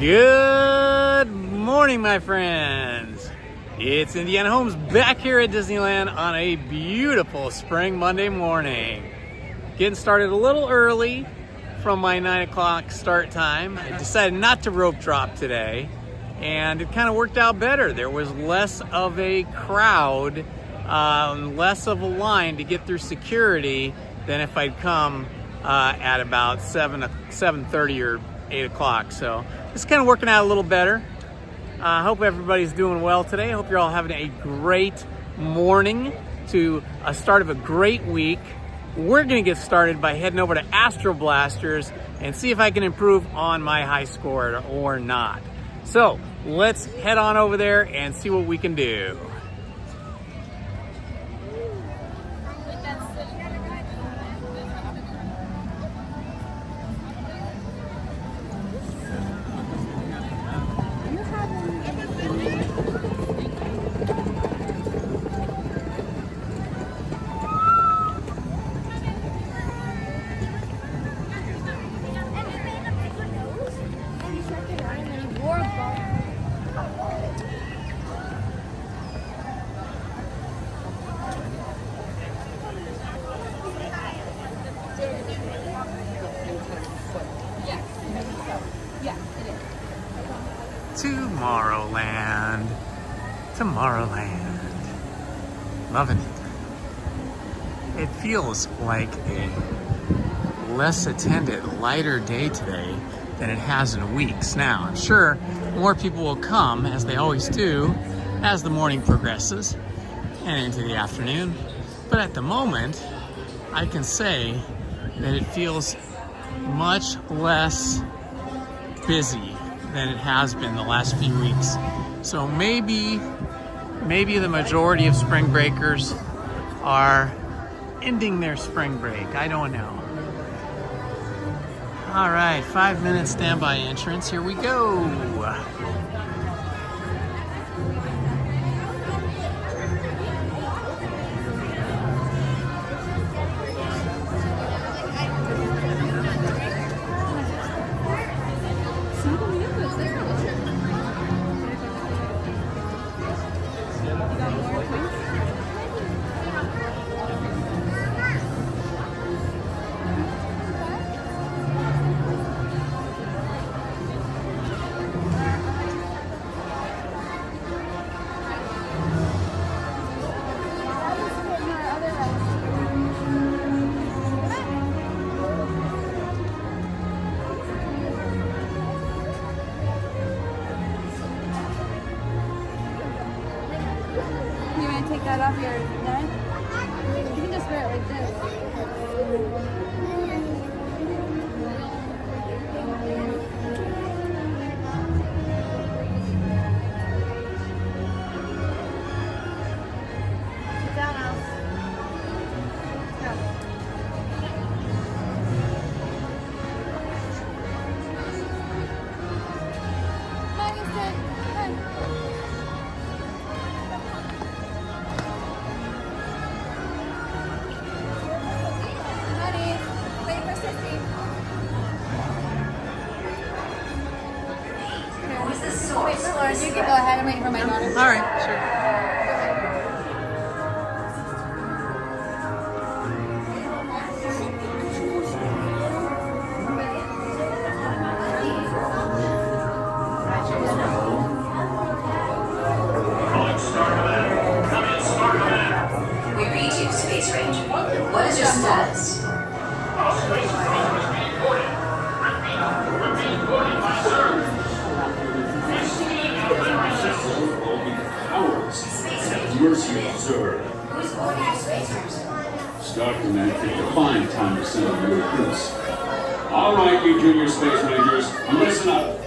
Good morning, my friends. It's Indiana Holmes back here at Disneyland on a beautiful spring Monday morning. Getting started a little early from my 9 o'clock start time. I decided not to rope drop today, and it kind of worked out better. There was less of a crowd, less of a line to get through security than if I'd come at about 7:30 or 8 o'clock. So it's kind of working out a little better. I hope everybody's doing well today. I hope you're all having a great morning to a start of a great week. We're going to get started by heading over to Astro Blasters and see if I can improve on my high score or not. So let's head on over there and see what we can do. Tomorrowland. Loving it. It feels like a less attended, lighter day today than it has in weeks. Now, I'm sure more people will come, as they always do, as the morning progresses and into the afternoon. But at the moment, I can say that it feels much less busy than it has been the last few weeks. So maybe the majority of spring breakers are ending their spring break. I don't know. All right, 5-minute standby entrance. Here we go. Take that off your neck. You can just wear it like this. Sit down, Alice. Go. Hi, Houston. Hi. You can go ahead. I'm waiting for my daughter. All right, sure. We read you, Space Ranger. What is your status? Mercy observed. Who's going to have Space Ranger? Star Command picked a fine time to send a new recruits. All right, you junior space rangers, listen up.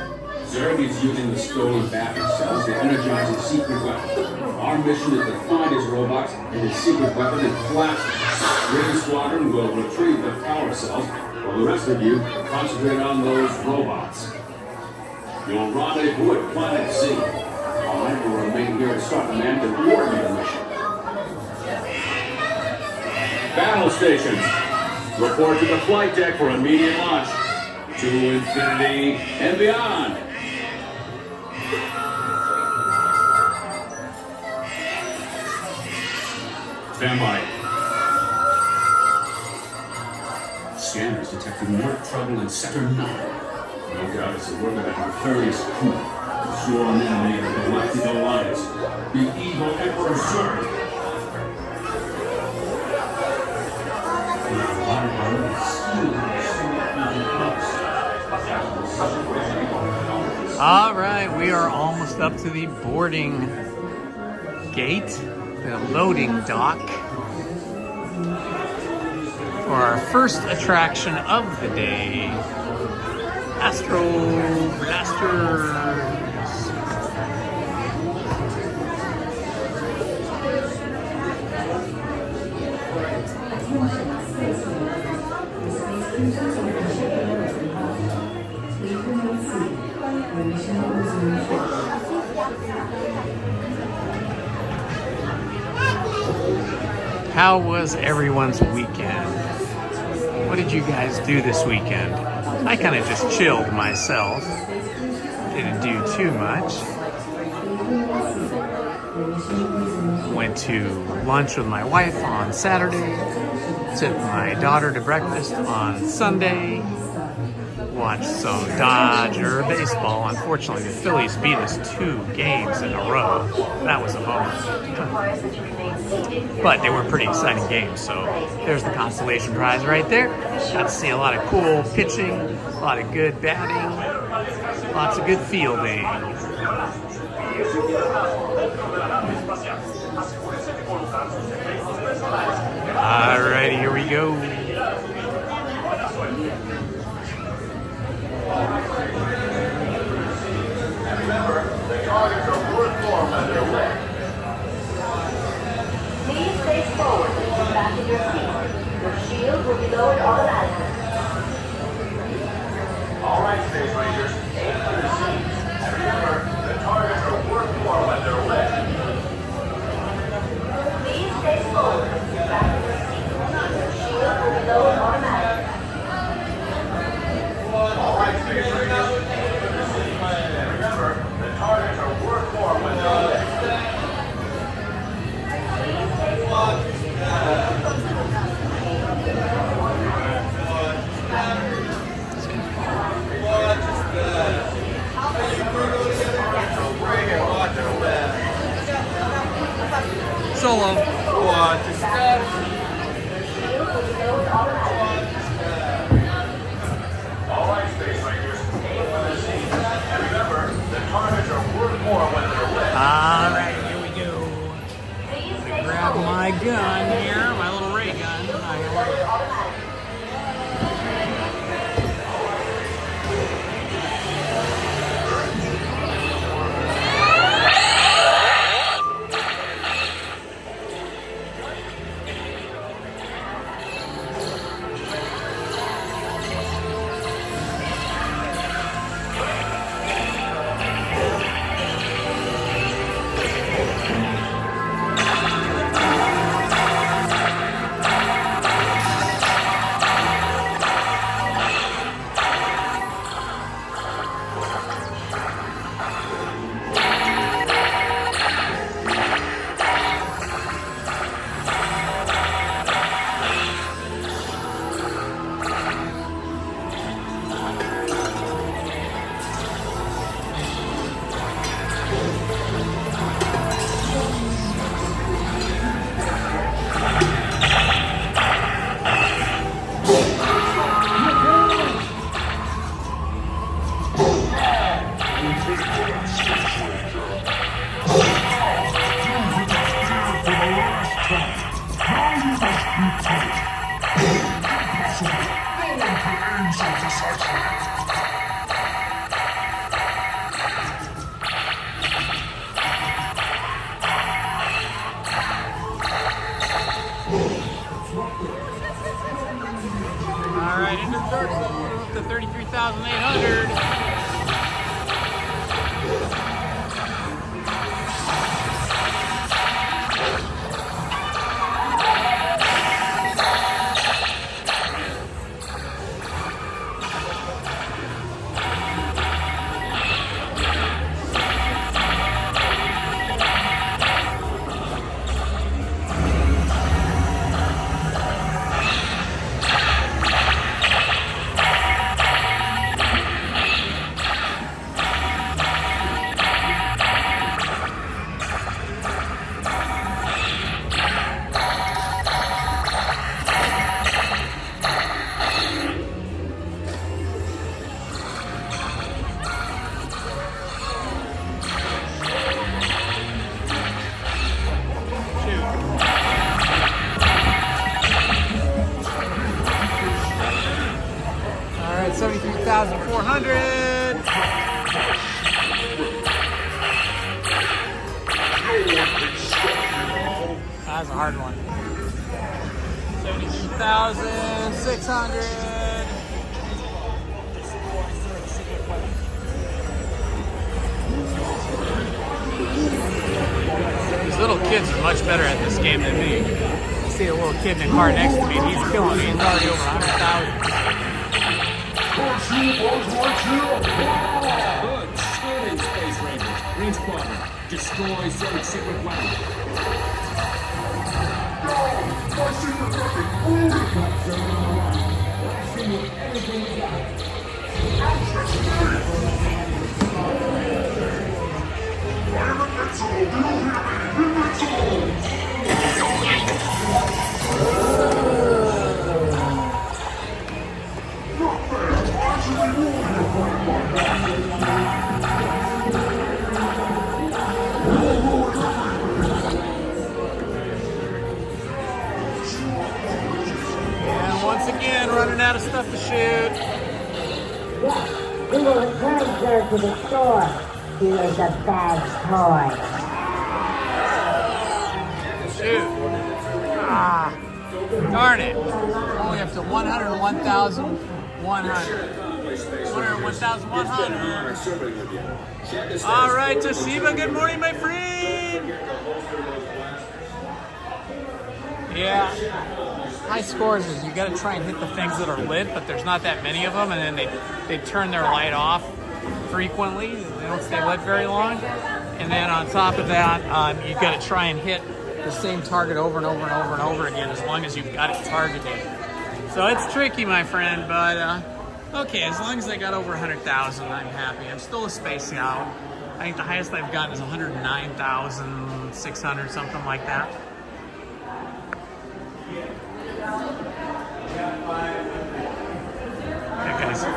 Zerg is using the stolen battery cells to energize his secret weapon. Our mission is to find his robots and his secret weapon and blast them. Ring Squadron will retrieve the power cells, while the rest of you concentrate on those robots. You'll rendezvous at Planet C. I will remain here to start command to coordinate the mission. Battle stations, report to the flight deck for immediate launch. To infinity and beyond. Stand by. Scanners detected more trouble in Sector 9. No doubt it's the work of that nefarious coup, the sworn enemy of the Galactic Alliance, the evil Emperor Zurg. All right, we are almost up to the boarding gate, the loading dock, for our first attraction of the day, Astro Blasters. How was everyone's weekend? What did you guys do this weekend? I kind of just chilled myself. Didn't do too much. Went to lunch with my wife on Saturday. Took my daughter to breakfast on Sunday. Watched some Dodger baseball. Unfortunately, the Phillies beat us 2 games in a row. That was a bummer. But they were pretty exciting games, so there's the consolation prize right there. Got to see a lot of cool pitching, a lot of good batting, lots of good fielding. Alrighty, here we go. Remember, the targets are worth more when they're wet. Please face forward and come back in your seat. Your shield will be lowered automatically. All right, Space Rangers, aim for the seats. And remember, the targets are worth more when they're wet. Please face forward and come back in your seat. Your shield will be lowered automatically. All right, Space Rangers, aim for the seats. And remember, the targets are worth more when they're wet. Solo. All right, Space Rangers, aim for the seats. And remember, the targets are worth more when they're wet. Alright, here we go. Grab my gun here, my little ray gun. was a hard one. 72,600. These little kids are much better at this game than me. I see a little kid in the car next to me, and he's killing me. He's already over 100,000. Good. Scoring, Space Ranger. Range partner. Destroy Zerg's secret weapon. And once again, running out of stuff to shoot. We will return Zerg to the store. He is a bad toy. Shoot. Ah, darn it. Only up to 101,100. 101,100. All right, Toshiba, good morning, my friend. Yeah. High scores is you got to try and hit the things that are lit, but there's not that many of them, and then they turn their light off frequently. They don't stay lit very long. And then on top of that, you've got to try and hit the same target over and over and over and over again as long as you've got it targeted. So it's tricky, my friend, but okay, as long as I got over 100,000, I'm happy. I'm still a space scout. I think the highest I've gotten is 109,600, something like that.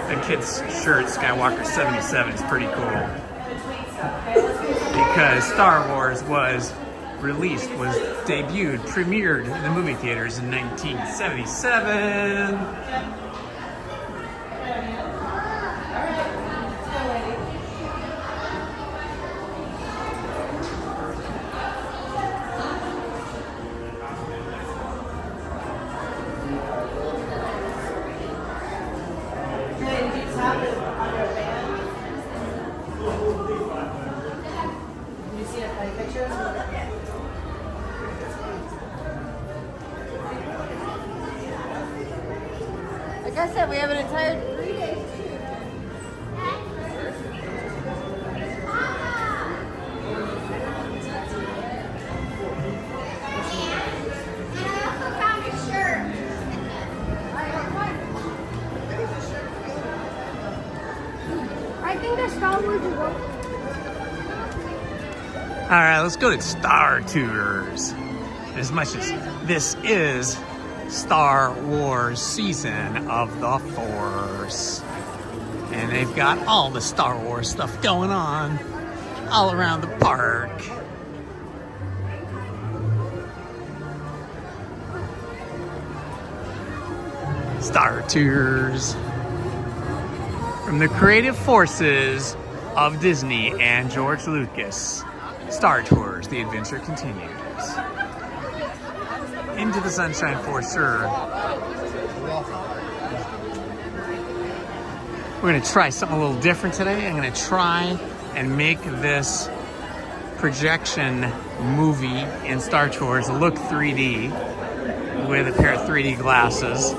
That kid's shirt, Skywalker 77, is pretty cool. Because Star Wars was debuted, premiered in the movie theaters in 1977. Like I said, we have an entire 3 days. I think the Star Wars is up. All right, let's go to Star Tours. As much as this is Star Wars season of the Force, and they've got all the Star Wars stuff going on all around the park. Star Tours from the creative forces of Disney and George Lucas. Star Tours, the adventure continues. Into the sunshine for sure. We're gonna try something a little different today. I'm gonna try and make this projection movie in Star Tours look 3D with a pair of 3D glasses.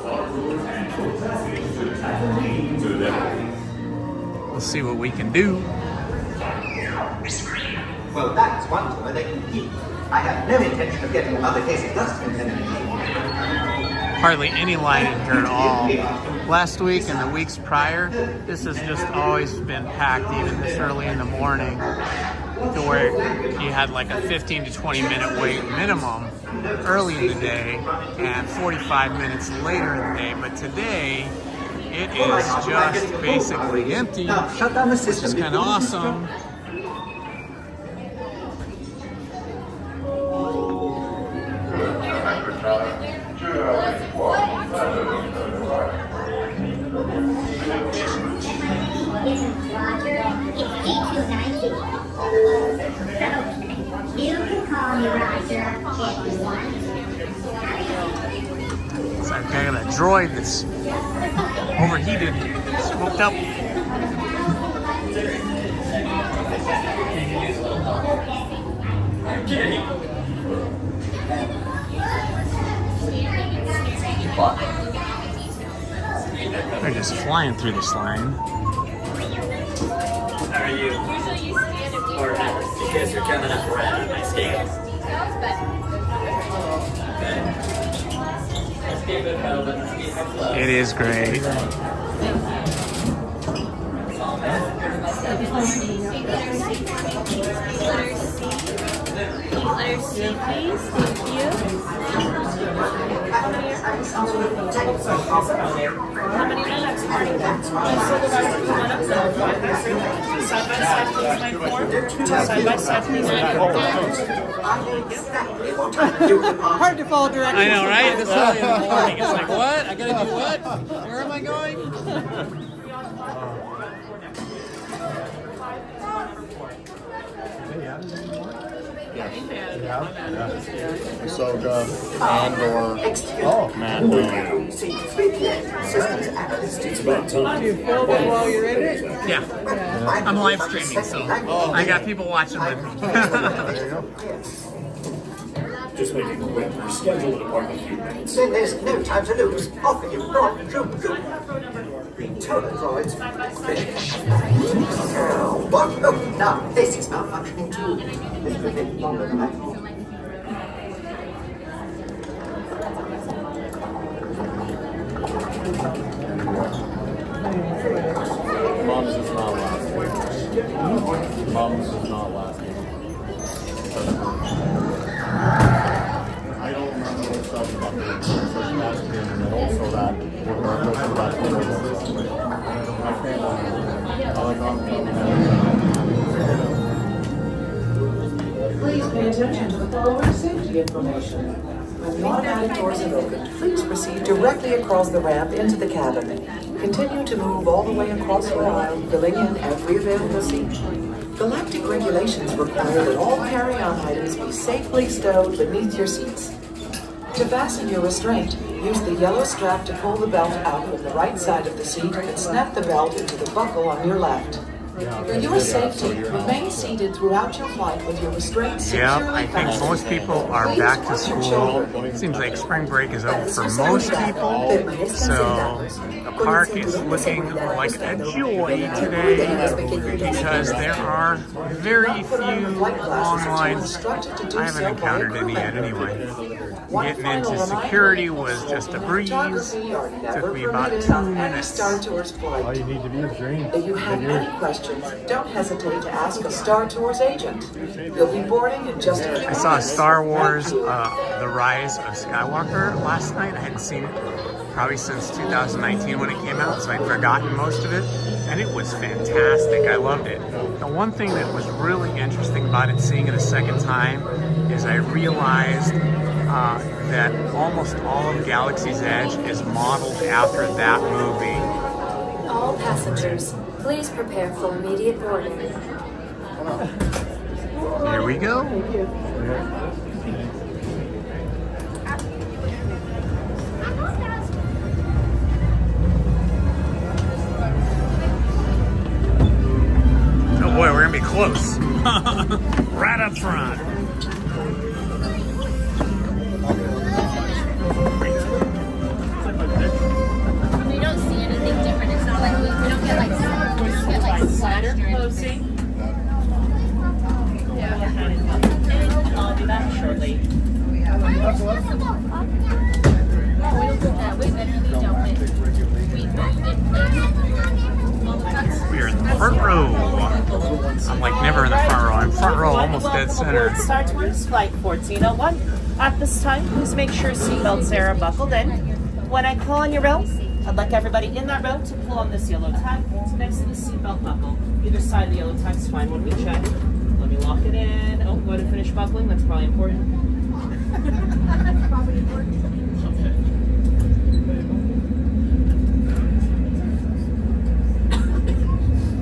We'll see what we can do. Well, that's one toy they can keep. I have no intention of getting another case of dust contaminated. Hardly any light in here at all. Last week and the weeks prior, this has just always been packed, even this early in the morning, to where you had like a 15 to 20 minute wait minimum early in the day and 45 minutes later in the day. But today, it is just basically empty, Now, shut down the which is system. kind of awesome. You can call me Roger if you want. It's like I got a droid that's overheated, smoked up. They're just flying through this line. How are you? Or because you're coming up right on my scales. Let's keep it moving. Let's keep it close. It is great. Letter C, please. Thank you. How many next morning? Side by side, please, my form. Side by side, please, my form. Hard to follow directions. I know, right? This early in the morning. It's like, what? I gotta do what? Where am I going? So, oh man, it's about time. Do you film it while you're in it? Yeah. I'm live streaming, so I got people watching with me. Just making a quick schedule an apartment few minutes. Then there's no time to lose. Off you go on, shoot, shoot. Return droids. What? Oh, now this is malfunctioning too. This will take longer than I thought. Mom's is not lasting. Mom's is not lasting. I don't remember what stuff about the last year, and also that we're going to go through that. My family. Please pay attention to the following safety information. When the automatic doors are opened, please proceed directly across the ramp into the cabin. Continue to move all the way across the aisle, filling in every available seat. Galactic regulations require that all carry-on items be safely stowed beneath your seats. To fasten your restraint, use the yellow strap to pull the belt out from the right side of the seat and snap the belt into the buckle on your left. For your safety, remain seated throughout your flight with your restraint securely I think fastened. most people are back to school. Seems like spring break is over for most people. So the park is looking like a joy today because there are very few long lines. I haven't encountered any yet anyway. Getting into security was just a breeze. Took me about 2 minutes. All you need to do is dream. If you have any questions, don't hesitate to ask a Star Tours agent. You'll be boarding in just a few I saw minutes. Star Wars, The Rise of Skywalker last night. I hadn't seen it probably since 2019 when it came out, so I'd forgotten most of it, and it was fantastic. I loved it. The one thing that was really interesting about it, seeing it a second time, is I realized that almost all of Galaxy's Edge is modeled after that movie. All passengers, please prepare for immediate boarding. Here we go. Oh boy, we're gonna be close. Right up front. We don't see anything different. It's not like we don't get like slashed or anything. I'll be back shortly. No, we don't do that. We literally don't. We are in the front row. I'm like never in the front row. I'm front row, almost dead center. Star Tours Flight 1401. At this time, please make sure seatbelts are buckled in. When I call on your row, I'd like everybody in that row to pull on this yellow tag. It's next to the seatbelt buckle. Either side of the yellow tag is fine when we check. Let me lock it in. Oh, go ahead and finish buckling. That's probably important.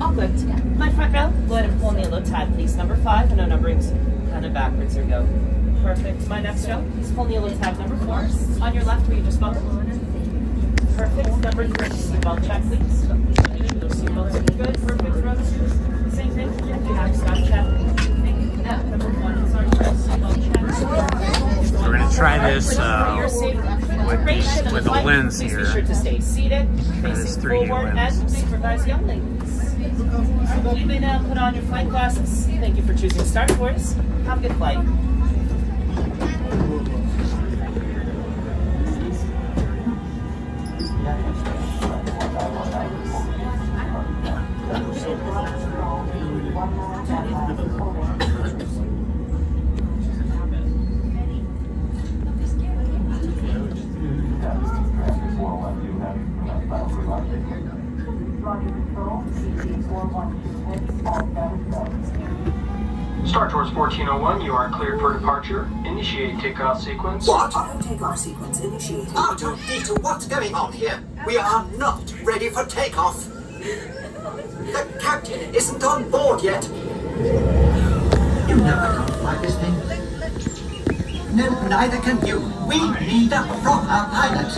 All good. My front row, go ahead and pull on the yellow tag, please. Number 5. I know numbering's kind of backwards. Here we go. Perfect. My next row, please pull on the yellow tag, number 4. On your left, where you just buckled. Perfect. Number 3, seatbelt check, please. Those seatbelts are good. Perfect. Row 2. Same thing. If you have stop check. Number 1 is our first seatbelt check. We're going to try this with the lens Please here. be sure to stay seated, Try this facing 3D forward, lens. and supervise young ladies. You may now put on your flight glasses. Thank you for choosing Star Tours. Have a good flight. Star Tours 1401, you are cleared for departure. Initiate takeoff sequence. What? Takeoff sequence initiated. R2-D2, what's going on here? We are not ready for takeoff. The captain isn't on board yet. You never gonna fly this thing. No, neither can you. We need a proper pilot.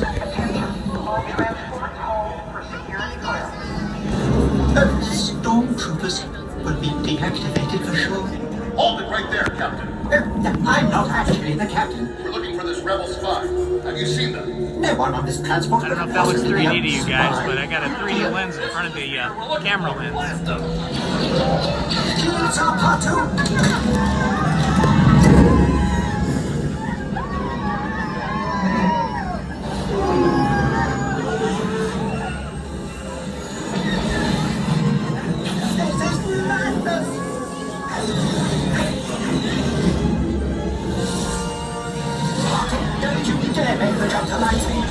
Stormtroopers will be deactivated for sure. Hold it right there, Captain. I'm not actually the captain. We're looking for this rebel spy. Have you seen them? No one on this transport. I don't know if that looks 3D to you guys, but I got a 3D lens in front of the camera lens. It's our part 2. Don't you dare make the jump to light speed.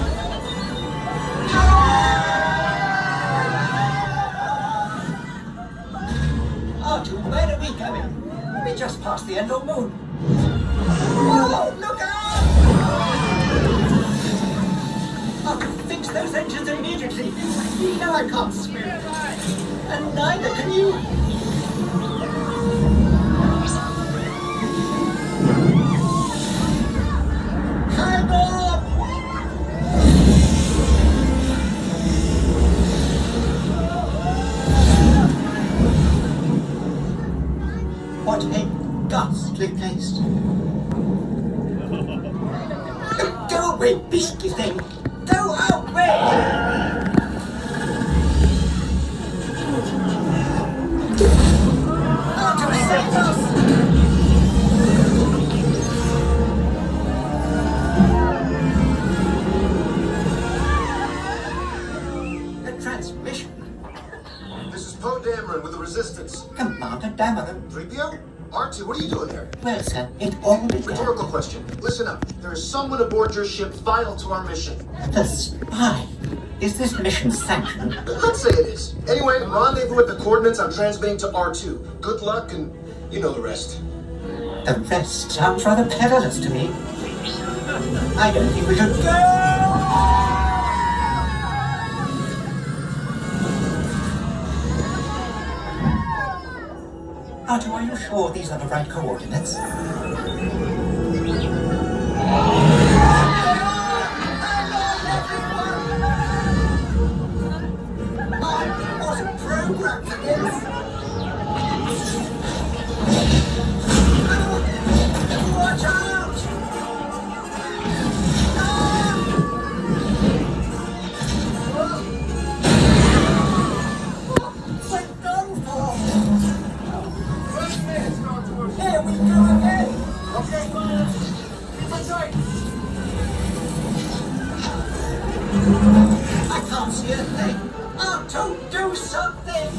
Artu, where are we going? We just passed the end of moon. Oh, look out! Artu, fix those engines immediately. No, I can't swim. And neither can you. Hang on! What a ghastly place. Go away, beastly thing! Go away! Arthur, save us! Transmission. This is Poe Dameron with the Resistance. Commander Dameron. 3PO? R2, what are you doing here? Well, sir, it all began. Rhetorical question. Listen up. There is someone aboard your ship vital to our mission. The spy. Is this mission sanctioned? Let's say it is. Anyway, rendezvous at the coordinates I'm transmitting to R2. Good luck, and you know the rest. The rest sounds rather perilous to me. I don't think we should go! Artu, are you sure these are the right coordinates? I wasn't programmed for this! Watch out! We're done for! Here we go again! Okay, fine. Keep it tight. I can't see a thing. Artu, do something!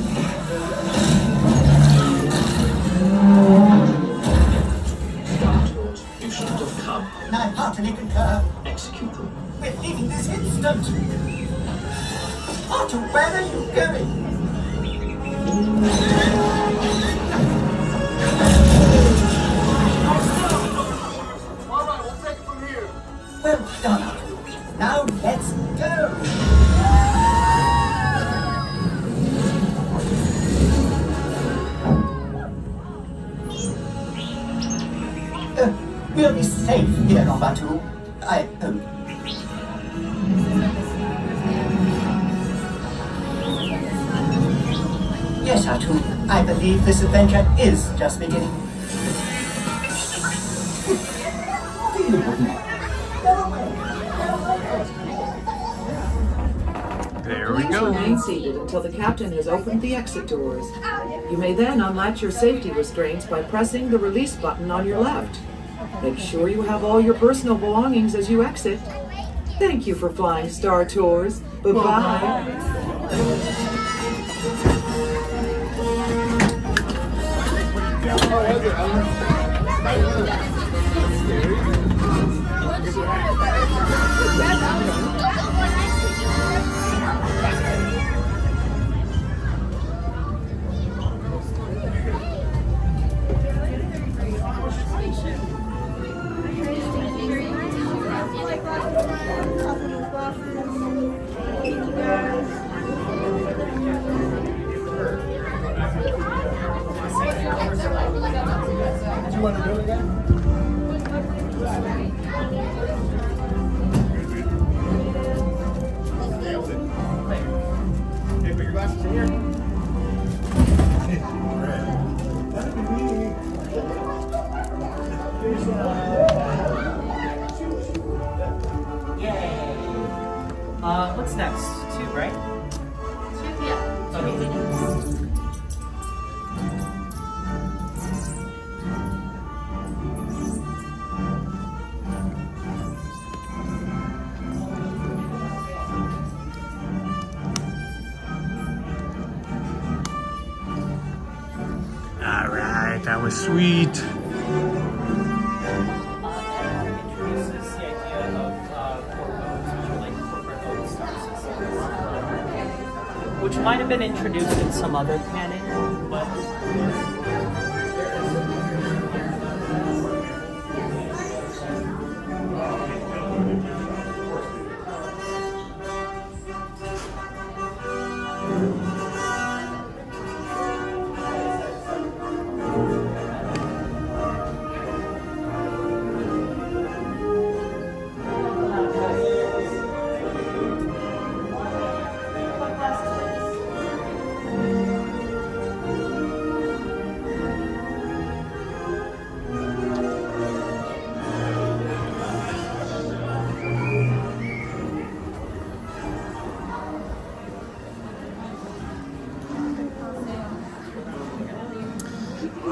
You shouldn't have come. I heartily concur. Execute them. We're leaving this instant! Artu, where are you going? Alright, we'll take it from here. Well done, Artu. Now let's go! We'll be safe here on Bayou. Yes, Atu. I believe this adventure is just beginning. There we Please go. remain seated until the captain has opened the exit doors. You may then unlatch your safety restraints by pressing the release button on your left. Make sure you have all your personal belongings as you exit. Thank you for flying Star Tours. Bye-bye. What's next? 2, right? 2, yeah. Okay. All right, that was sweet. Introduces the idea of corporate, which are like corporate owned star systems, which might have been introduced in some other canon, but.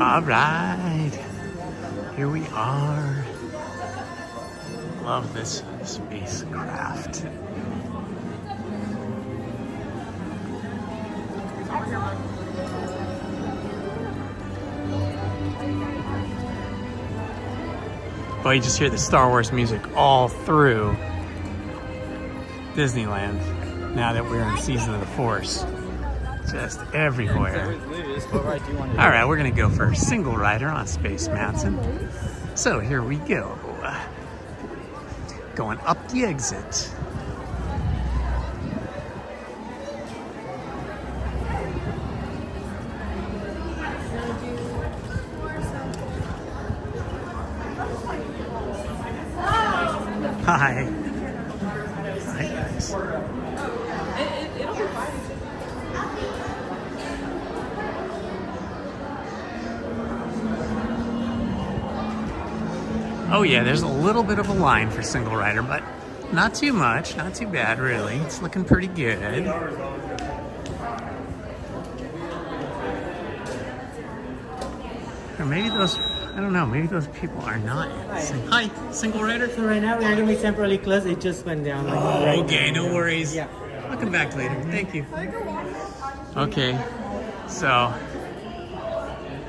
All right, here we are. Love this spacecraft. Well, you just hear the Star Wars music all through Disneyland now that we're in Season of the Force. Just everywhere. All right, we're gonna go for a single rider on Space Mountain. So here we go. Going up the exit. Hi. Hi, guys. Oh yeah, there's a little bit of a line for single rider, but not too much, not too bad really. It's looking pretty good. Or maybe those, I don't know, maybe those people are not. Hi, single rider? So right now we are going to be temporarily closed. It just went down. Like right Okay, no worries. Yeah. I'll come back later. Thank you. Okay, so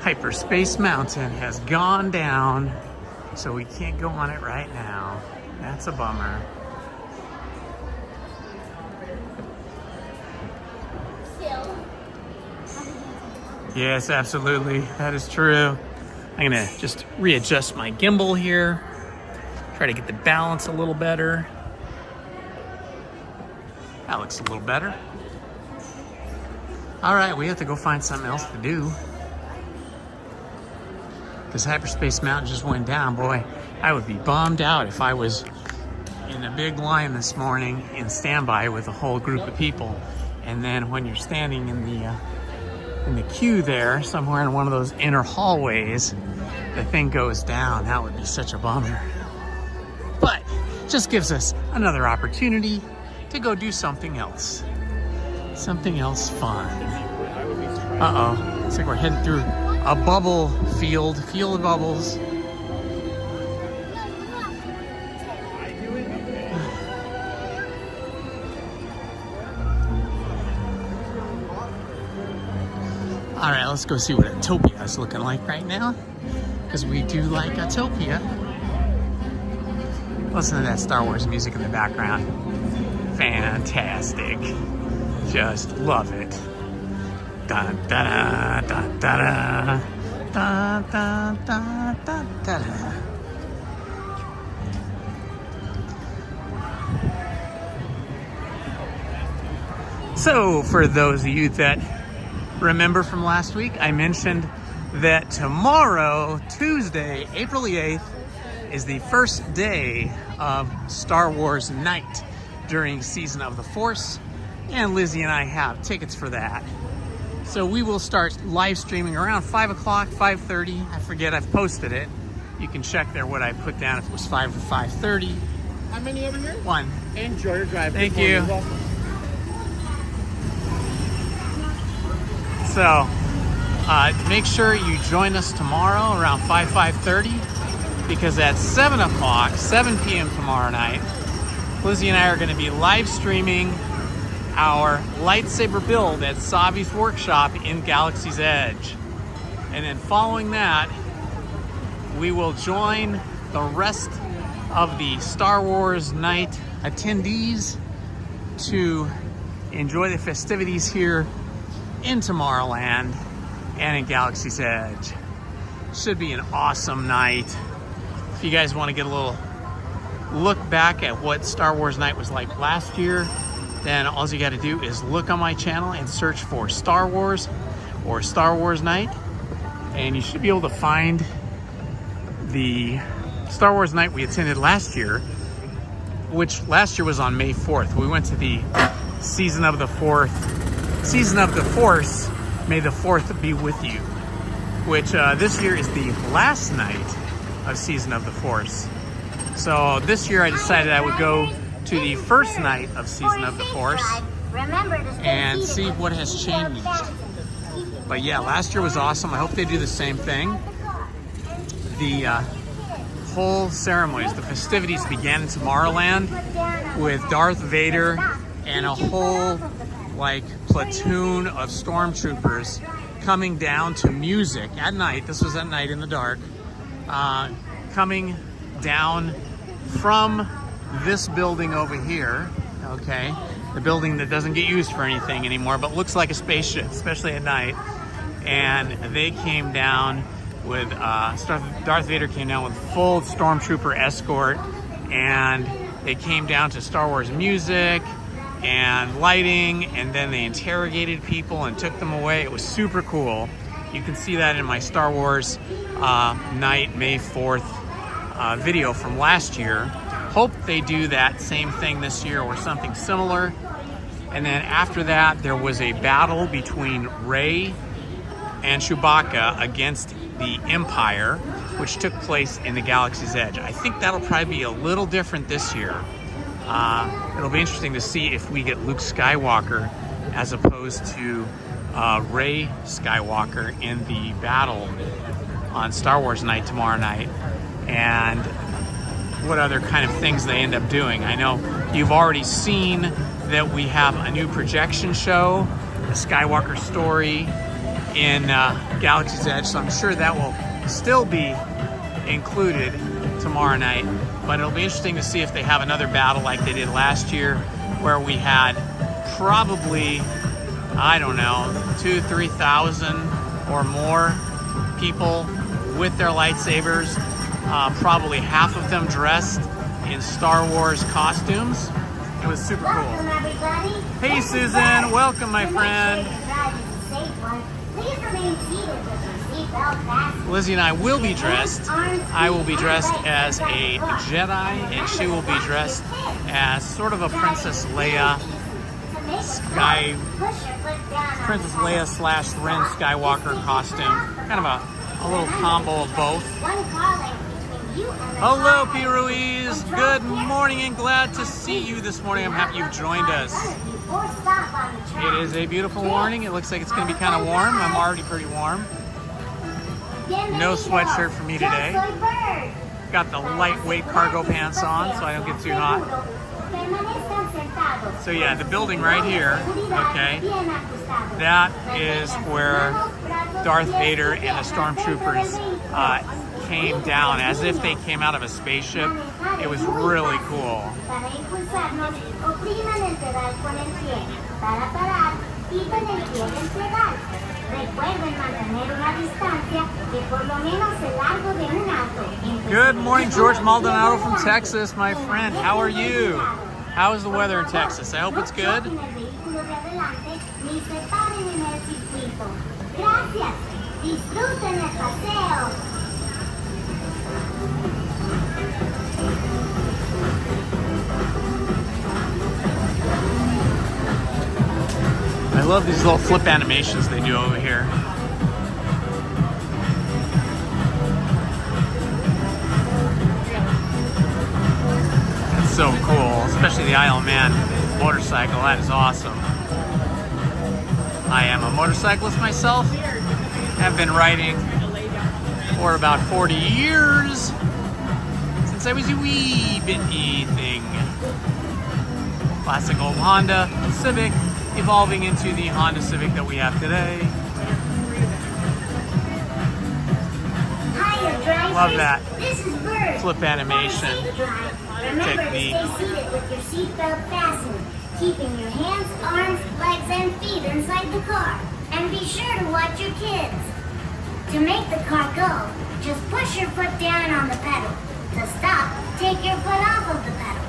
Hyperspace Mountain has gone down, so we can't go on it right now. That's a bummer. Yes, absolutely. That is true. I'm gonna just readjust my gimbal here. Try to get the balance a little better. That looks a little better. All right, we have to go find something else to do. Because Hyperspace Mountain just went down, boy. I would be bummed out if I was in a big line this morning in standby with a whole group of people, and then when you're standing in the queue there, somewhere in one of those inner hallways, the thing goes down. That would be such a bummer. But just gives us another opportunity to go do something else. Something else fun. Uh-oh, looks like we're heading through a bubble field of bubbles. All right, let's go see what Autotopia is looking like right now, because we do like Autotopia. Listen to that Star Wars music in the background. Fantastic. Just love it. Da da da da da da da da da da. So, for those of you that remember from last week, I mentioned that tomorrow, Tuesday, April the 8th, is the first day of Star Wars night during Season of the Force, and Lizzie and I have tickets for that. So we will start live streaming around 5 o'clock, 5:30. I forget, I've posted it. You can check there what I put down if it was 5 or 5:30. How many over here? 1. Enjoy your drive. Thank you. So make sure you join us tomorrow around 5:30, because at 7 o'clock, 7 p.m. tomorrow night, Lizzie and I are going to be live streaming our lightsaber build at Savi's workshop in Galaxy's Edge. And then following that, we will join the rest of the Star Wars night attendees to enjoy the festivities here in Tomorrowland and in Galaxy's Edge. Should be an awesome night. If you guys want to get a little look back at what Star Wars night was like last year, then all you got to do is look on my channel and search for Star Wars or Star Wars night, and you should be able to find the Star Wars night we attended last year, which last year was on May 4th. We went to the Season of the Force, May the 4th be with you, which this year is the last night of Season of the Force. So this year I decided I would go to the first night of Season of the Force and see what has changed. But yeah, last year was awesome. I hope they do the same thing. The whole ceremonies, the festivities began in Tomorrowland with Darth Vader and a whole like platoon of stormtroopers coming down to music at night. This was at night in the dark, coming down from this building over here, okay? The building that doesn't get used for anything anymore, but looks like a spaceship, especially at night. And they came down with, Darth Vader came down with full stormtrooper escort, and they came down to Star Wars music and lighting, and then they interrogated people and took them away. It was super cool. You can see that in my Star Wars night, May 4th video from last year. Hope they do that same thing this year or something similar. And then after that, there was a battle between Rey and Chewbacca against the Empire, which took place in the Galaxy's Edge. I think that'll probably be a little different this year. It'll be interesting to see if we get Luke Skywalker as opposed to Rey Skywalker in the battle on Star Wars night tomorrow night, and what other kind of things they end up doing. I know you've already seen that we have a new projection show, the Skywalker story in Galaxy's Edge, so I'm sure that will still be included tomorrow night. But it'll be interesting to see if they have another battle like they did last year, where we had probably, I don't know, 2,000 to 3,000 or more people with their lightsabers, probably half of them dressed in Star Wars costumes. It was super cool. Hey Susan, welcome my friend. Please remain seated with your seatbelt fastened. Lizzie and I will be dressed. I will be dressed as a Jedi, and she will be dressed as sort of a Princess Leia slash Ren Skywalker costume. Kind of a little combo of both. Hello, P. Ruiz. Good morning and glad to see you this morning. I'm happy you've joined us. It is a beautiful morning. It looks like it's going to be kind of warm. I'm already pretty warm. No sweatshirt for me today. Got the lightweight cargo pants on so I don't get too hot. So yeah, the building right here, okay, that is where Darth Vader and the stormtroopers came down as if they came out of a spaceship. It was really cool. Good morning, George Maldonado from Texas, my friend. How are you? How is the weather in Texas? I hope it's good. I love these little flip animations they do over here. That's so cool, especially the Isle of Man motorcycle. That is awesome. I am a motorcyclist myself. Have been riding for about 40 years since I was a wee bitty thing. Classic old Honda Civic, evolving into the Honda Civic that we have today. Love that flip animation technique. Stay seated with your seatbelt fastened, keeping your hands, arms, legs, and feet inside the car. And be sure to watch your kids. To make the car go, just push your foot down on the pedal. To stop, take your foot off of the pedal.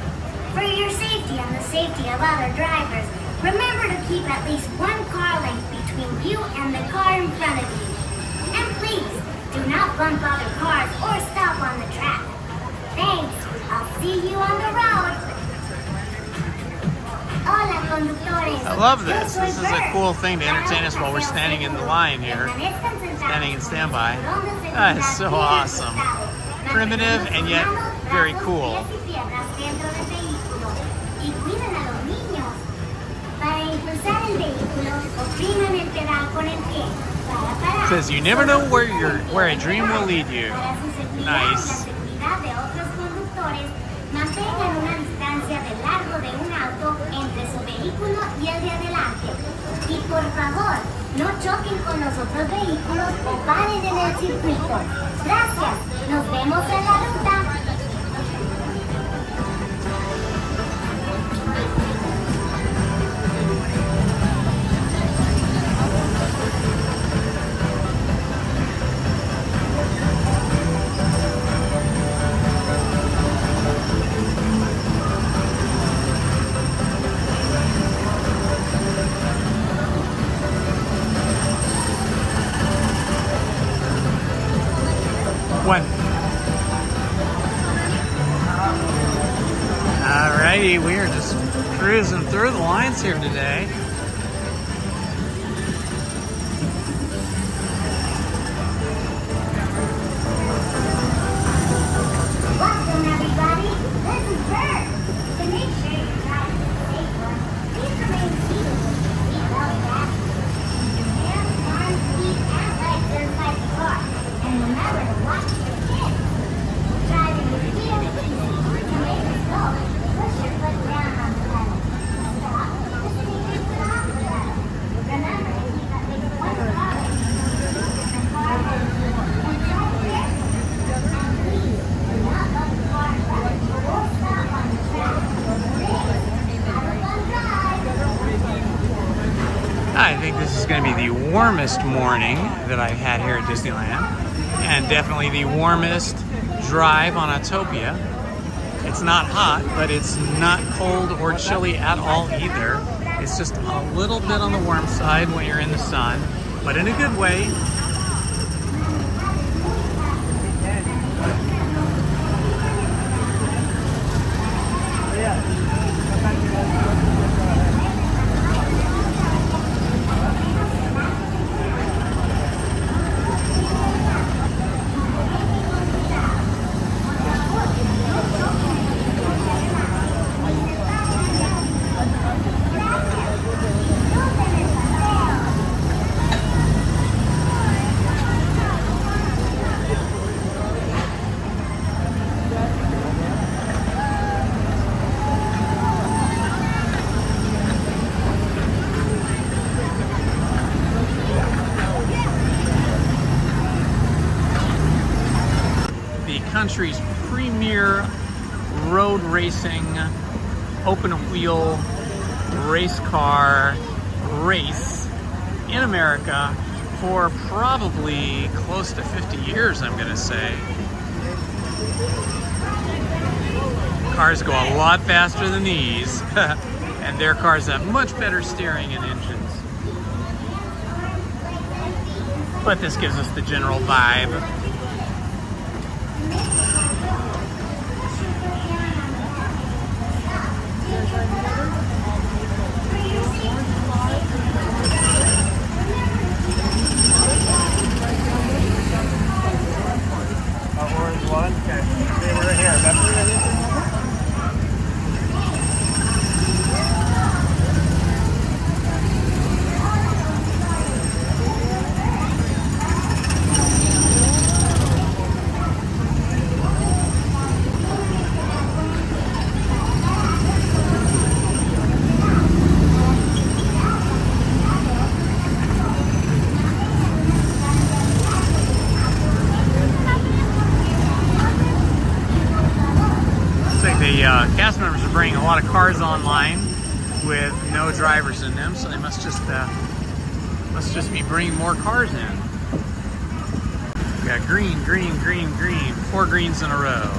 For your safety and the safety of other drivers, remember to keep at least one car length between you and the car in front of you. And please, do not bump other cars or stop on the track. Thanks. I'll see you on the road. Hola, conductores. I love this. This is a cool thing to entertain us while we're standing in the line here. Standing in standby. That is so awesome. Primitive and yet very cool. It says you never know where a dream will lead you. Nice. Mantengan una distancia de largo de un auto entre su vehículo y el de adelante. Y por favor, no choquen con los otros vehículos o paren en el circuito. Gracias. Nos vemos en la ruta. Alrighty, we are just cruising through the lines here today. Welcome everybody, this is Bert. To make sure you're driving a safe one, please remain seated with your seatbelt fastened. Your hands, arms, feet, and legs are inside the car. And remember to watch your kids. Driving with kids is easy to make us go. Push your foot down on the pedal. Stop, just take your foot off the pedal. Remember to keep at least one car in the car and drive carefully. And please, do not let the car run or stop on the track. Thanks. Have a fun drive. I think this is going to be the warmest morning that I've had here at Disneyland, and definitely the warmest drive on Autotopia. It's not hot, but it's not cold or chilly at all either. It's just a little bit on the warm side when you're in the sun, but in a good way. country's premier road racing, open wheel race car race in America for probably close to 50 years, I'm gonna say. Cars go a lot faster than these, and their cars have much better steering and engines. But this gives us the general vibe. Orange one? Okay. They were here. That's what it is. Cast members are bringing a lot of cars online with no drivers in them, so they must just be bringing more cars in. We got green, green, green, green, 4 greens in a row.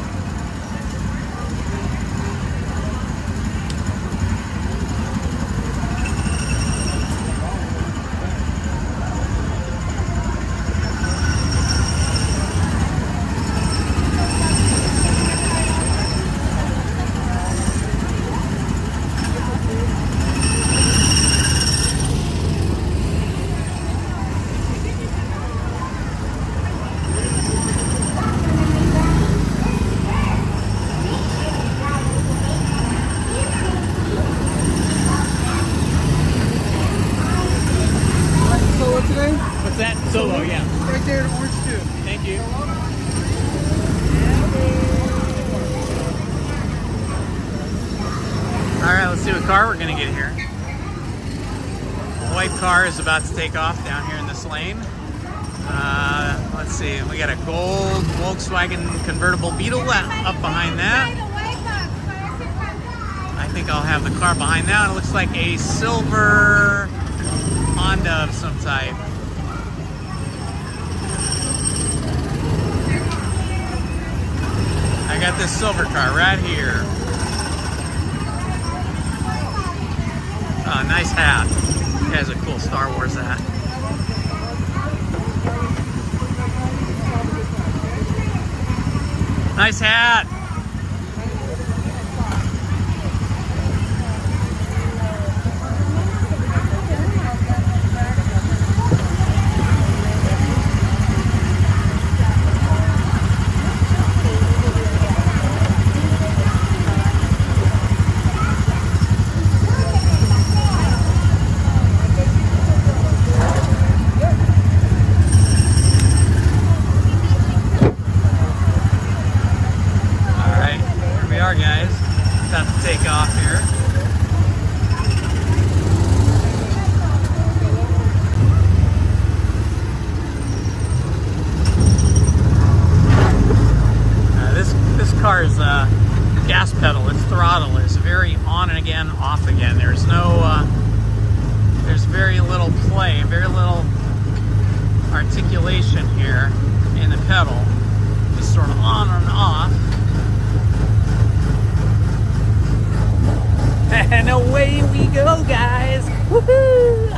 What's that? Solo, yeah. Right there, orange too. Thank you. Alright, let's see what car we're going to get here. The white car is about to take off down here in this lane. Let's see, we got a gold Volkswagen convertible Beetle up behind that. I think I'll have the car behind that. It looks like a silver Honda of some type. I got this silver car right here. Oh, nice hat. It has a cool Star Wars hat. Nice hat. Car's gas pedal, its throttle is very on and again, off again. There's no, there's very little play, very little articulation here in the pedal. Just sort of on and off. And away we go, guys! Woohoo!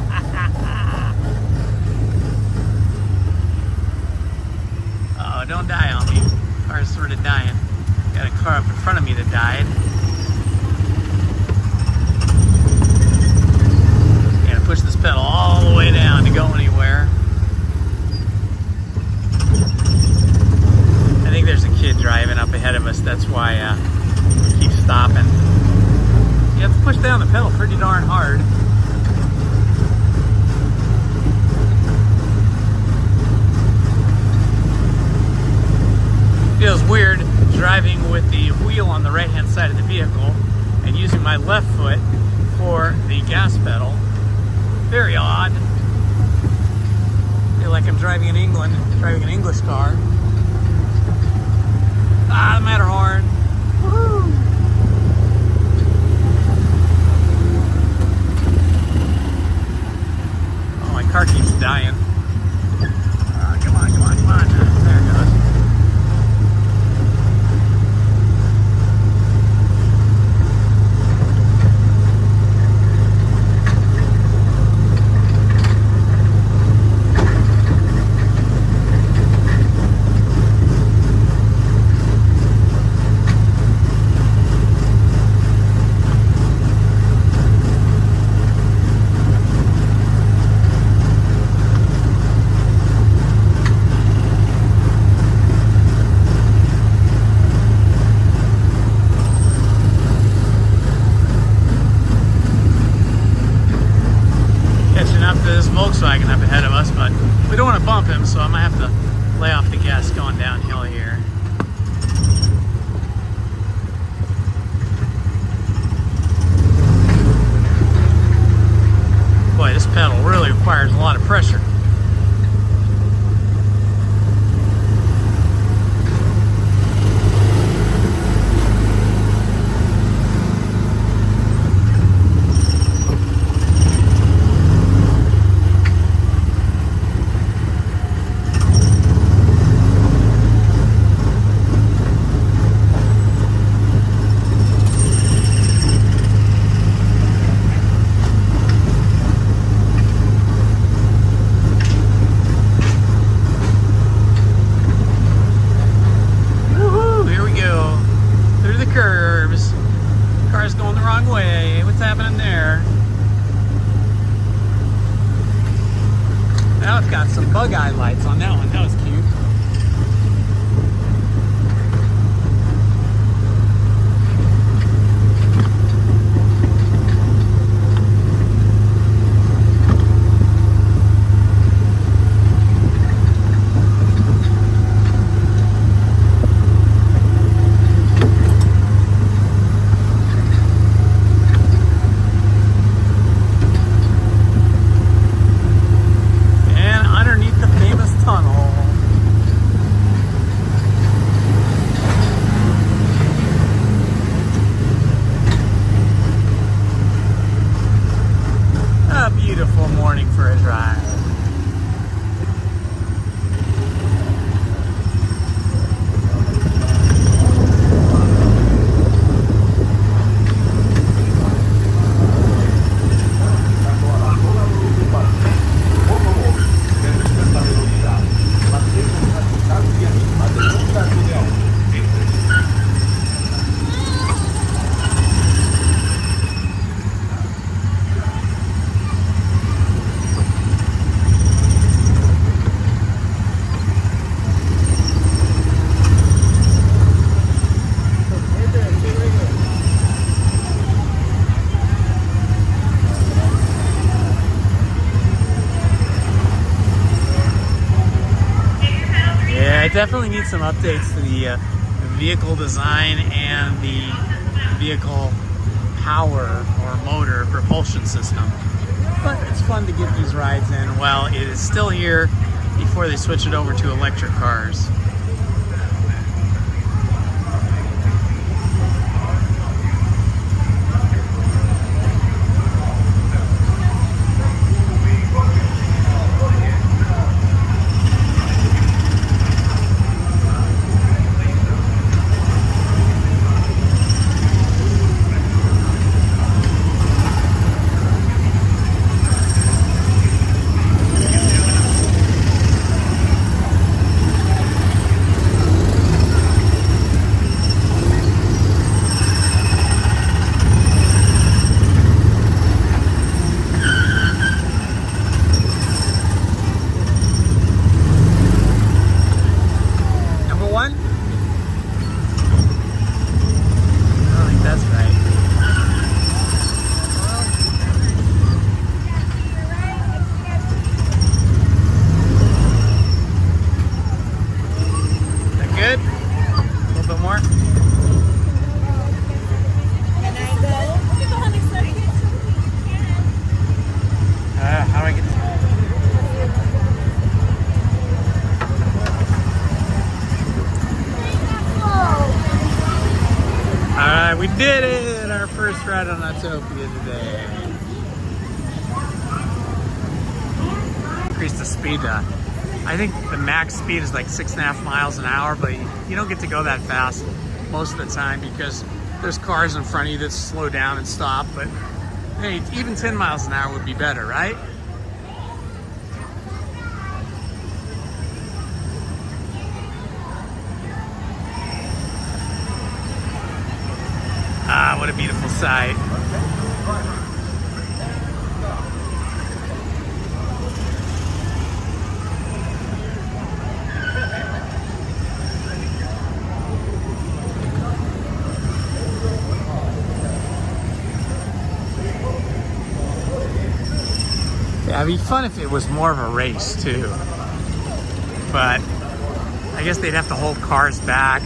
Oh, don't die on me. Car's sort of dying. Got a car up in front of me that died. Gotta push this pedal all the way down to go anywhere. I think there's a kid driving up ahead of us. That's why we keep stopping. You have to push down the pedal pretty darn hard. Feels weird driving with the wheel on the right hand side of the vehicle and using my left foot for the gas pedal. Very odd. Feel like I'm driving in England, driving an English car. Ah, the Matterhorn. Woohoo! Oh, my car keeps dying. Come on, come on, come on. There it goes. Volkswagen up ahead of us, but we don't want to bump him, so I might have to lay off the gas going downhill here. Boy, this pedal really requires a lot of pressure. Some bug-eye lights on that one. That was cute. Definitely need some updates to the vehicle design and the vehicle power or motor propulsion system. But it's fun to get these rides in while it is still here before they switch it over to electric cars. did it! Our first ride on Autotopia today. Increased the speed to, I think the max speed is like 6.5 miles an hour, but you don't get to go that fast most of the time because there's cars in front of you that slow down and stop. But hey, even 10 miles an hour would be better, right? Ah, what a beautiful sight. Yeah, it'd be fun if it was more of a race too. But I guess they'd have to hold cars back.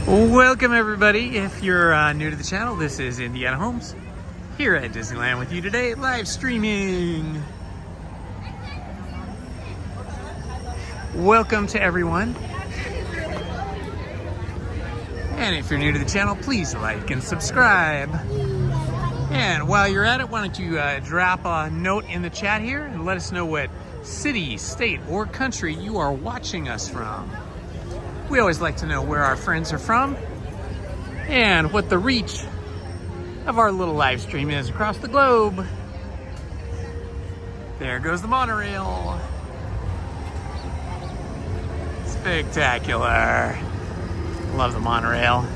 Welcome everybody. If you're new to the channel, this is Indiana Holmes here at Disneyland with you today, live streaming. Welcome to everyone. And if you're new to the channel, please like and subscribe. And while you're at it, why don't you drop a note in the chat here and let us know what city, state, or country you are watching us from. We always like to know where our friends are from and what the reach of our little live stream is across the globe. There goes the monorail. Spectacular. Love the monorail.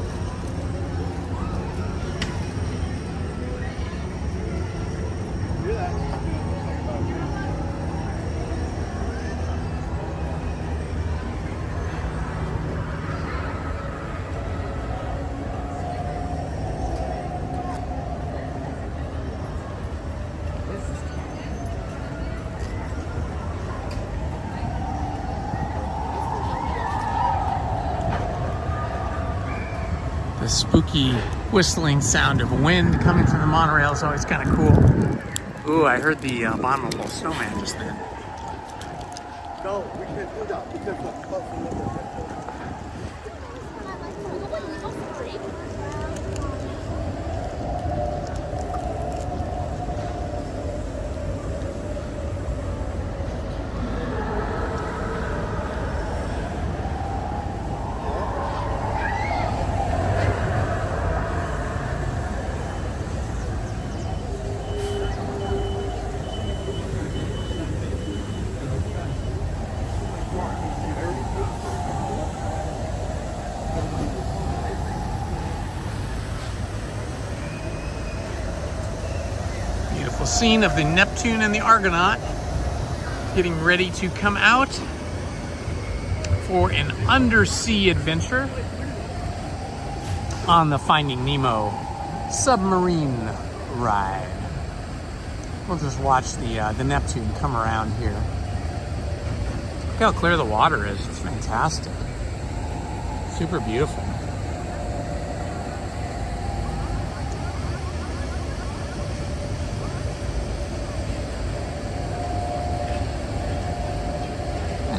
The spooky whistling sound of wind coming from the monorail is always kind of cool. Ooh, I heard the abominable snowman just then. No, we can't do that. We can't. Scene of the Neptune and the Argonaut getting ready to come out for an undersea adventure on the Finding Nemo submarine ride. We'll just watch the Neptune come around here. Look how clear the water is. It's fantastic. Super beautiful.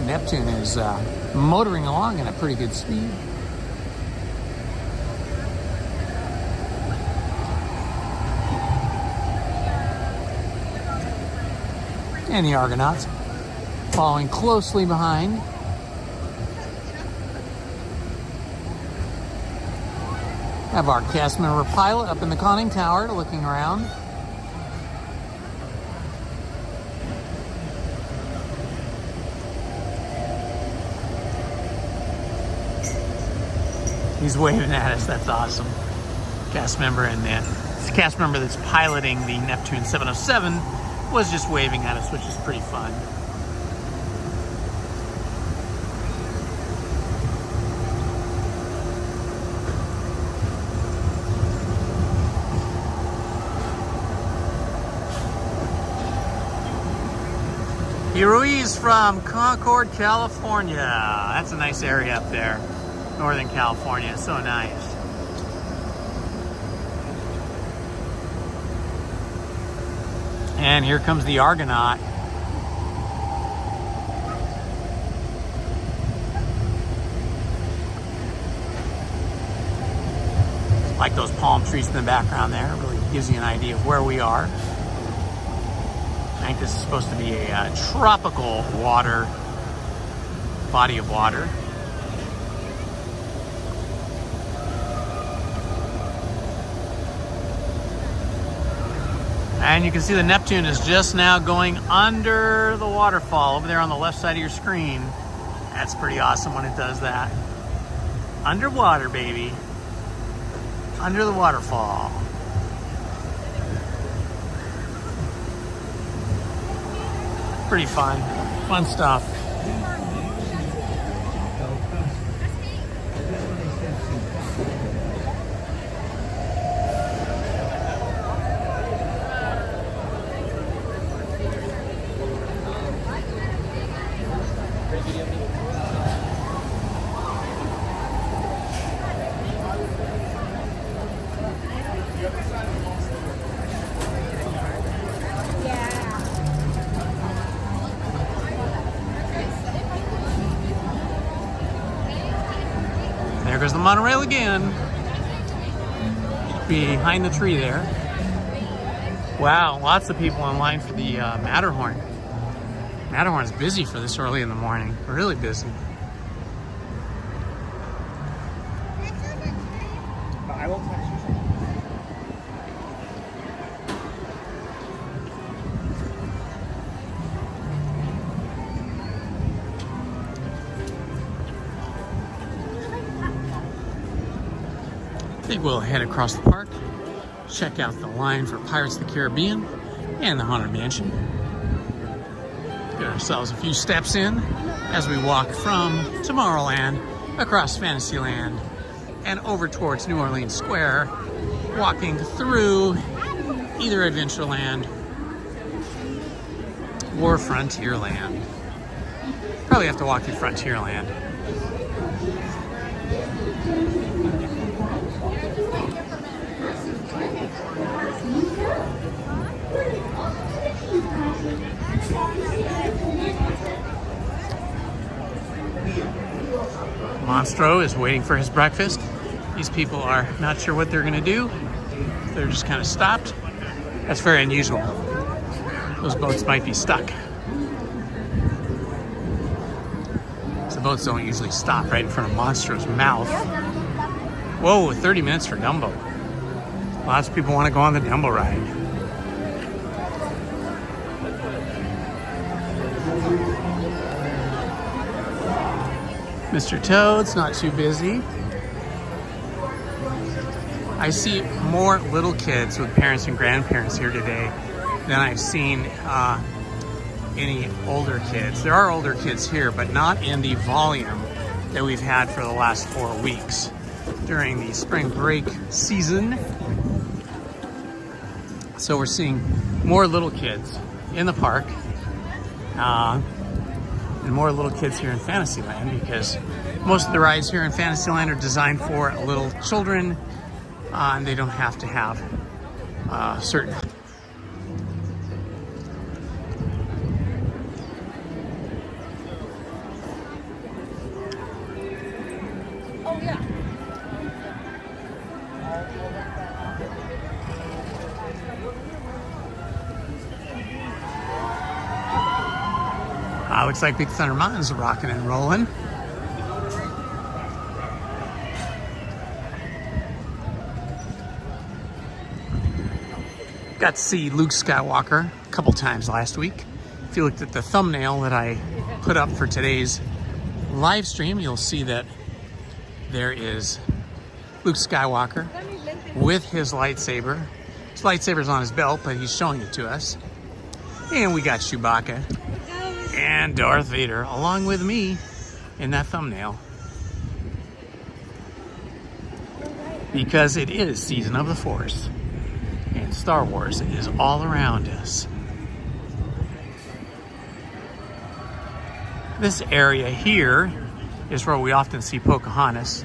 Neptune is motoring along at a pretty good speed. And the Argonauts following closely behind. Have our cast member pilot up in the conning tower looking around. He's waving at us. That's awesome. Cast member in there. This cast member that's piloting the Neptune 707 was just waving at us, which is pretty fun. Heroes from Concord, California. That's a nice area up there. Northern California, so nice. And here comes the Argonaut. Like those palm trees in the background there, it really gives you an idea of where we are. I think this is supposed to be a tropical body of water. And you can see the Neptune is just now going under the waterfall over there on the left side of your screen. That's pretty awesome when it does that. Underwater, baby. Under the waterfall. Pretty fun stuff. There goes the monorail again. Behind the tree there. Wow, lots of people in line for the Matterhorn. Matterhorn's busy for this early in the morning. Really busy. I will touch you. I think we'll head across the park, check out the line for Pirates of the Caribbean and the Haunted Mansion. Get ourselves a few steps in as we walk from Tomorrowland across Fantasyland and over towards New Orleans Square, walking through either Adventureland or Frontierland. Probably have to walk through Frontierland. Monstro is waiting for his breakfast. These people are not sure what they're going to do. They're just kind of stopped. That's very unusual. Those boats might be stuck. The boats don't usually stop right in front of Monstro's mouth. Whoa, 30 minutes for Dumbo. Lots of people want to go on the Dumbo ride. Mr. Toad's not too busy. I see more little kids with parents and grandparents here today than I've seen any older kids. There are older kids here, but not in the volume that we've had for the last 4 weeks during the spring break season. So we're seeing more little kids in the park. And more little kids here in Fantasyland, because most of the rides here in Fantasyland are designed for little children, and they don't have to have certain. Oh yeah. Looks like Big Thunder Mountain's rocking and rolling. Got to see Luke Skywalker a couple times last week. If you looked at the thumbnail that I put up for today's live stream, you'll see that there is Luke Skywalker with his lightsaber. His lightsaber's on his belt, but he's showing it to us. And we got Chewbacca and Darth Vader along with me in that thumbnail, because it is Season of the Force and Star Wars is all around us. This area here is where we often see Pocahontas.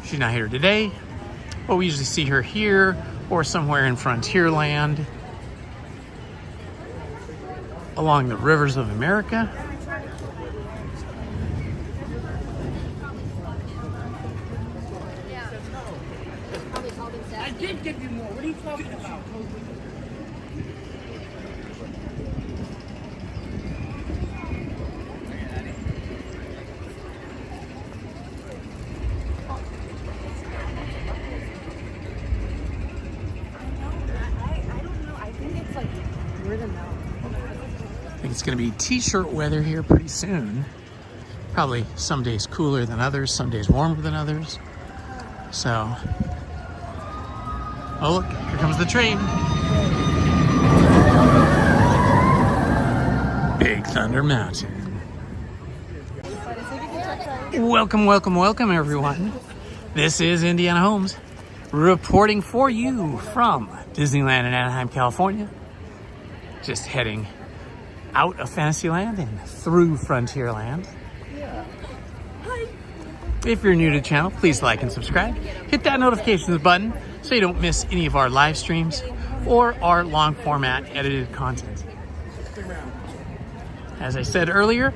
She's not here today, but we usually see her here or somewhere in Frontierland, along the rivers of America. I did give you more. What are you talking about? I think it's going to be t-shirt weather here pretty soon. Probably some days cooler than others, some days warmer than others. So, oh look, here comes the train. Big Thunder Mountain. Welcome, welcome, welcome everyone. This is Indiana Holmes reporting for you from Disneyland in Anaheim, California. Just heading out of Fantasyland and through Frontierland. If you're new to the channel, please like and subscribe. Hit that notifications button so you don't miss any of our live streams or our long format edited content. As I said earlier,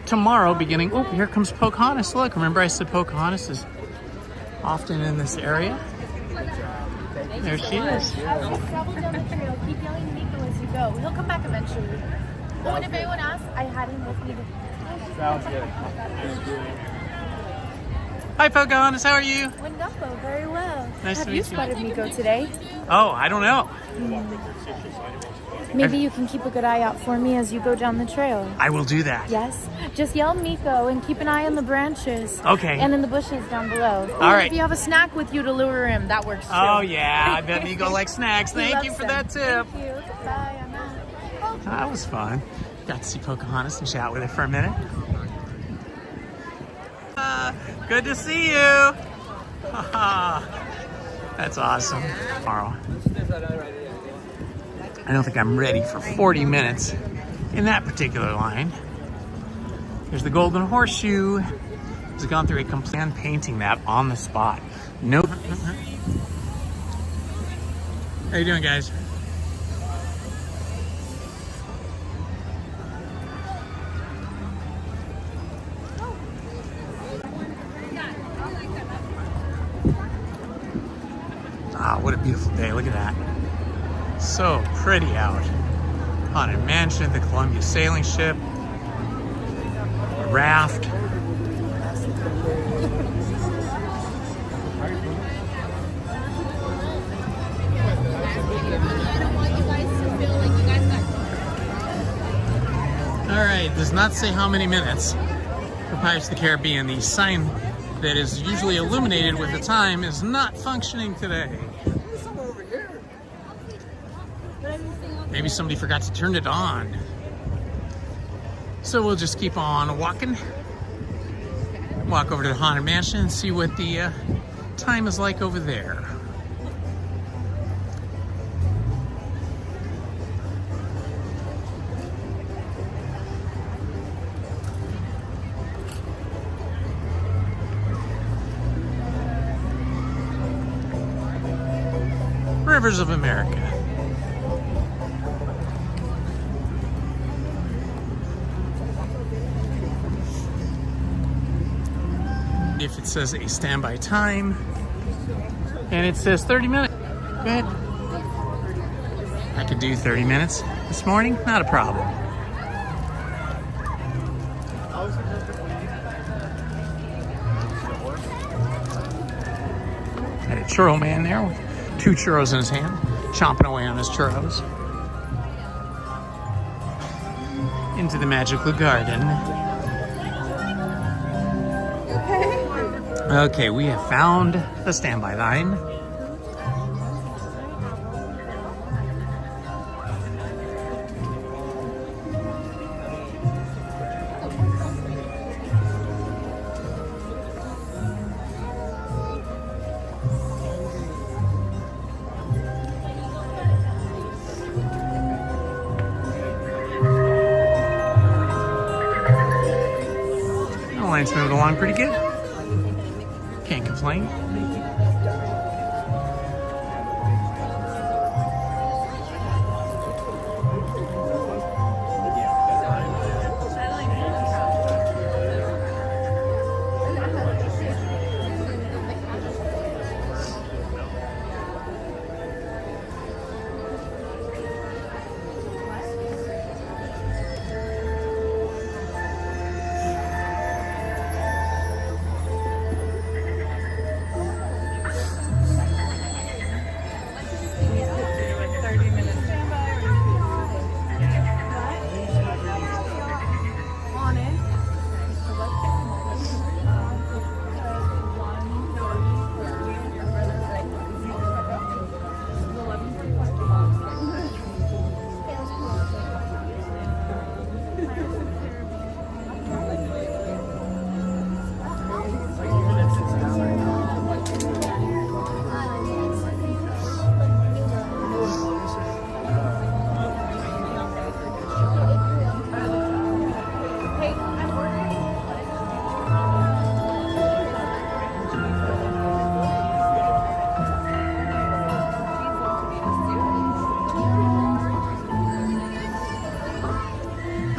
tomorrow beginning, oh, here comes Pocahontas. Look, remember I said Pocahontas is often in this area? There she is. Keep yelling Nico as you go. He'll come back eventually. But when if anyone asks, I had him with me. Sounds good. Hi Pocahontas, how are you? Wonderful, very well. Nice to Have meet you you. spotted Nico today? Oh, I don't know. Maybe you can keep a good eye out for me as you go down the trail. I will do that. Yes. Just yell Nico and keep an eye on the branches. Okay. And in the bushes down belo. All right. If you have a snack with you to lure him, that works too. Oh yeah, I bet Nico likes snacks. Thank you for that tip. Thank you. Bye, I'm out. That was fun. Got to see Pocahontas and chat with her for a minute. Good to see you. That's awesome. Tomorrow. I don't think I'm ready for 40 minutes in that particular line. There's the Golden Horseshoe. He's gone through a complete painting that on the spot. No. How you doing, guys? Ah, what a beautiful day. Look at that. So pretty out. Haunted Mansion, the Columbia sailing ship, a raft. All right, does not say how many minutes for Pirates of the Caribbean. The sign that is usually illuminated with the time is not functioning today. Maybe somebody forgot to turn it on. So we'll just keep on walking. Walk over to the Haunted Mansion and see what the time is like over there. Rivers of America. If it says a standby time, and it says 30 minutes, go ahead. I could do 30 minutes this morning, not a problem. Had a churro man there with 2 churros in his hand, chomping away on his churros. Into the magical garden. Okay, we have found the standby line. The line's moving along pretty good. Can't complain.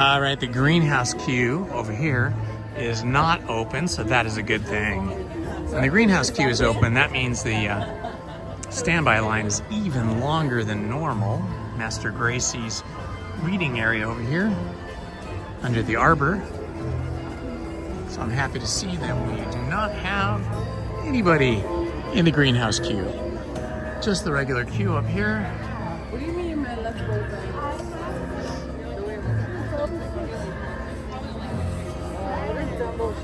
All right, the greenhouse queue over here is not open, so that is a good thing. When the greenhouse queue is open, that means the standby line is even longer than normal. Master Gracie's reading area over here under the arbor. So I'm happy to see that we do not have anybody in the greenhouse queue. Just the regular queue up here. What do you mean my left both? You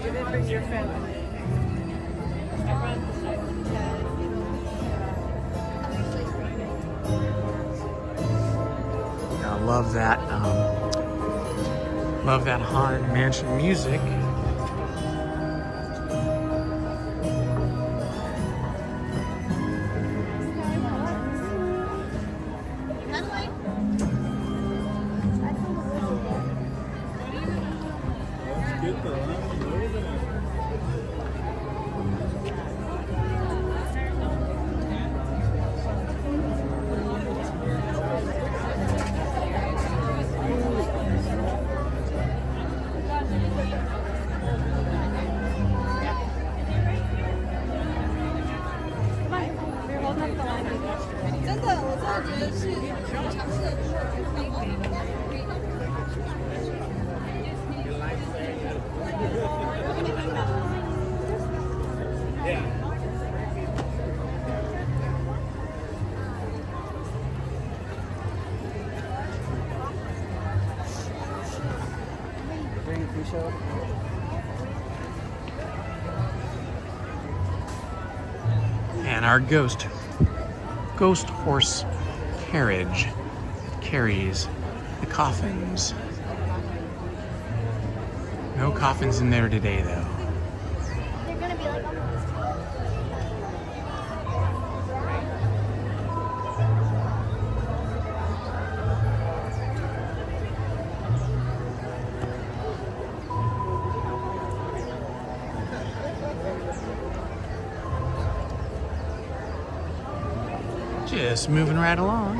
didn't bring your family. I love that Haunted Mansion music. And our ghost horse carriage carries the coffins. No coffins in there today, though. They're gonna be like almost. Just moving right along.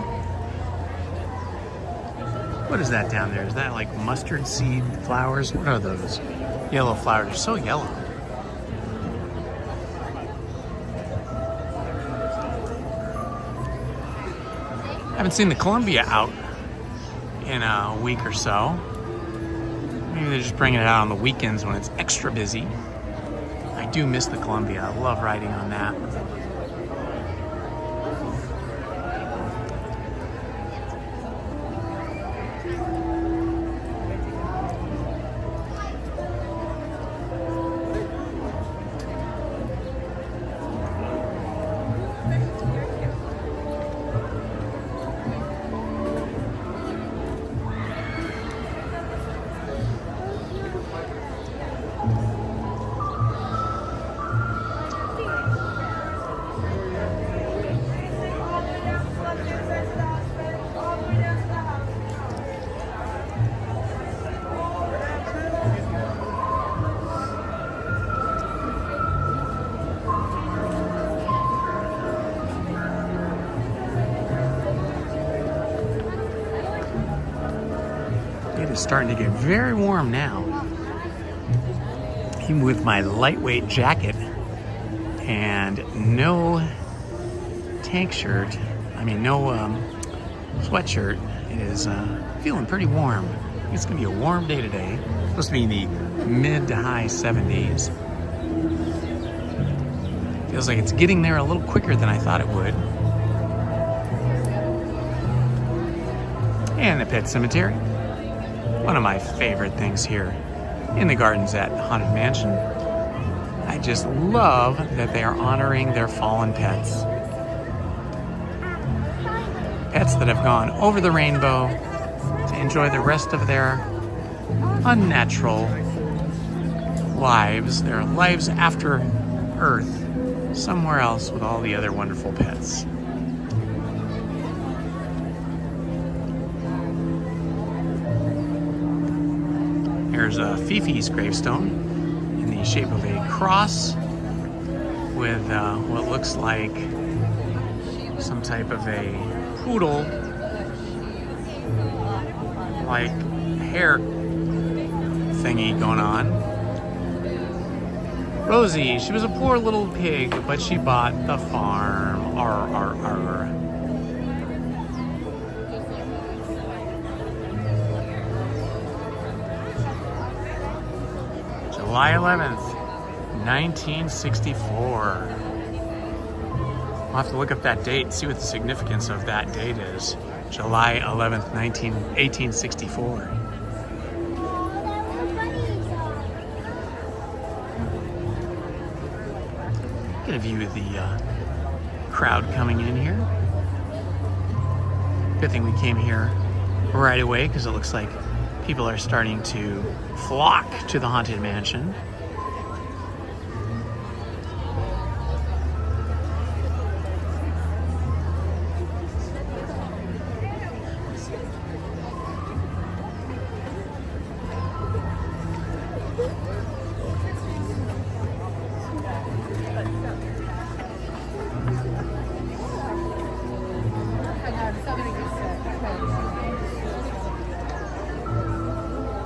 What is that down there? Is that like mustard seed flowers? What are those? Yellow flowers. They're so yellow. I haven't seen the Columbia out in a week or so. Maybe they're just bringing it out on the weekends when it's extra busy. I do miss the Columbia. I love riding on that. It's starting to get very warm now. Even with my lightweight jacket and no tank shirt, no sweatshirt, it is feeling pretty warm. It's gonna be a warm day today. It's supposed to be in the mid to high 70s. Feels like it's getting there a little quicker than I thought it would. And the pet cemetery. One of my favorite things here in the gardens at Haunted Mansion. I just love that they are honoring their fallen pets. Pets that have gone over the rainbow to enjoy the rest of their unnatural lives, their lives after Earth, somewhere else with all the other wonderful pets. There's Fifi's gravestone in the shape of a cross with what looks like some type of a poodle like hair thingy going on. Rosie, she was a poor little pig, but she bought the farm. Arr, arr, arr. July 11th, 1964. I'll have to look up that date, see what the significance of that date is. July 11th, 1864. Get a view of the crowd coming in here. Good thing we came here right away because it looks like people are starting to flock to the Haunted Mansion.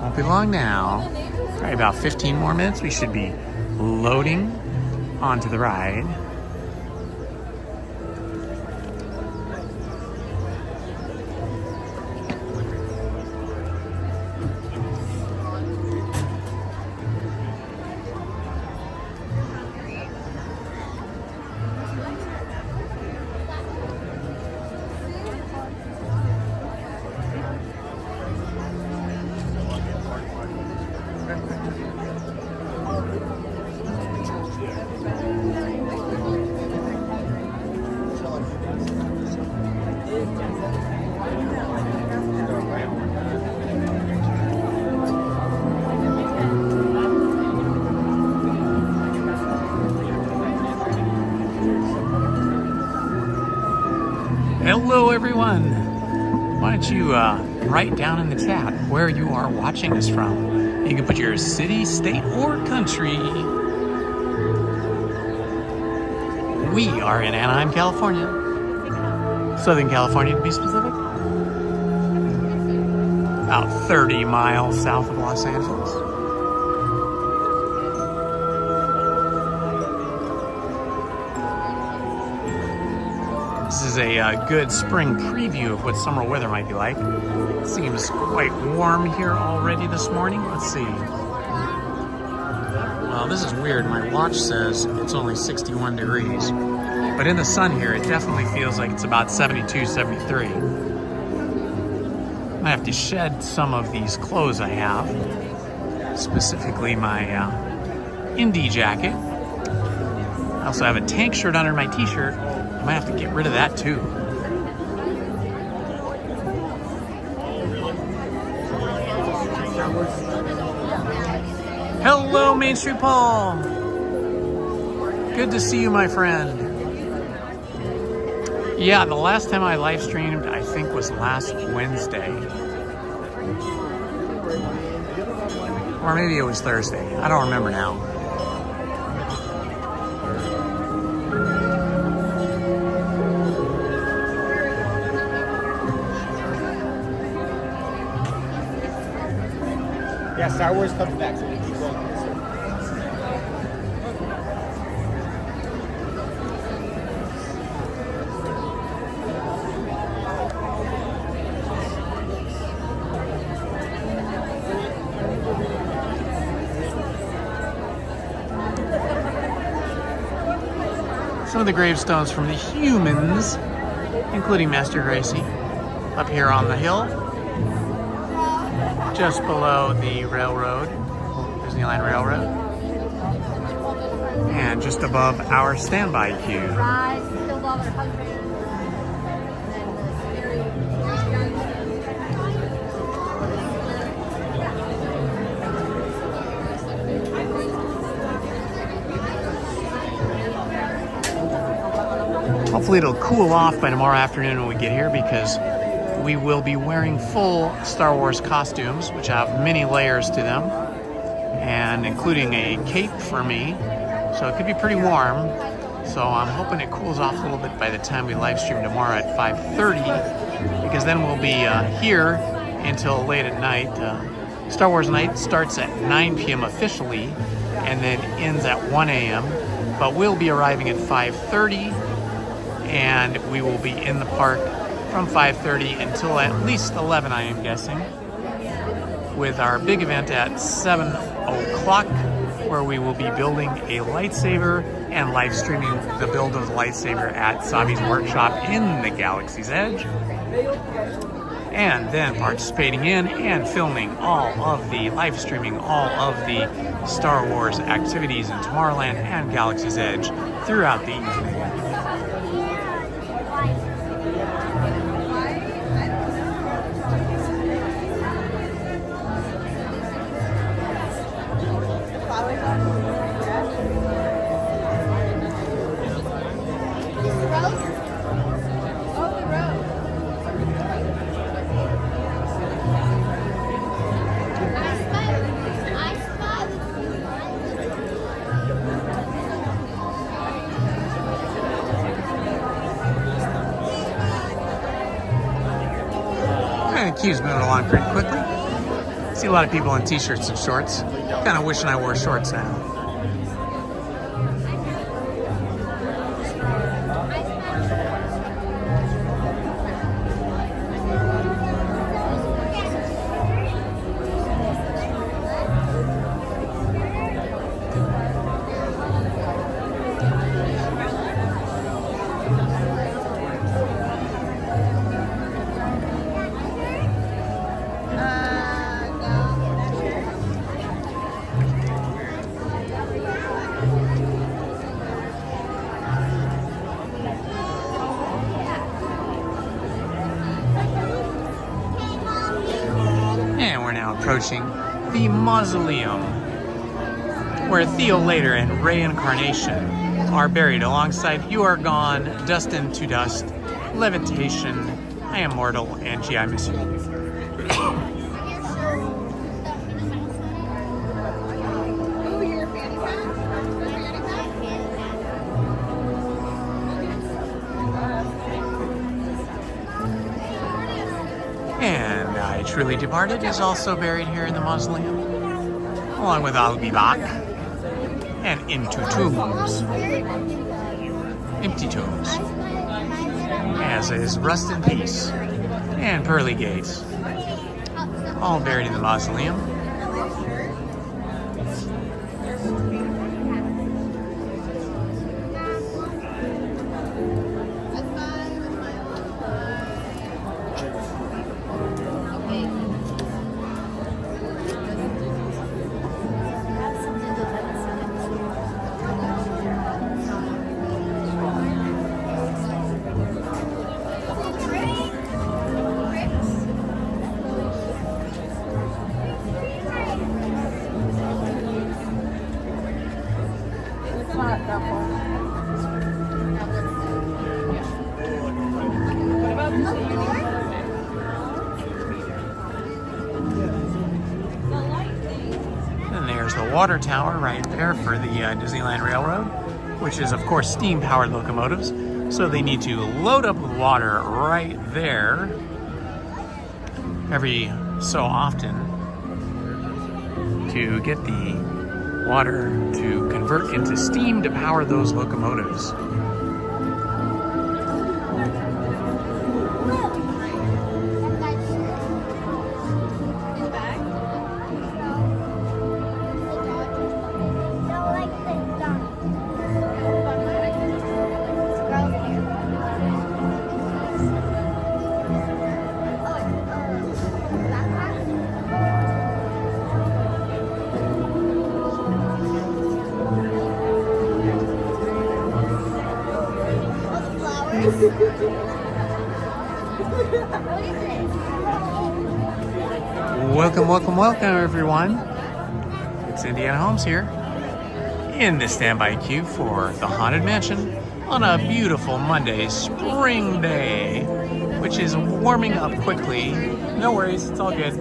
Won't be long now. Probably about 15 more minutes. We should be loading onto the ride. Hello everyone! Why don't you write down in the chat where you are watching us from. You can put your city, state, or country. We are in Anaheim, California. Southern California to be specific. About 30 miles south of Los Angeles. This is a good spring preview of what summer weather might be like. It seems quite warm here already this morning. Let's see. Well, this is weird. My watch says it's only 61 degrees. But in the sun here, it definitely feels like it's about 72, 73. I have to shed some of these clothes I have. Specifically my indie jacket. I also have a tank shirt under my t-shirt. I might have to get rid of that too. Hello, Main Street Paul. Good to see you, my friend. Yeah, the last time I live streamed, I think, was last Wednesday. Or maybe it was Thursday. I don't remember now. Yeah, Star Wars comes back, so we keep going. Some of the gravestones from the humans, including Master Gracie, up here on the hill, just below the railroad, Disneyland Railroad, and just above our standby queue. Hopefully it'll cool off by tomorrow afternoon when we get here, because we will be wearing full Star Wars costumes, which have many layers to them, and including a cape for me, so it could be pretty warm. So I'm hoping it cools off a little bit by the time we live stream tomorrow at 5:30, because then we'll be here until late at night. Star Wars night starts at 9 p.m. officially and then ends at 1 a.m. But we'll be arriving at 5:30, and we will be in the park from 5:30 until at least 11, I am guessing, with our big event at 7 o'clock, where we will be building a lightsaber and live streaming the build of the lightsaber at Sabi's workshop in the Galaxy's Edge. And then participating in and filming all of the live streaming, all of the Star Wars activities in Tomorrowland and Galaxy's Edge throughout the evening. Queue's moving along pretty quickly. See a lot of people in t-shirts and shorts. Kind of wishing I wore shorts now. Approaching the mausoleum, where Theo Later and Rey Incarnation are buried alongside You Are Gone, Dust into Dust, Levitation, I Am Mortal, and Gee, I Miss You. Truly Departed is also buried here in the mausoleum, along with I'll Be Back and Into Tombs, Empty Tombs, as is Rust in Peace and Pearly Gates, all buried in the mausoleum. Water tower right there for the Disneyland Railroad, which is of course steam powered locomotives, so they need to load up with water right there every so often to get the water to convert into steam to power those locomotives. Welcome everyone. It's Indiana Holmes here in the standby queue for the Haunted Mansion on a beautiful Monday spring day, which is warming up quickly. No worries, it's all good.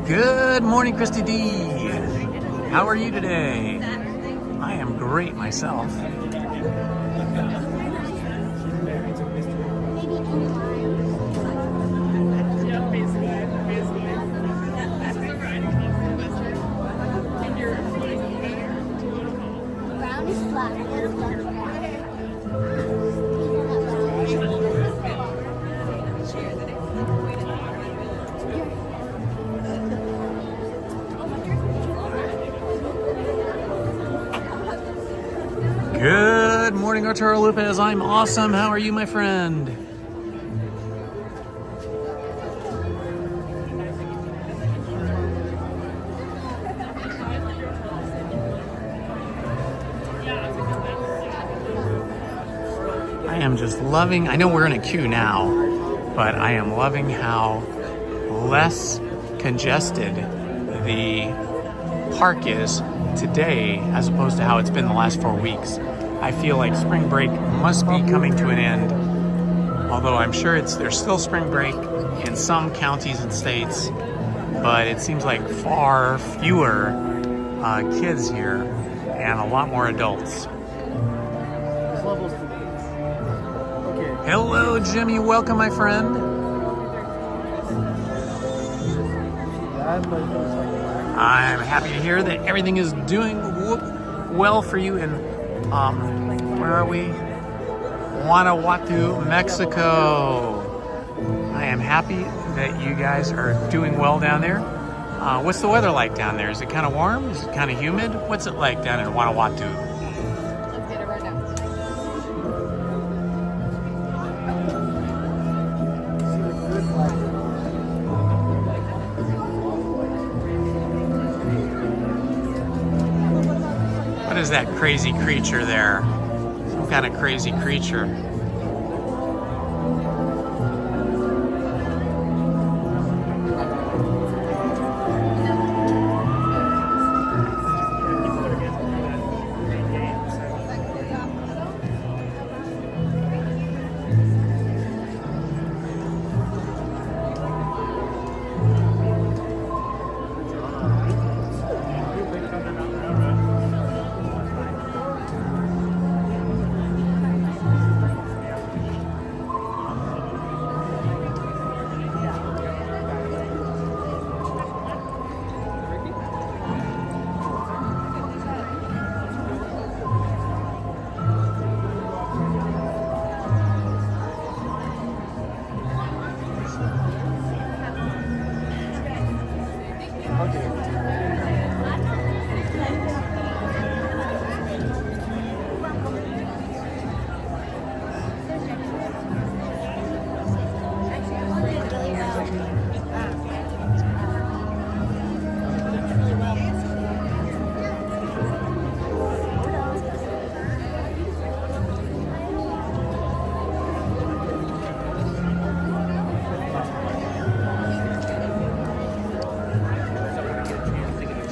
Good morning, Christy D. How are you today? I am great myself. Brown is black. Good morning, Arturo Lopez. I'm awesome. How are you, my friend? I am just loving, I know we're in a queue now, but I am loving how less congested the park is today as opposed to how it's been the last 4 weeks. I feel like spring break must be coming to an end, although I'm sure there's still spring break in some counties and states, but it seems like far fewer kids here and a lot more adults. Hello, Jimmy. Welcome, my friend. I'm happy to hear that everything is doing well for you in, where are we? Guanajuato, Mexico. I am happy that you guys are doing well down there. What's the weather like down there? Is it kind of warm? Is it kind of humid? What's it like down in Guanajuato? What is that crazy creature there? Some kind of crazy creature.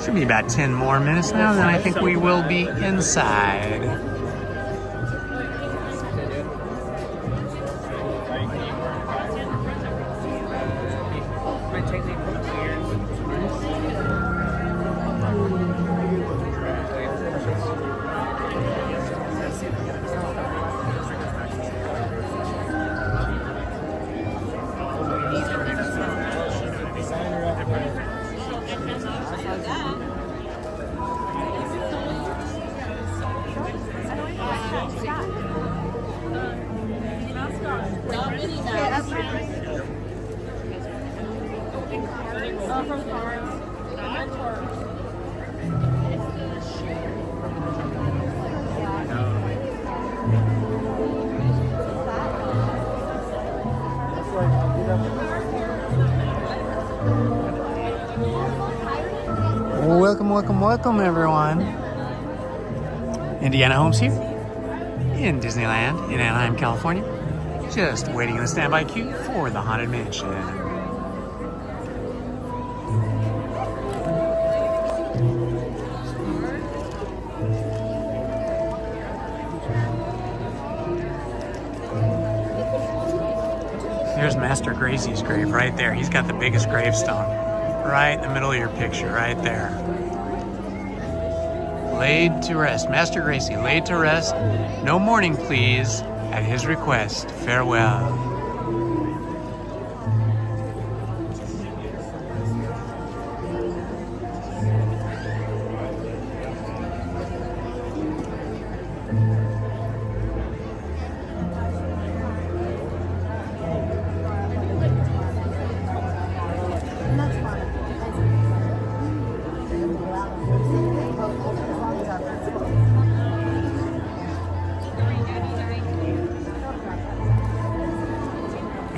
Should be about 10 more minutes now, then I think we will be inside. Welcome everyone. Indiana Holmes here in Disneyland in Anaheim, California. Just waiting in the standby queue for the Haunted Mansion. There's Master Gracie's grave right there. He's got the biggest gravestone Right in the middle of your picture, right there. Laid to rest. Master Gracie, laid to rest. No mourning, please. At his request, farewell.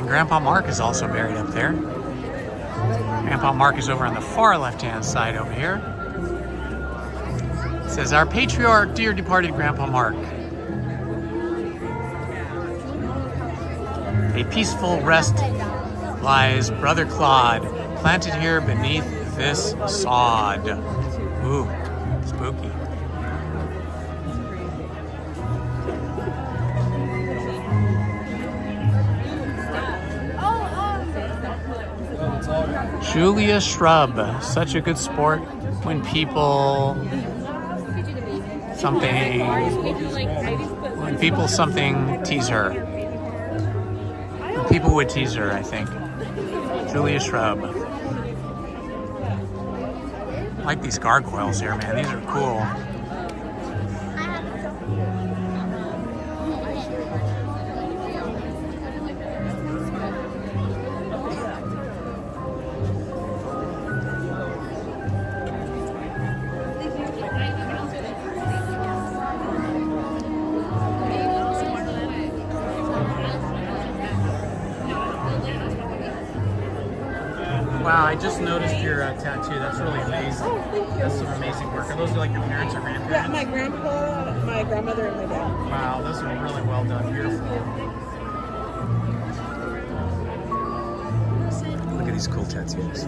Grandpa Mark is also buried up there. Grandpa Mark is over on the far left-hand side over here. It says, our patriarch, dear departed Grandpa Mark. A peaceful rest lies Brother Claude, planted here beneath this sod. Ooh, spooky. Julia Shrub, such a good sport when people tease her. When people would tease her, I think. Julia Shrub. I like these gargoyles here, man. These are cool. Wow, I just noticed your tattoo. That's really amazing. That's some amazing work. Are those like your parents or grandparents? Yeah, my grandpa, my grandmother, and my dad. Wow, those are really well done. Beautiful. Look at these cool tattoos.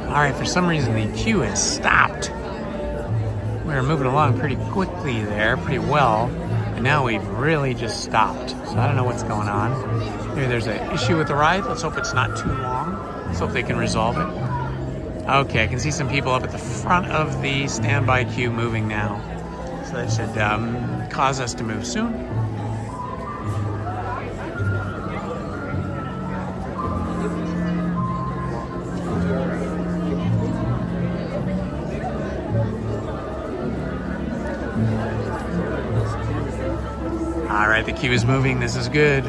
All right, for some reason the queue has stopped. We were moving along pretty quickly there, pretty well, and now we've really just stopped. So I don't know what's going on. Maybe there's an issue with the ride. Let's hope it's not too long. Let's hope they can resolve it. Okay, I can see some people up at the front of the standby queue moving now. So that should cause us to move soon. All right, the queue is moving. This is good.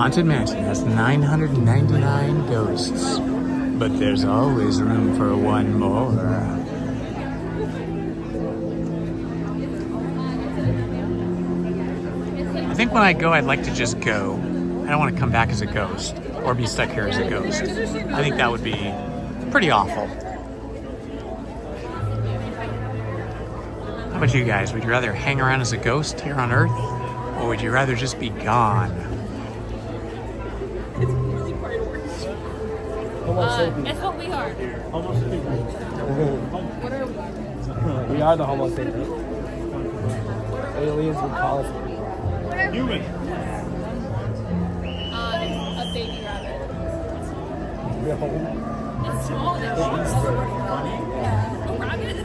Haunted Mansion has 999 ghosts, but there's always room for one more. think when I go, I'd like to just go. I don't want to come back as a ghost or be stuck here as a ghost. I think that would be pretty awful. How about you guys? Would you rather hang around as a ghost here on Earth, or would you rather just be gone? That's what we are. We are the Homo sapiens. Aliens would call us human. A baby rabbit. No. It's small. It's a rabbit.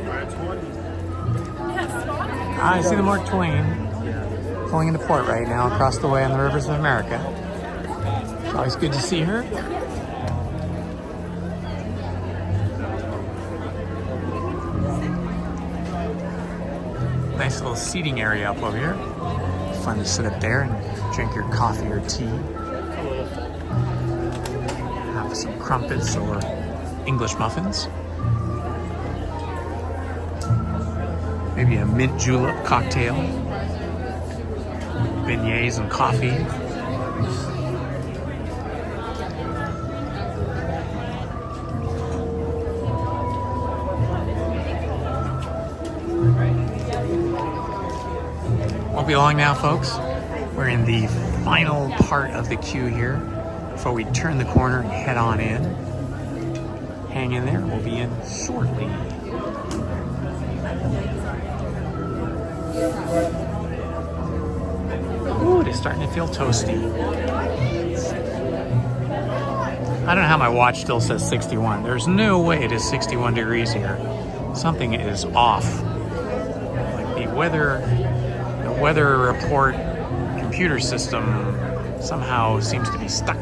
Yeah, small. I see the Mark Twain pulling into port right now across the way on the rivers of America. It's always good to see her. Nice little seating area up over here. Fun to sit up there and drink your coffee or tea. Have some crumpets or English muffins. Maybe a mint julep cocktail. Beignets and coffee. Won't be long now, folks. We're in the final part of the queue here before we turn the corner and head on in. Hang in there, we'll be in shortly. Ooh, it is starting to feel toasty. I don't know how my watch still says 61. There's no way it is 61 degrees here. Something is off. Like the weather report computer system somehow seems to be stuck.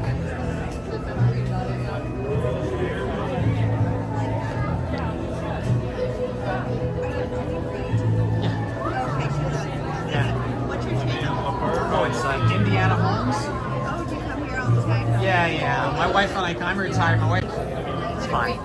Indiana Holmes. Oh, do you come here all the time? Yeah. My wife and I'm retired. My wife, it's fine.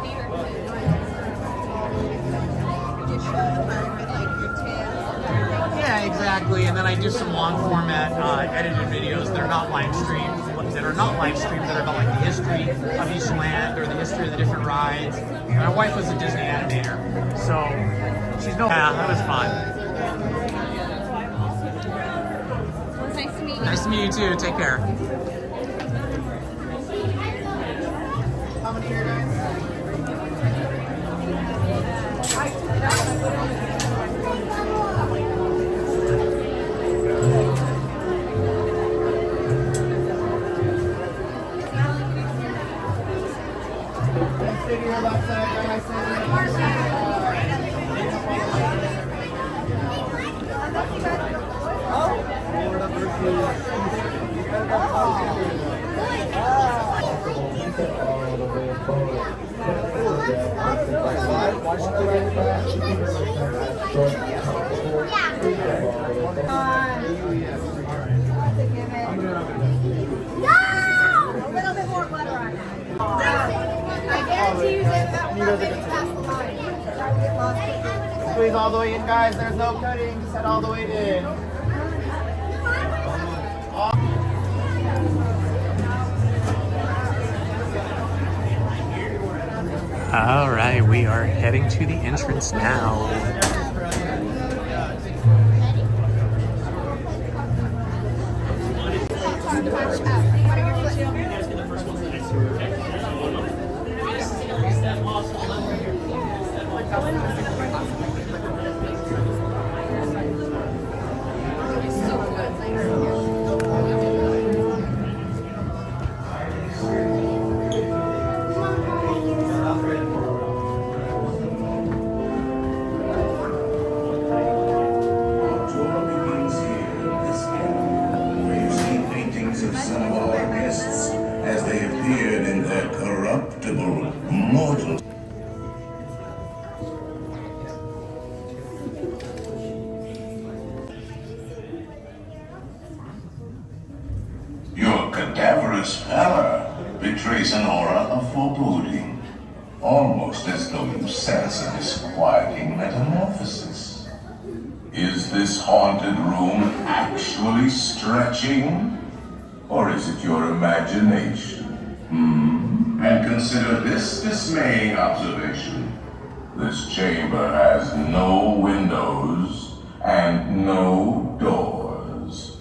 Yeah, exactly. And then I do some long format edited videos that are not live streamed, that are about like the history of each land or the history of the different rides. And my wife was a Disney animator, so she's no. Yeah, that was fun. Nice to meet you. Nice to meet you too. Take care. How many are there? A little bit more butter on it. I guarantee you that nothing past the line. Squeeze all the way in, guys. There's no cutting. Just head all the way in. All right, we are heading to the entrance now. Your cadaverous pallor betrays an aura of foreboding, almost as though you sense a disquieting metamorphosis. Is Is this haunted room actually stretching? Or is it your imagination? And consider this dismaying observation. This chamber has no windows and no doors.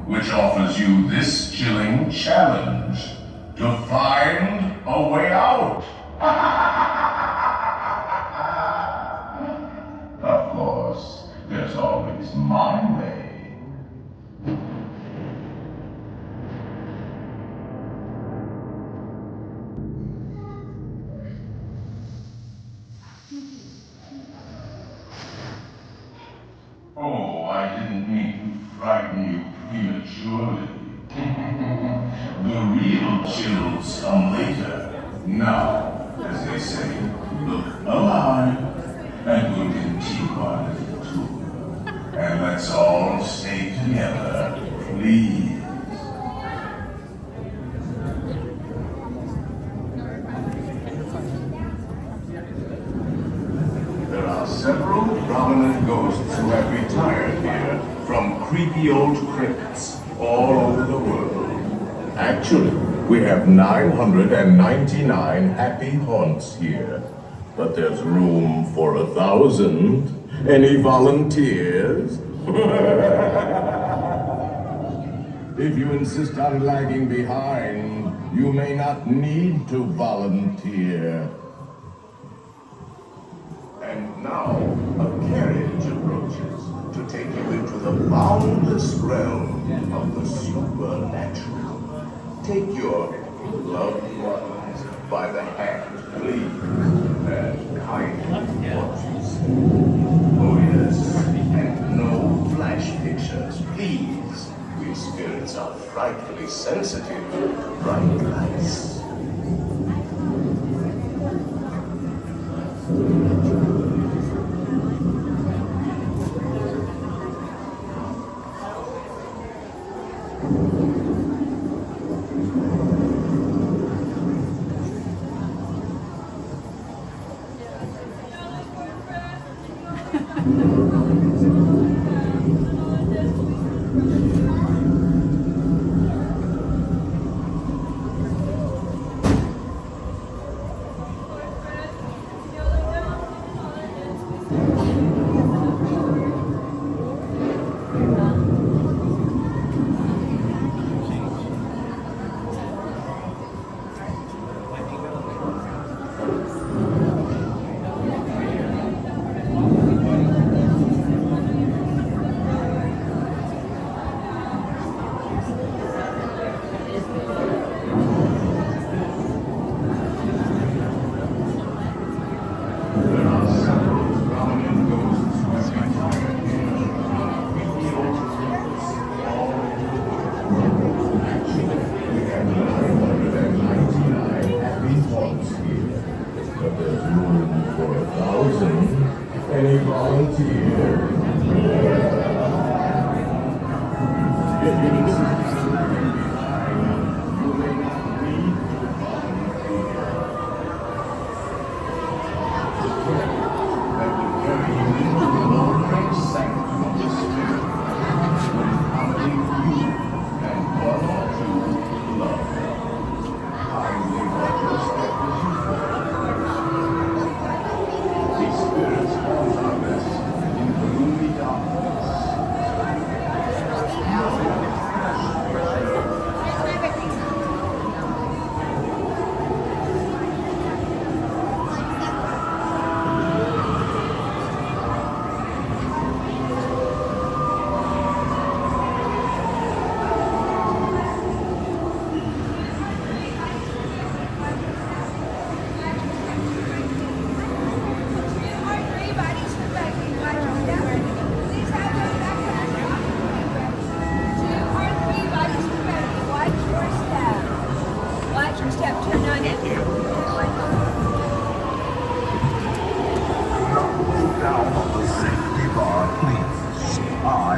Which offers you this chilling challenge to find a way out. Of course, there's always my way. Oh, I didn't mean to frighten you prematurely. The real chills come later. Now, as they say, look alive, and we'll continue our little tour. And let's all stay together, please. There are several prominent ghosts who have retired here from creepy old crypts all over the world. Actually, we have 999 happy haunts here, but there's room for 1,000. Any volunteers? If you insist on lagging behind, you may not need to volunteer. And now, a carriage approaches to take you into the boundless realm of the supernatural. Take your loved ones by the hand, please, and kindly watch you sleep. Oh yes, and no flash pictures, please. We spirits are frightfully sensitive to bright lights.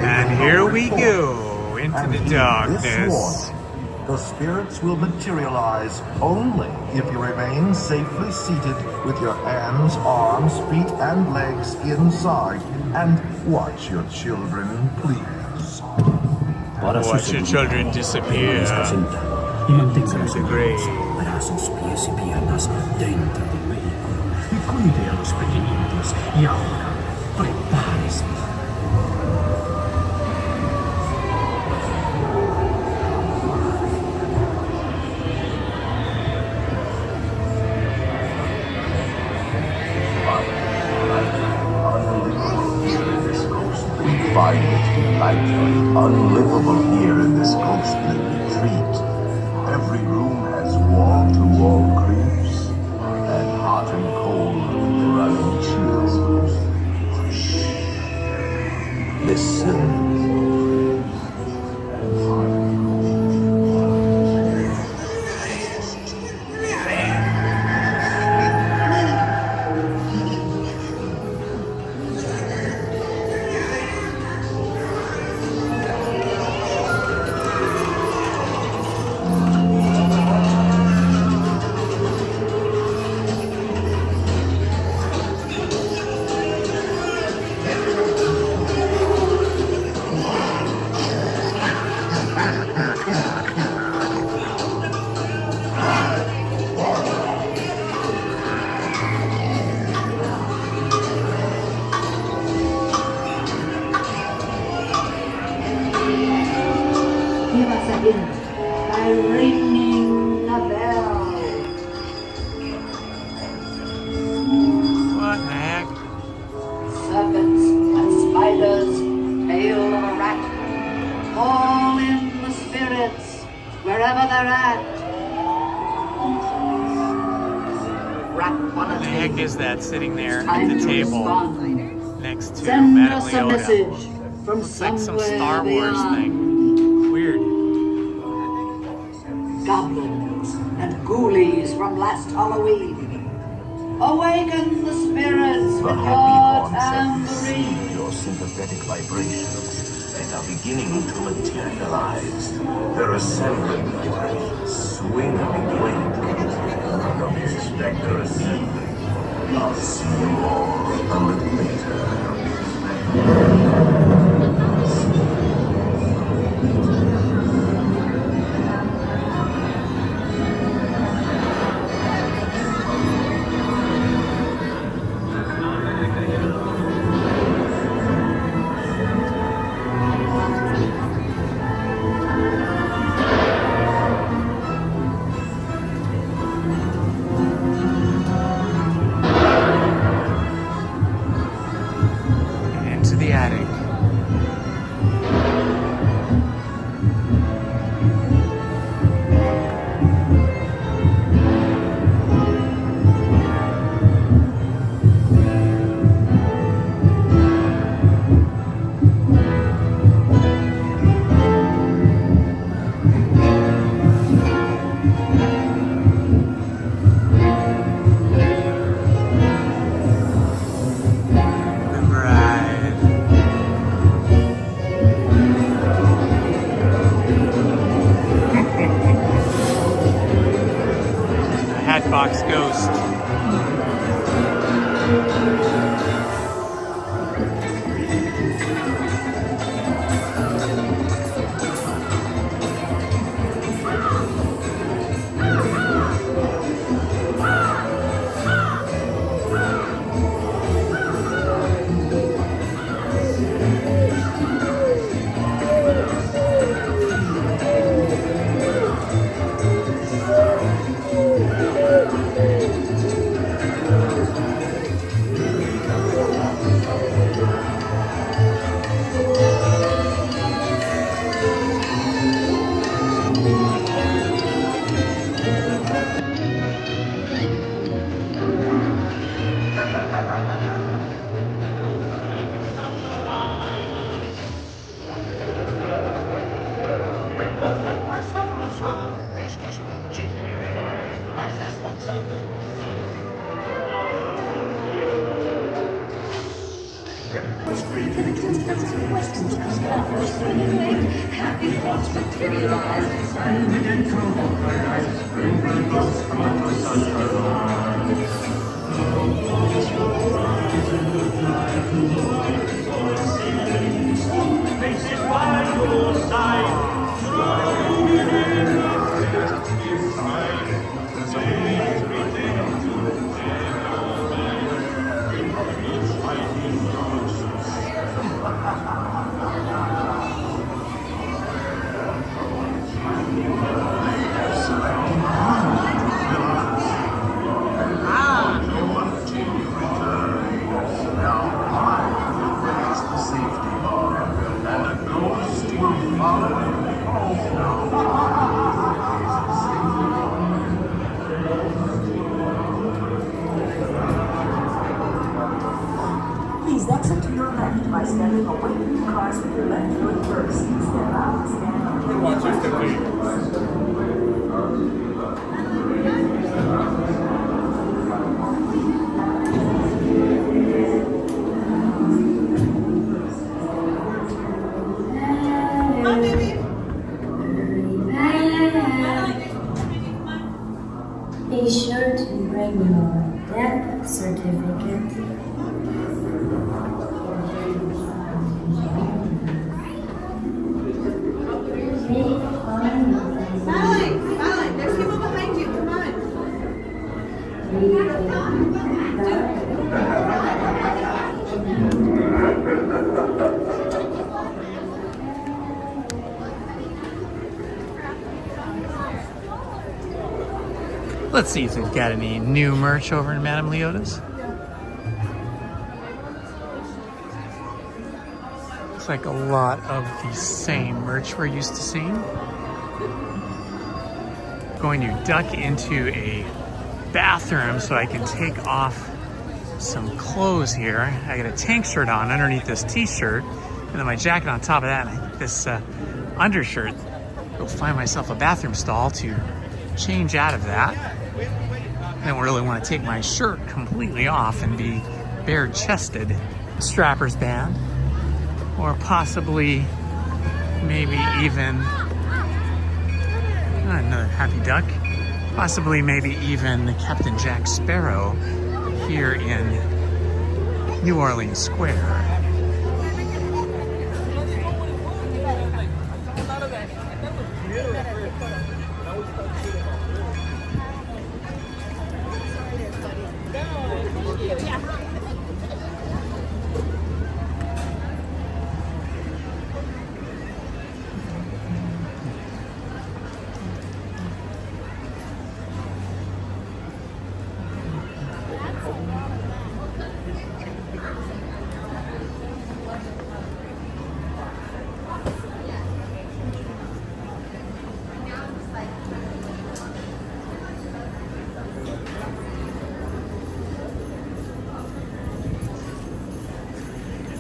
And here we go into the darkness. The spirits will materialize only if you remain safely seated with your hands, arms, feet, and legs inside. And watch your children, please. Watch your children disappear into the grave. Hará sus pies y piernas dentro del vehículo y cuide a los pequeñitos. Y ahora, prepárese. We find it delightfully unlivable here in this ghostly retreat. Every room has wall-to-wall creeps and hot and cold running chills. Listen. Give us a hint by ringing the bell. What the heck? Serpents and spiders, tail of a rat. Call in the spirits wherever they're at. Wrap one What of the heck is that sitting there at Time the to table respond. next to Send Madame us a Leota? message from Looks like some somewhere Star Wars beyond. thing. Weird. Goblins and ghoulies from last Halloween. Awaken the spirits The with happy your haunts have tambourine. received your sympathetic vibrations and are beginning to materialize. Their assembling vibrations swing a blade. Don't be expect to receive. I'll see you all a little later. Into the attic. The bride. Happy thoughts materialize. This is by your side. Please exit to your left by stepping away from the cars with your left foot first. Step out, stand on your Be sure to bring your death certificate. Smiling, there's people behind you, come on. Let's see if they've got any new merch over in Madame Leota's. Looks like a lot of the same merch we're used to seeing. Going to duck into a bathroom so I can take off some clothes here. I got a tank shirt on underneath this t-shirt and then my jacket on top of that, and I think this undershirt. Go find myself a bathroom stall to change out of that. I don't really want to take my shirt completely off and be bare-chested. Strappers band, or possibly maybe even another Happy Duck, possibly maybe even Captain Jack Sparrow here in New Orleans Square.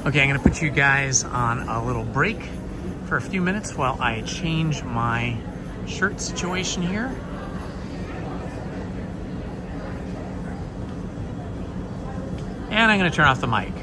Okay, I'm gonna put you guys on a little break for a few minutes while I change my shirt situation here. And I'm gonna turn off the mic.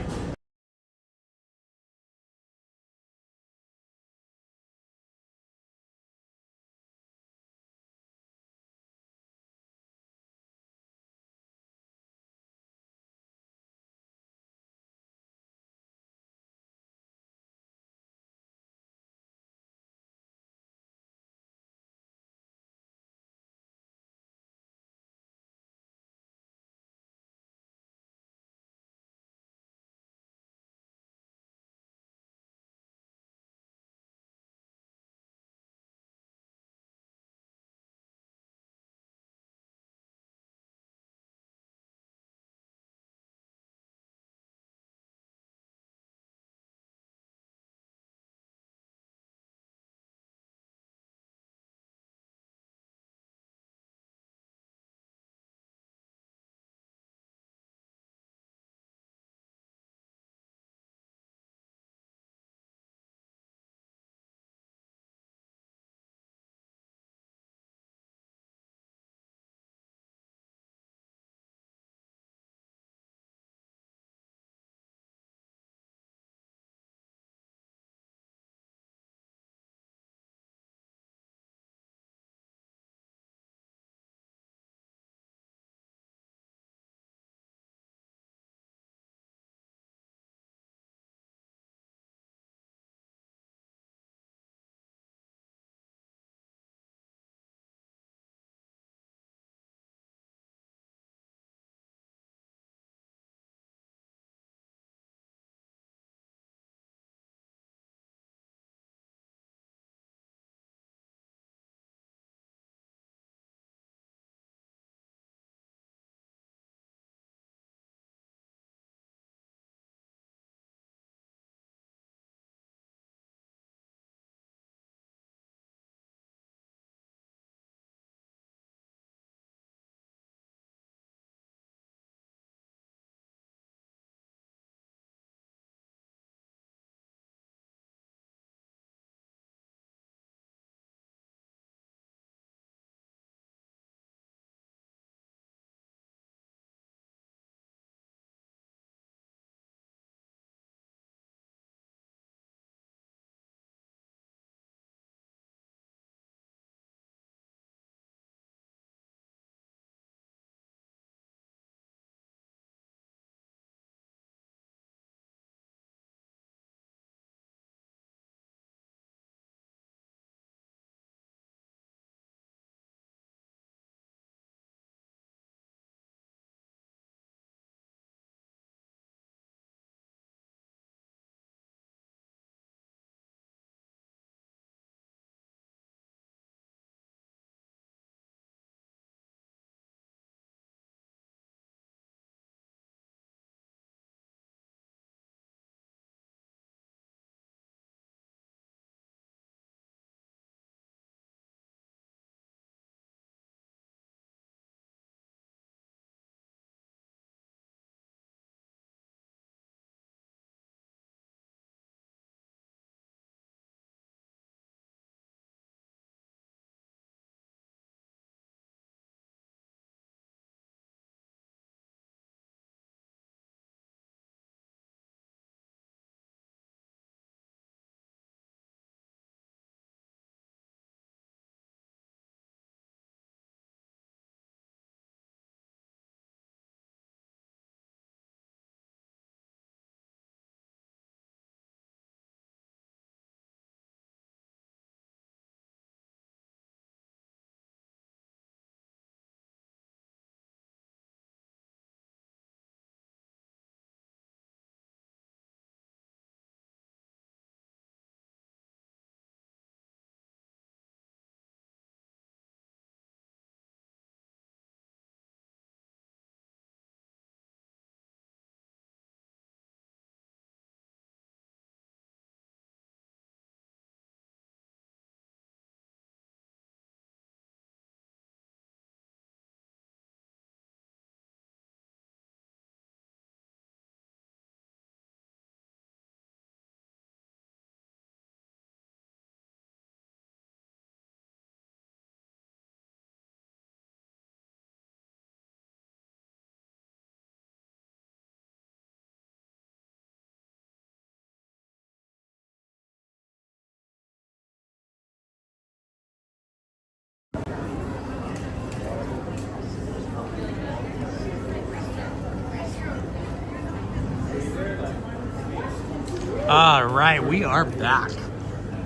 All right, we are back.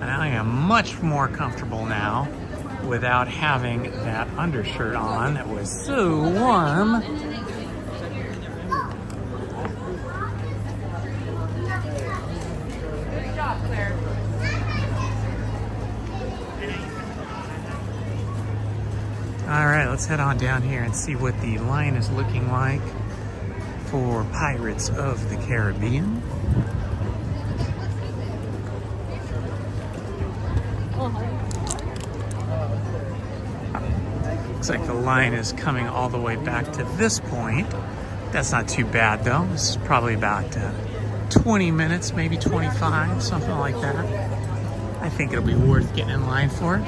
And I am much more comfortable now without having that undershirt on. It was so warm. Good job, Claire. All right, let's head on down here and see what the line is looking like for Pirates of the Caribbean. Looks like the line is coming all the way back to this point. That's not too bad though. This is probably about 20 minutes, maybe 25, something like that. I think it'll be worth getting in line for it.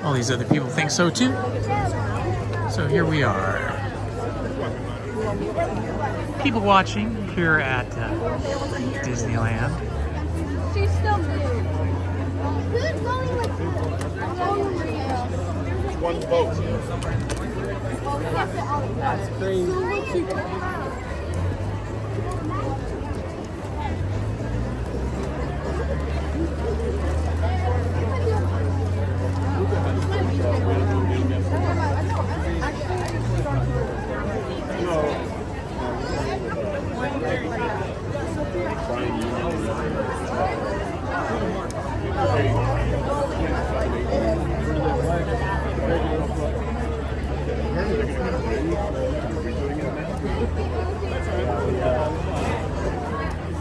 All these other people think so too. So here we are. People watching here at Disneyland. She's still new. Who's going with One boat. That's crazy.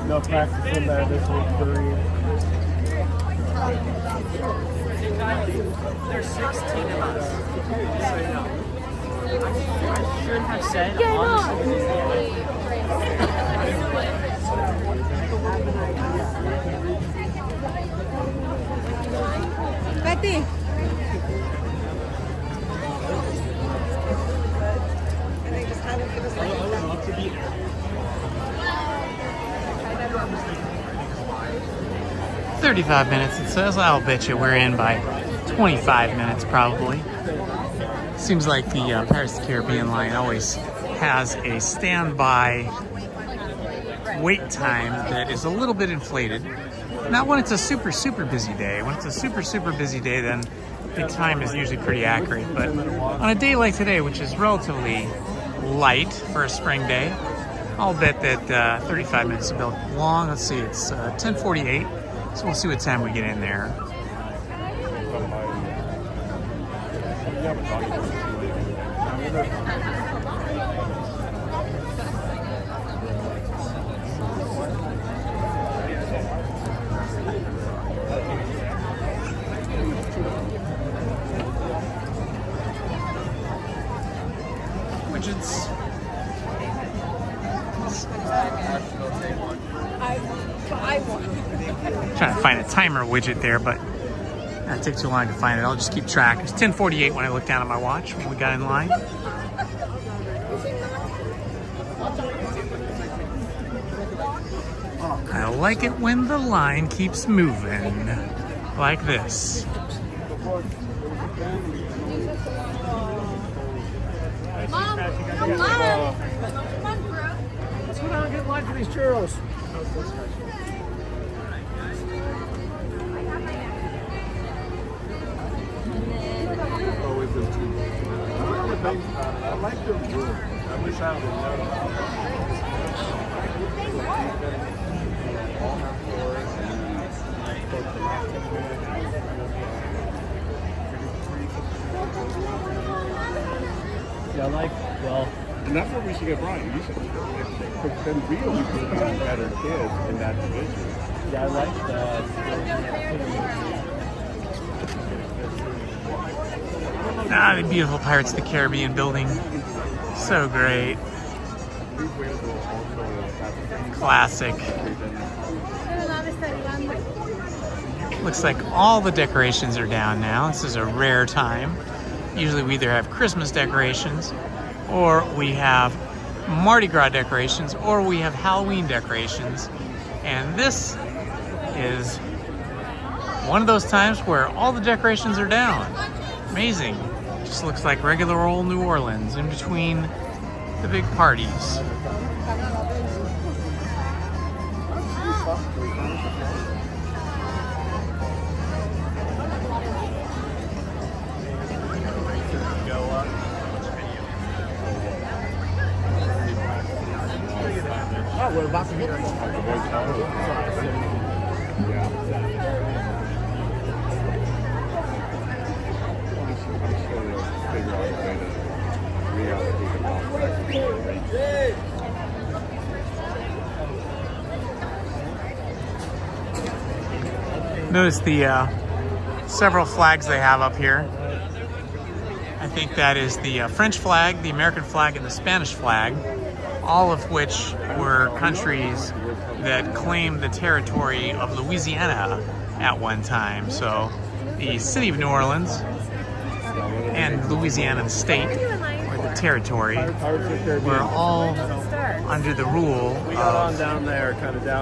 No practice in there this week for you. There's 16 of us. So no. I should have said, Betty. And they just haven't given us 35 minutes it says. I'll bet you we're in by 25 minutes probably. Seems like the Pirates of the Caribbean line always has a standby wait time that is a little bit inflated. Not when it's a super busy day. When it's a super busy day, then the time is usually pretty accurate. But on a day like today, which is relatively light for a spring day, I'll bet that 35 minutes is a bit long. Let's see, it's 10:48. So we'll see what time we get in there. Widgets. I want. Trying to find a timer widget there, but that took too long to find it. I'll just keep track. It was 10:48 when I looked down at my watch when we got in line. I like it when the line keeps moving like this. Mom, Let's go down and get in line for these churros. I like them too. I wish I would Yeah, well. And that's what we should get Brian. You should. Then really could be better kids in that division. Yeah, I like that. Ah, the beautiful Pirates of the Caribbean building. So great. Classic. Looks like all the decorations are down now. This is a rare time. Usually we either have Christmas decorations, or we have Mardi Gras decorations, or we have Halloween decorations. And this is one of those times where all the decorations are down. Amazing. Just looks like regular old New Orleans in between the big parties. Oh, we're about to get our Notice the several flags they have up here. I think that is the French flag, the American flag, and the Spanish flag, all of which were countries that claimed the territory of Louisiana at one time. So the city of New Orleans and Louisiana, the state, or the territory, were all under the rule of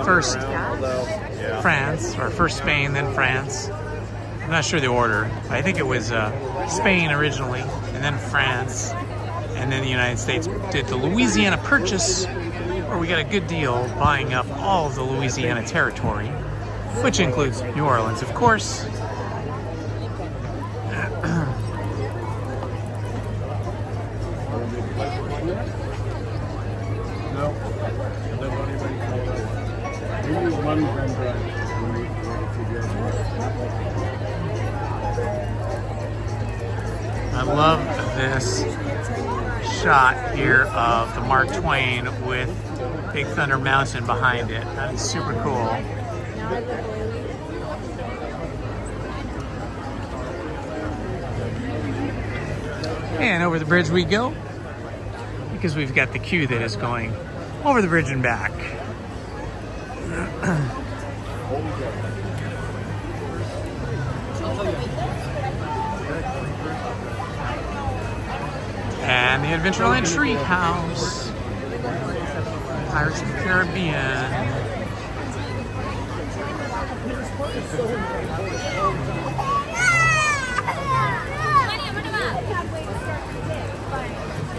first France, or first Spain, then France. I'm not sure the order. I think it was Spain originally, and then France, and then the United States did the Louisiana Purchase, where we got a good deal buying up all of the Louisiana territory, which includes New Orleans, of course. I love this shot here of the Mark Twain with Big Thunder Mountain behind it. That is super cool. And over the bridge we go, because we've got the queue that is going over the bridge and back. And the Adventureland Treehouse, Pirates of the Caribbean.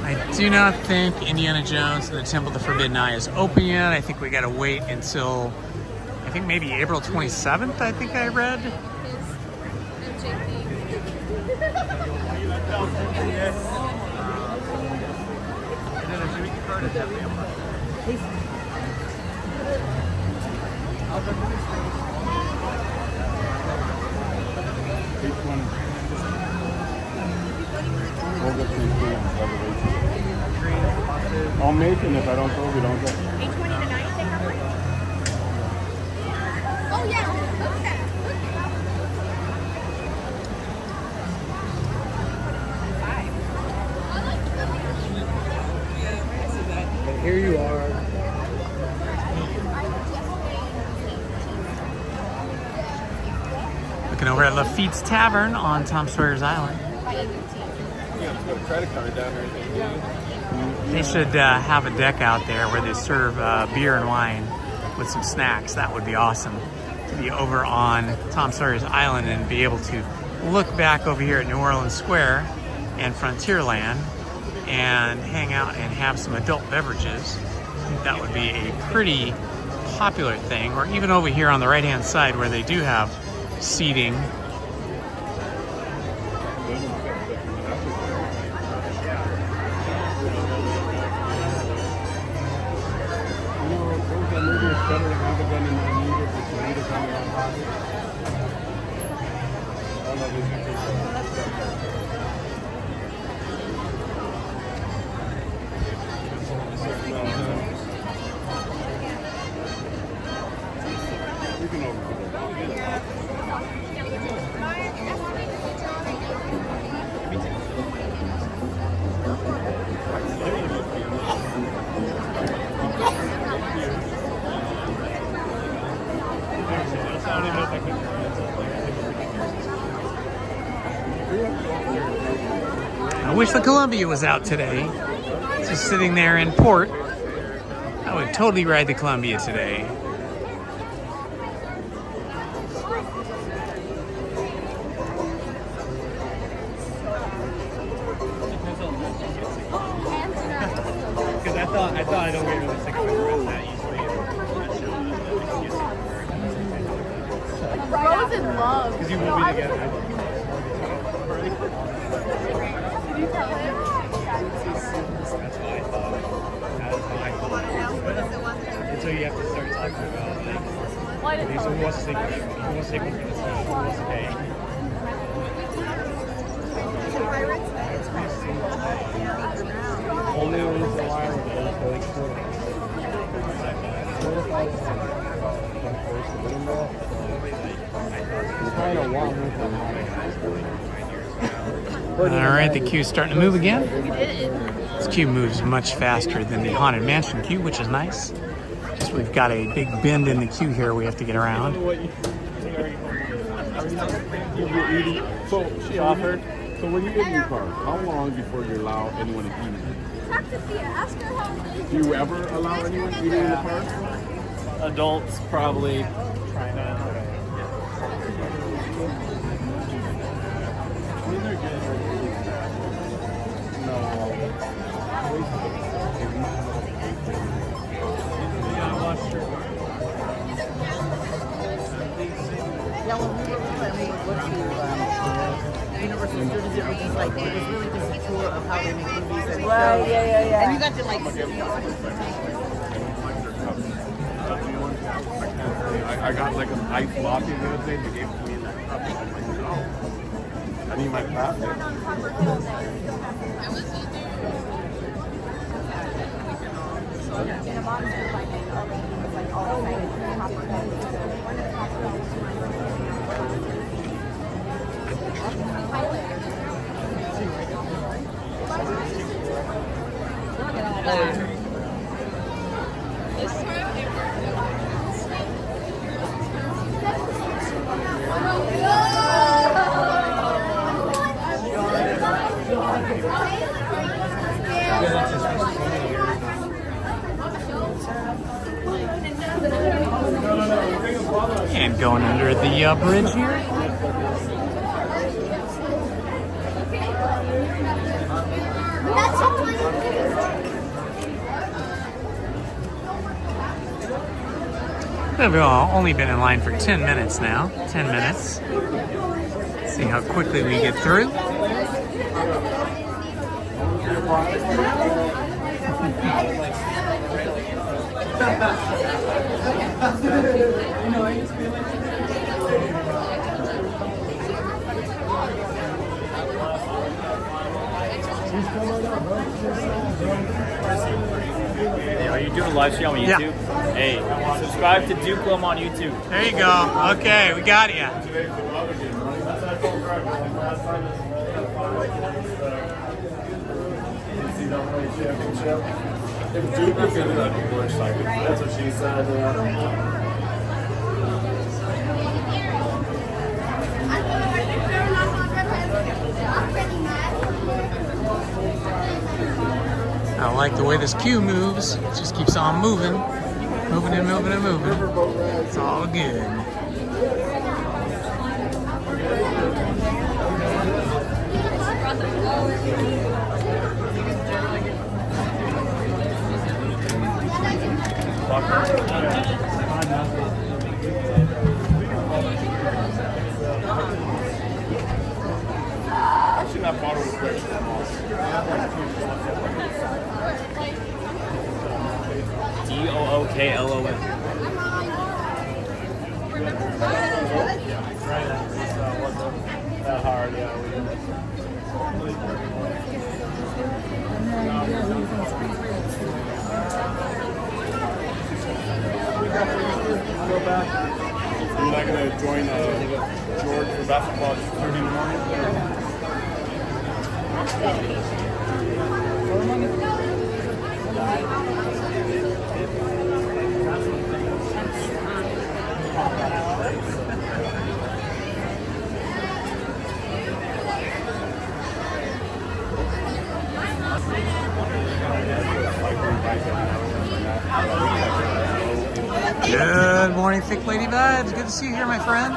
I do not think Indiana Jones and the Temple of the Forbidden Eye is open yet. I think we gotta wait until, I think maybe April 27th, I think I read. I'll make it if I don't go, we don't go. 8:20 tonight, they have one? Oh yeah, okay. And here you are. Looking over at Lafitte's Tavern on Tom Sawyer's Island. Credit card down there. They should have a deck out there where they serve beer and wine with some snacks. That would be awesome, to be over on Tom Sawyer's Island and be able to look back over here at New Orleans Square and Frontierland and hang out and have some adult beverages. I think that would be a pretty popular thing. Or even over here on the right-hand side where they do have seating. I wish the Columbia was out today. Just sitting there in port. I would totally ride the Columbia today. Because I thought I don't get really sick of it that easily. was in love. Because you will be together. Did you tell him? That's what I thought. And so you have to start talking about Why like, did who wants to take one for this team? Who wants to pay? Only one was a while ago, like All right, the queue's starting to move again. This queue moves much faster than the Haunted Mansion queue, which is nice. Just we've got a big bend in the queue here we have to get around. So she offered. So when you get in your car, how long before you allow anyone to eat in it? Talk to Thea. Ask her how Do you ever allow anyone to eat in the car? Adults probably. try not to. I mean, they're good. Yeah, when we were little, we would go to Universal Studios. It was just like, it was really just a tour of how they make movies and Right, shows. yeah. And you got to like see all I got like an ice latte the other day. They gave it to me in that cup. I'm like, no. I need my plastic. And going under the bridge here. We've only been in line for 10 minutes now. 10 minutes. Let's see how quickly we get through. Hey, are you doing a live stream on YouTube? Yeah. Hey, subscribe to Dukelum on YouTube. There you go. Okay, we got you. If Duke was in it, I'd be more excited. That's what she said. I like the way this queue moves. It just keeps on moving. Moving and moving and moving. It's all good. Actually, that bottle was great. DOOKLOM. That hard, yeah. Go back. You're not going to join George for basketball at 2:30 in the morning? Good morning, Thick Lady Vibes. Good to see you here, my friend.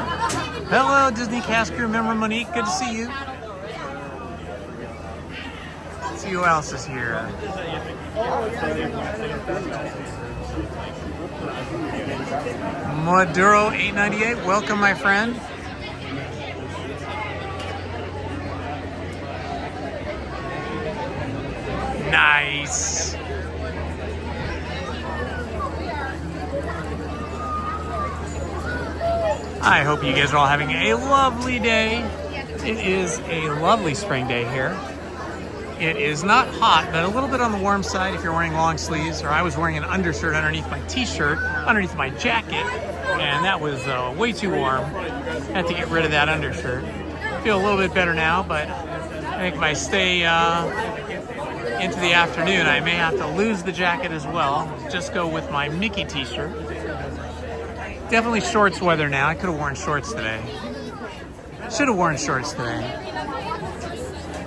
Hello, Disney cast crew member Monique. Good to see you. Let's see who else is here. Maduro 898. Welcome, my friend. Nice. I hope you guys are all having a lovely day. It is a lovely spring day here. It is not hot, but a little bit on the warm side if you're wearing long sleeves, or I was wearing an undershirt underneath my t-shirt, underneath my jacket, and that was way too warm. Had to get rid of that undershirt. Feel a little bit better now, but I think if I stay into the afternoon, I may have to lose the jacket as well. Just go with my Mickey t-shirt. Definitely shorts weather now. I could have worn shorts today. Should have worn shorts today,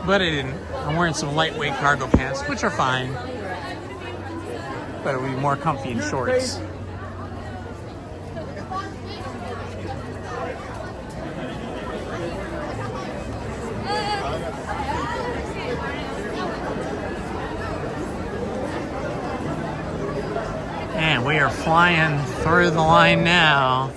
but I didn't. I'm wearing some lightweight cargo pants, which are fine, but it'll be more comfy in shorts. And we are flying through the line now.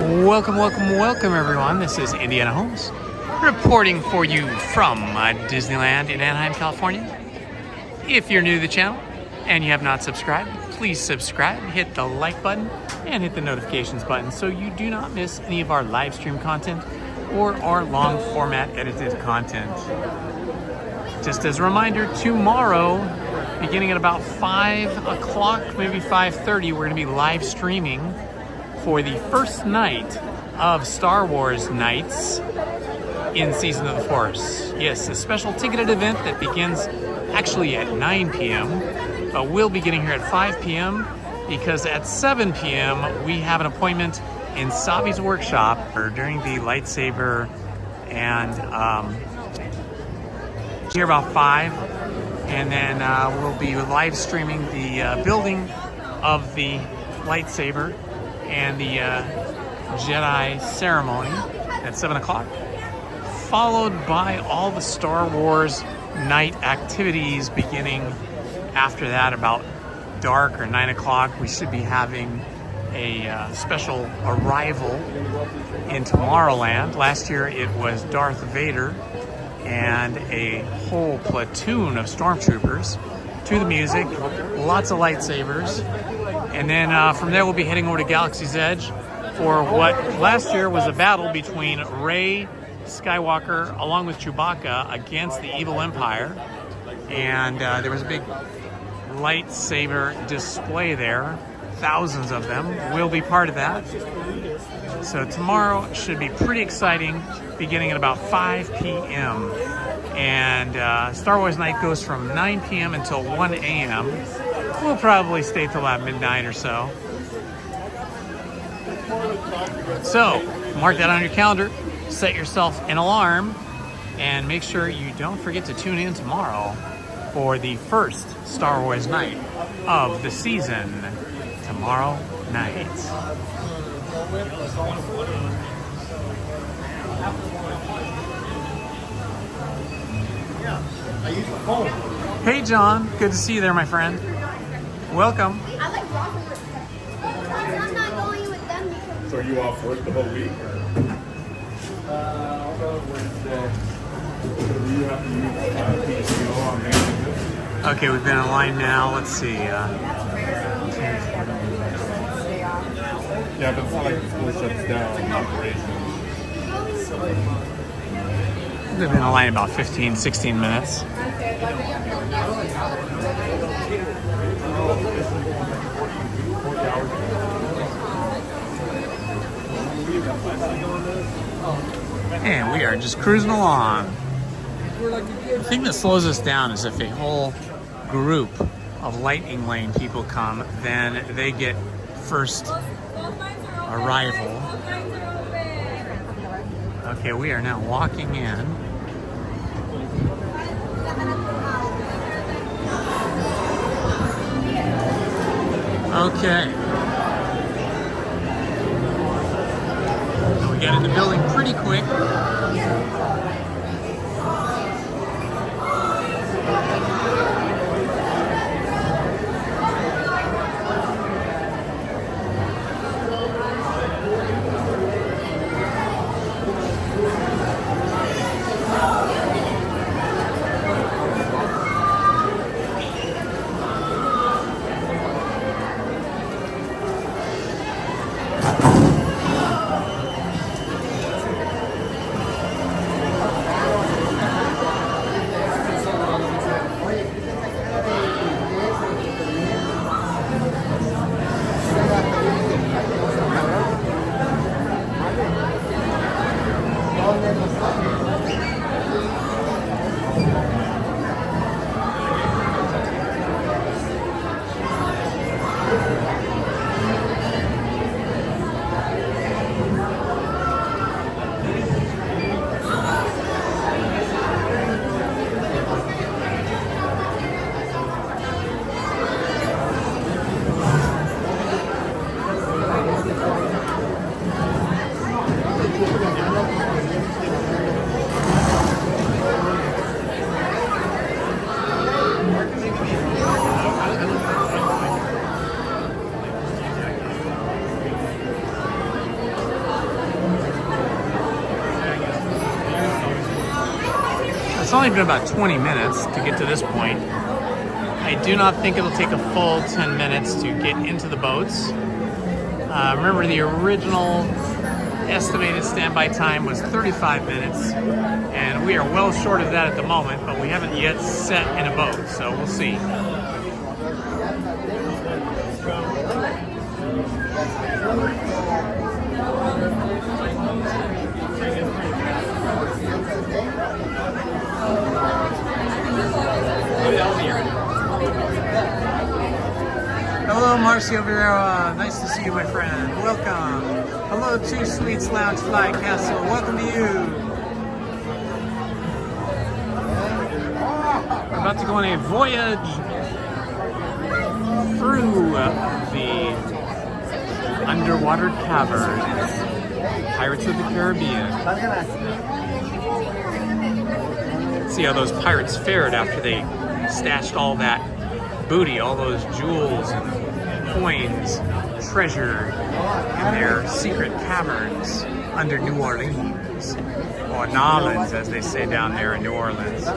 Welcome everyone. This is Indiana Holmes reporting for you from Disneyland in Anaheim, California. If you're new to the channel and you have not subscribed, please subscribe, hit the like button, and hit the notifications button so you do not miss any of our live stream content or our long format edited content. Just as a reminder, tomorrow, beginning at about 5 o'clock, maybe 5:30, we're going to be live streaming for the first night of Star Wars Nights in Season of the Force. Yes, a special ticketed event that begins actually at 9 p.m., but we'll be getting here at 5 p.m. because at 7 p.m. we have an appointment in Savi's workshop during the lightsaber, and here about 5, and then we'll be live streaming the building of the lightsaber and the Jedi ceremony at 7 o'clock, followed by all the Star Wars night activities beginning after that about dark or 9 o'clock. We should be having a special arrival in Tomorrowland. Last year it was Darth Vader and a whole platoon of stormtroopers to the music, lots of lightsabers. And then from there we'll be heading over to Galaxy's Edge for what last year was a battle between Rey Skywalker along with Chewbacca against the evil Empire. And there was a big lightsaber display there. Thousands of them will be part of that. So tomorrow should be pretty exciting, beginning at about 5 p.m. And Star Wars Night goes from 9 p.m. until 1 a.m. We'll probably stay till about midnight or so. So, mark that on your calendar, set yourself an alarm, and make sure you don't forget to tune in tomorrow for the first Star Wars Night of the season, tomorrow night. Hey John, good to see you there, my friend. Welcome. I like broccoli. I'm not going with them because... So are you off work the whole week? I'll go Wednesday. Do you have to use PCO on Wednesday? Okay, we've been in line now. Let's see. Yeah, but it's not like the school shuts down operations. We've been in line about 15, 16 minutes. And we are just cruising along. The thing that slows us down is if a whole group of lightning lane people come, then they get first arrival. Okay, we are now walking in. Okay. So we got in the building pretty quick. It's only been about 20 minutes to get to this point. I do not think it'll take a full 10 minutes to get into the boats. Remember, the original estimated standby time was 35 minutes, and we are well short of that at the moment, but we haven't yet set in a boat, so we'll see. Hello, Marcio Vieira. Nice to see you, my friend. Welcome. Hello to Sweets Lounge Fly Castle. Welcome to you. We're about to go on a voyage through the underwater cavern. Pirates of the Caribbean. See how those pirates fared after they stashed all that booty, all those jewels and coins, treasure in their secret caverns under New Orleans, or Nolans as they say down there in New Orleans.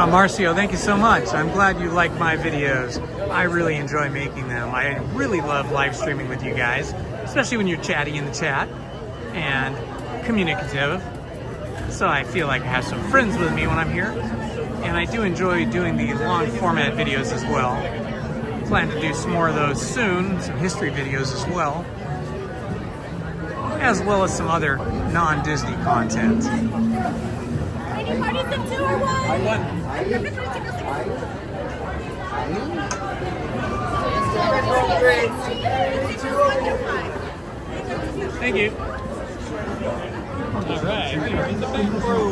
Marcio, thank you so much. I'm glad you like my videos. I really enjoy making them. I really love live streaming with you guys, especially when you're chatty in the chat and communicative. So I feel like I have some friends with me when I'm here. And I do enjoy doing the long format videos as well. Plan to do some more of those soon, some history videos as well as some other non-Disney content. Any parties in 2 or 1? One. Thank you. All right, we are in the back row.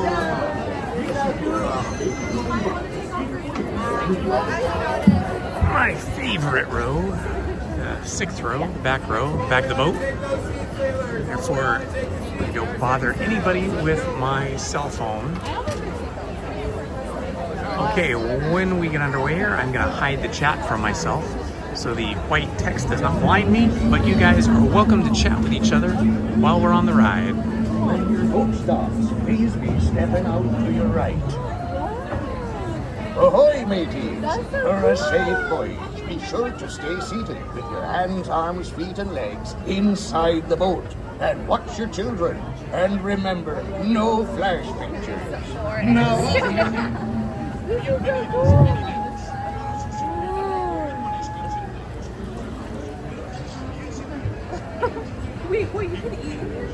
My favorite row, 6th row, back of the boat. Therefore, I don't bother anybody with my cell phone. Okay, when we get underway here, I'm gonna hide the chat from myself so the white text does not blind me, but you guys are welcome to chat with each other while we're on the ride. When your boat stops, please be stepping out to your right. Ahoy, mateys! For a safe voyage, be sure to stay seated with your hands, arms, feet, and legs inside the boat. And watch your children. And remember, no flash pictures. Now, Wait, you can eat it.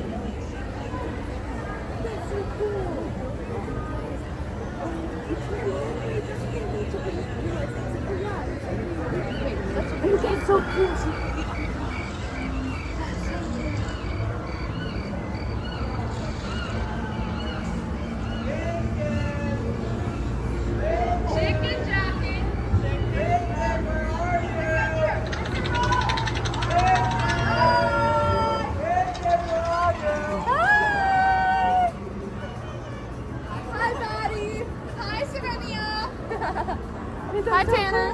That's so cool. It's so cool. Hi, Tanner.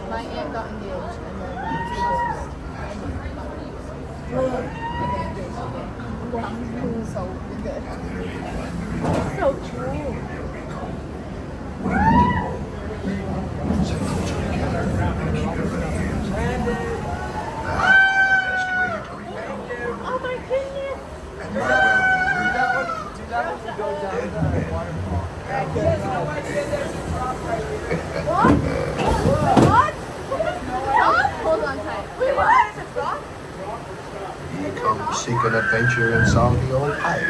My aunt got engaged and then so good. So cool. Oh my goodness. What? Hold on tight. Wait, what? you come seek an adventure in salty old pipe.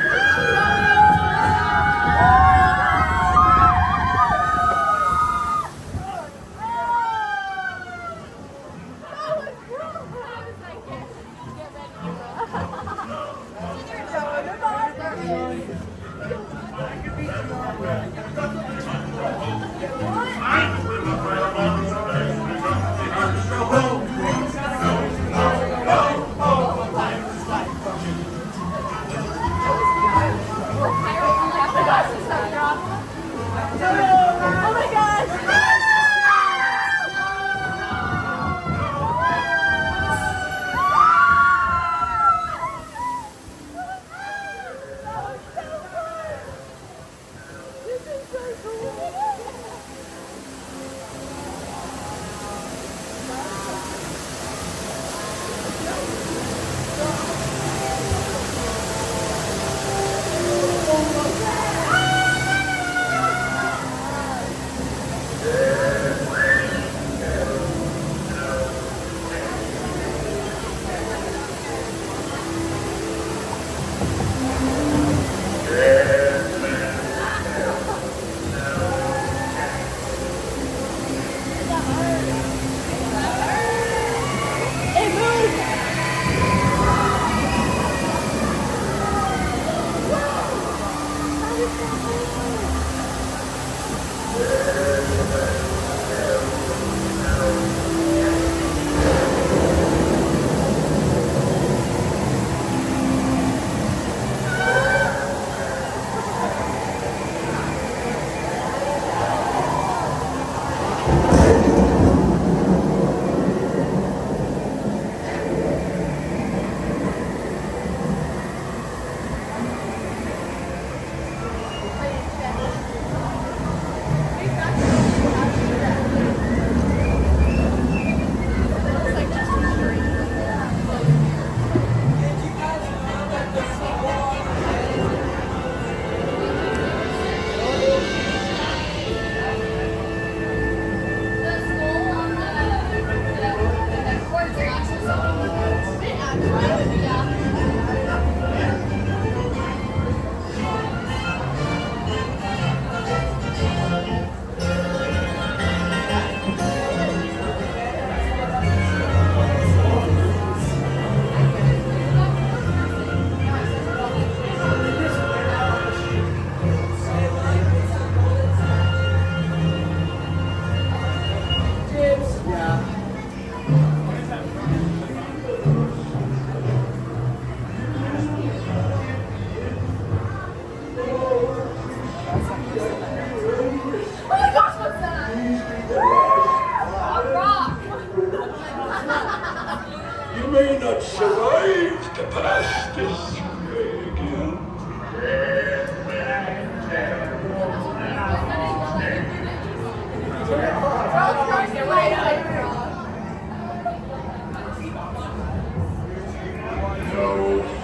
No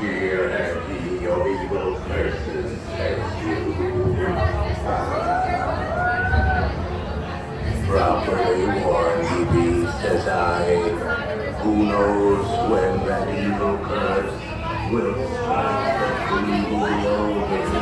fear have ye of evil curses as you. Properly warned ye be, says I. Who knows when that evil curse will strike the feeble of its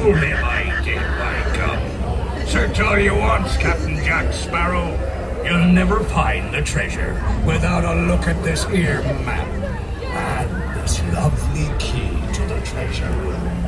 Fool me, I did, by gum. Search all you want, Captain Jack Sparrow. You'll never find the treasure without a look at this here map and this lovely key to the treasure room.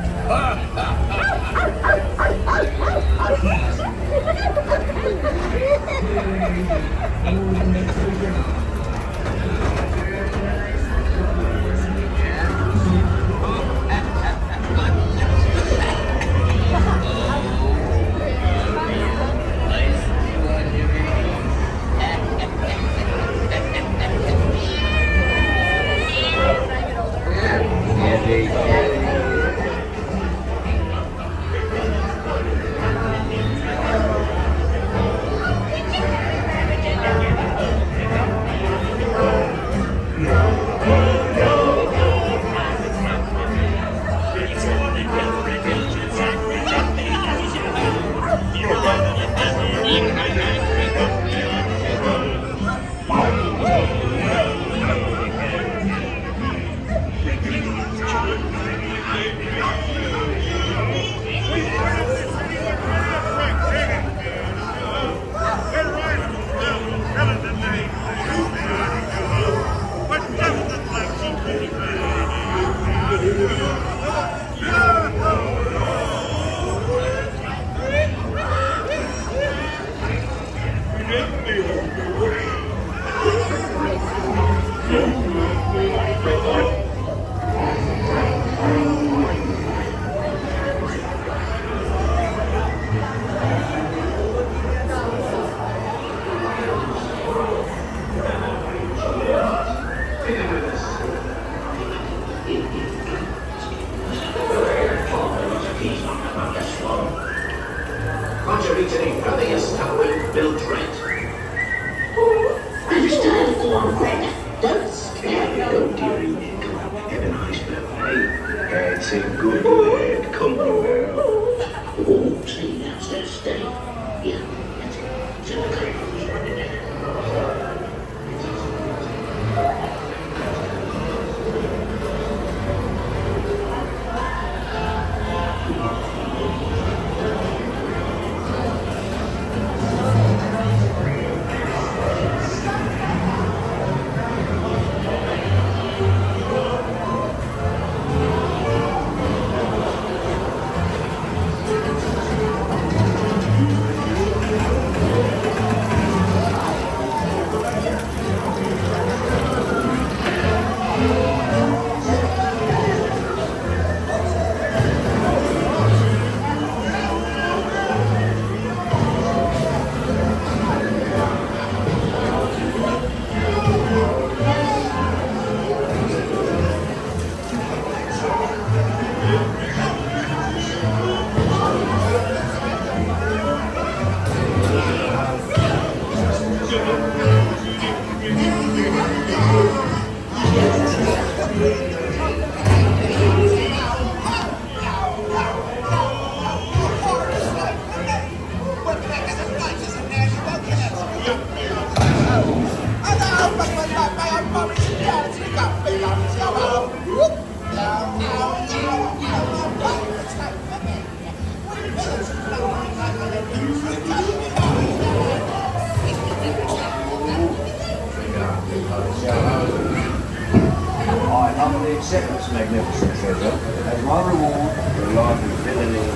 Acceptance, magnificent treasure, as my reward for a life of villainy,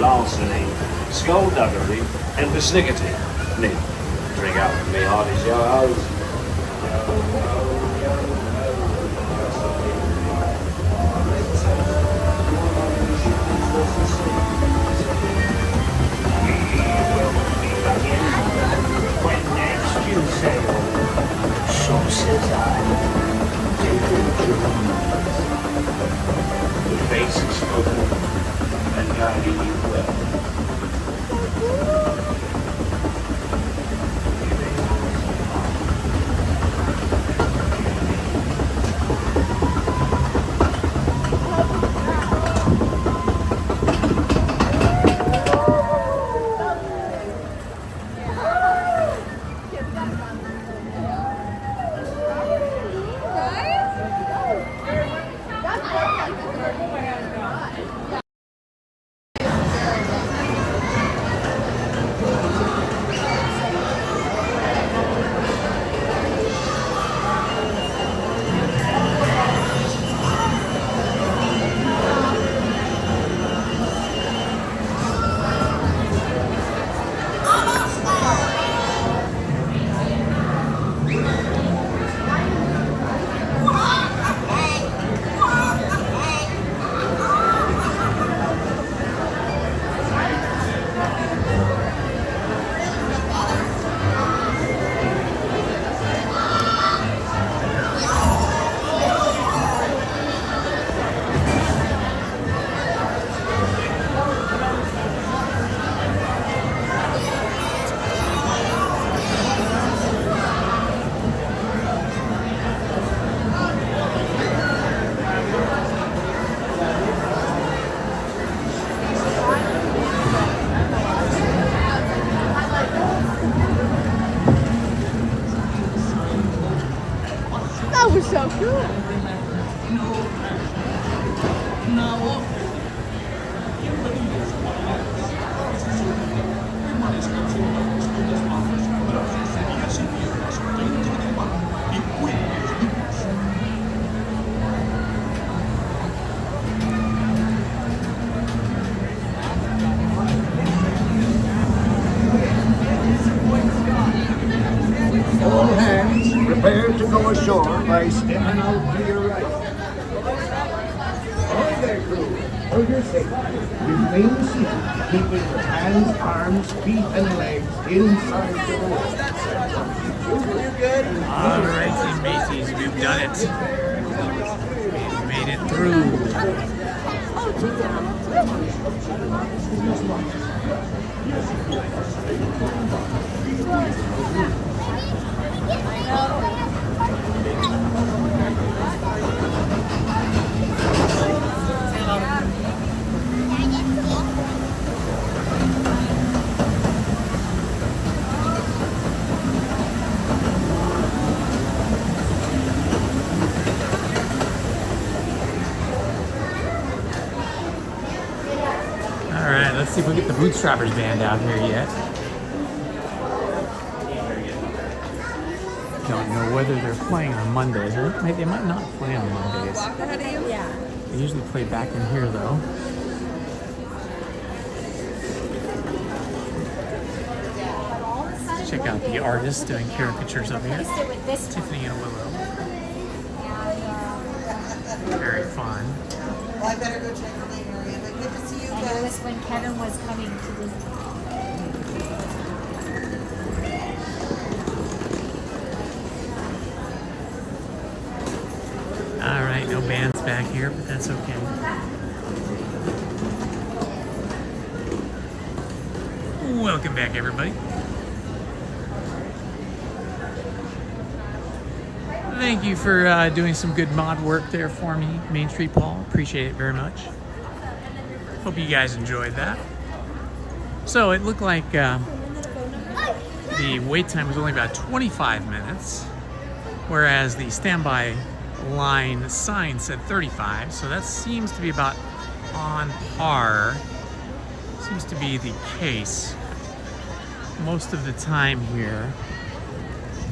larceny, skullduggery, and persnickety. Nick, drink up with me, hearties, yo-hos. When next you sail, so says I. The face is spoken and guiding you well. That was so cool. All hands, prepare to go ashore by stepping out to your right. All there, crew. For your safety, remain seated, keeping your hands, arms, feet, and legs inside the boat. All right, Team Macy's, we've done it. We've made it through. All right, let's see if we get the Bootstrappers band out here yet. Don't know whether they're playing on Mondays. They might not play on Mondays. Yeah. They usually play back in here though. Let's check out the artists doing caricatures over here. Tiffany and Willow. Very fun. Well, I better go check the name area, but good to see you And guys. it was when Kevin was coming to Disney. All right, no bands back here, but that's okay. Welcome back, everybody. Thank you for doing some good mod work there for me, Main Street Paul. Appreciate it very much. Hope you guys enjoyed that. So it looked like the wait time was only about 25 minutes, whereas the standby line sign said 35, so that seems to be about on par. Seems to be the case most of the time here.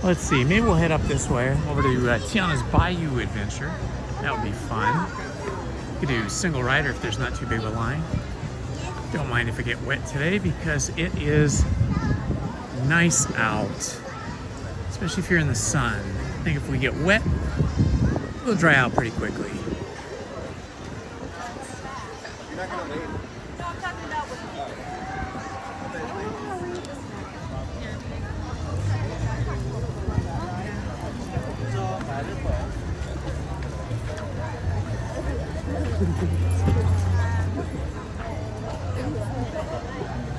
Let's see, maybe we'll head up this way over to Tiana's Bayou adventure. That would be fun. Could do single rider if there's not too big of a line. Don't mind if I get wet today because it is nice out, especially if you're in the sun. I think if we get wet, we'll dry out pretty quickly. You're not gonna leave. No, I'm talking about with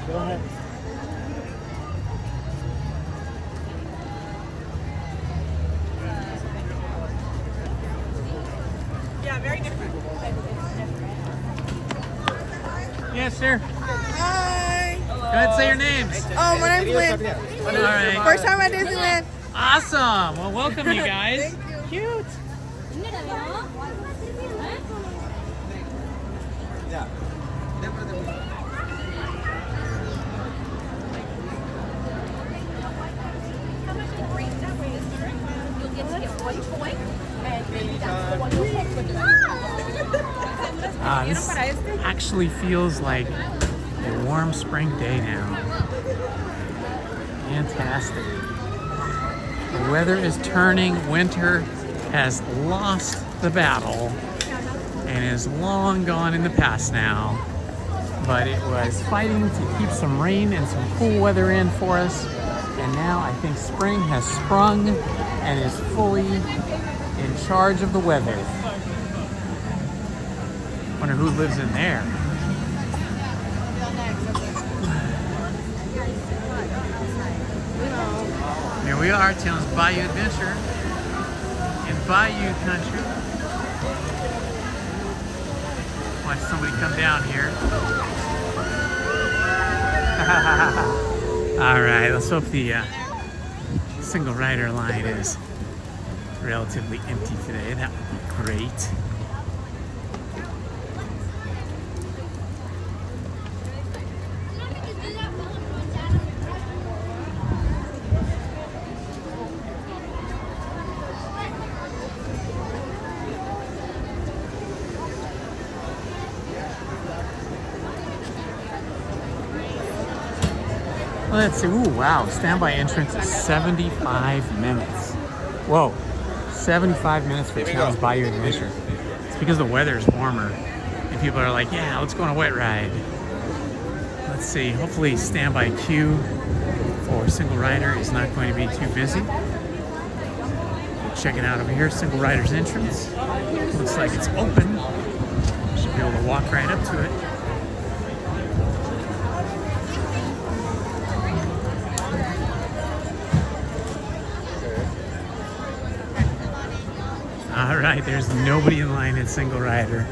Go ahead. Yeah, very different. Yes, sir. Hi. Go ahead and say your names. Oh, my name's Lynn. All right. First time at Disneyland. Awesome. Well, welcome you guys. Thank you. Cute. Yeah. you'll get to get 1 toy, and maybe that's the one you'll pick with you. This actually feels like a warm spring day now. Fantastic. The weather is turning. Winter has lost the battle and is long gone in the past now. But it was fighting to keep some rain and some cool weather in for us. And now I think spring has sprung and is fully in charge of the weather. Wonder who lives in there. Here we are, Tiana's Bayou Adventure in Bayou Country. Watch somebody come down here. All right, let's hope the single rider line is relatively empty today. That would be great. Let's see. Ooh, wow. Standby entrance is 75 minutes. Whoa. 75 minutes for Tiana's Bayou Adventure. It's because the weather is warmer and people are like, yeah, let's go on a wet ride. Let's see. Hopefully standby queue for single rider is not going to be too busy. We'll check it out over here. Single rider's entrance. Looks like it's open. Should be able to walk right up to it. All right, there's nobody in line at single rider,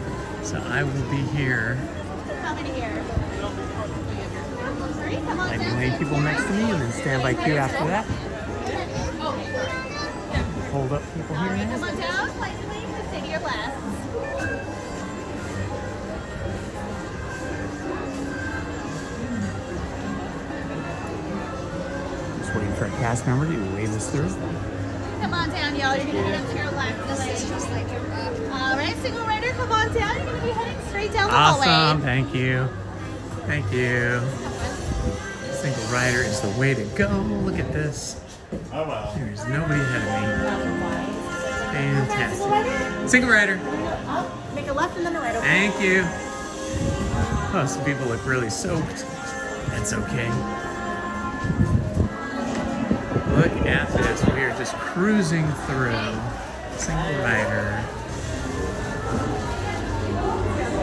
so I will be here. How many here? I can lane people next to me and then standby queue after that. Hold up people here now. Come on down, place your name, and say to your last. Just waiting for a cast member to wave us through. Come on down, y'all. You're going to get up to your left. All right, single rider, come on down. You're going to be heading straight down the hallway. Awesome, thank you. Thank you. Single rider is the way to go. Look at this. Oh, wow. There's nobody ahead of me. Fantastic. Single rider. Make a left and then a right. Okay? Thank you. Oh, some people look really soaked. That's okay. Look at this. We are just cruising through. Single rider.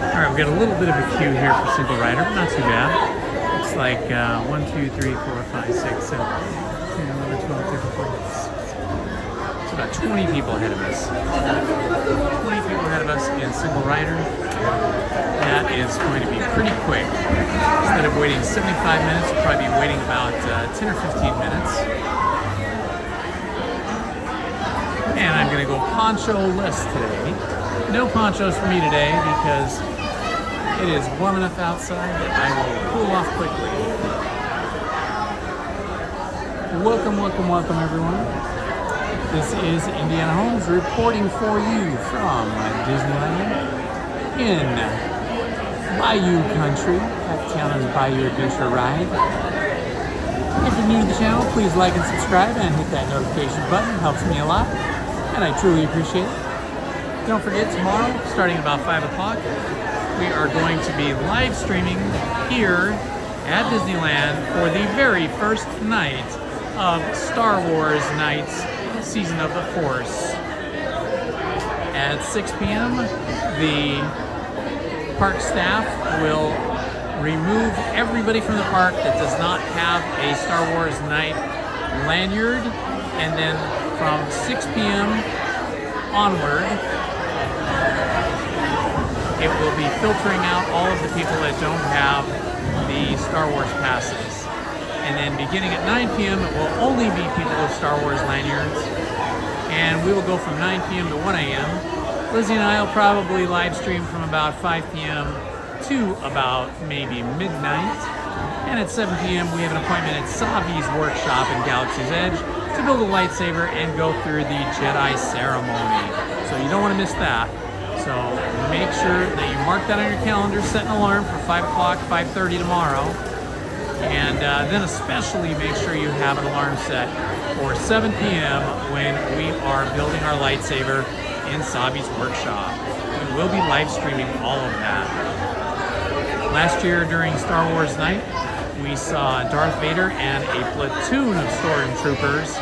All right, we got a little bit of a queue here for single rider, but not too bad. Looks like 1, 2, 3, 4, 5, 6, 7, 10, 11, 12, 13, 14. It's about 20 people ahead of us. 20 people ahead of us in single rider. That is going to be pretty quick. Instead of waiting 75 minutes, we'll probably be waiting about 10 or 15 minutes. And I'm going to go poncho-less today. No ponchos for me today because it is warm enough outside that I will cool off quickly. Welcome, welcome, welcome everyone. This is Indiana Holmes reporting for you from Disneyland in Bayou country at Tiana's Bayou Adventure Ride. If you're new to the channel, please like and subscribe and hit that notification button. It helps me a lot and I truly appreciate it. Don't forget, tomorrow, starting about 5 o'clock, we are going to be live streaming here at Disneyland for the very first night of Star Wars Nights Season of the Force. At 6 p.m., the park staff will remove everybody from the park that does not have a Star Wars Night lanyard, and then from 6 p.m. onward, it will be filtering out all of the people that don't have the Star Wars passes. And then beginning at 9 p.m., it will only be people with Star Wars lanyards. And we will go from 9 p.m. to 1 a.m. Lizzie and I will probably live stream from about 5 p.m. to about maybe midnight. And at 7 p.m., we have an appointment at Savi's workshop in Galaxy's Edge to build a lightsaber and go through the Jedi ceremony. So you don't want to miss that. So make sure that you mark that on your calendar, set an alarm for 5 o'clock, 5:30 tomorrow. And then especially make sure you have an alarm set for 7 p.m. when we are building our lightsaber in Savi's workshop. We will be live streaming all of that. Last year during Star Wars Night, we saw Darth Vader and a platoon of stormtroopers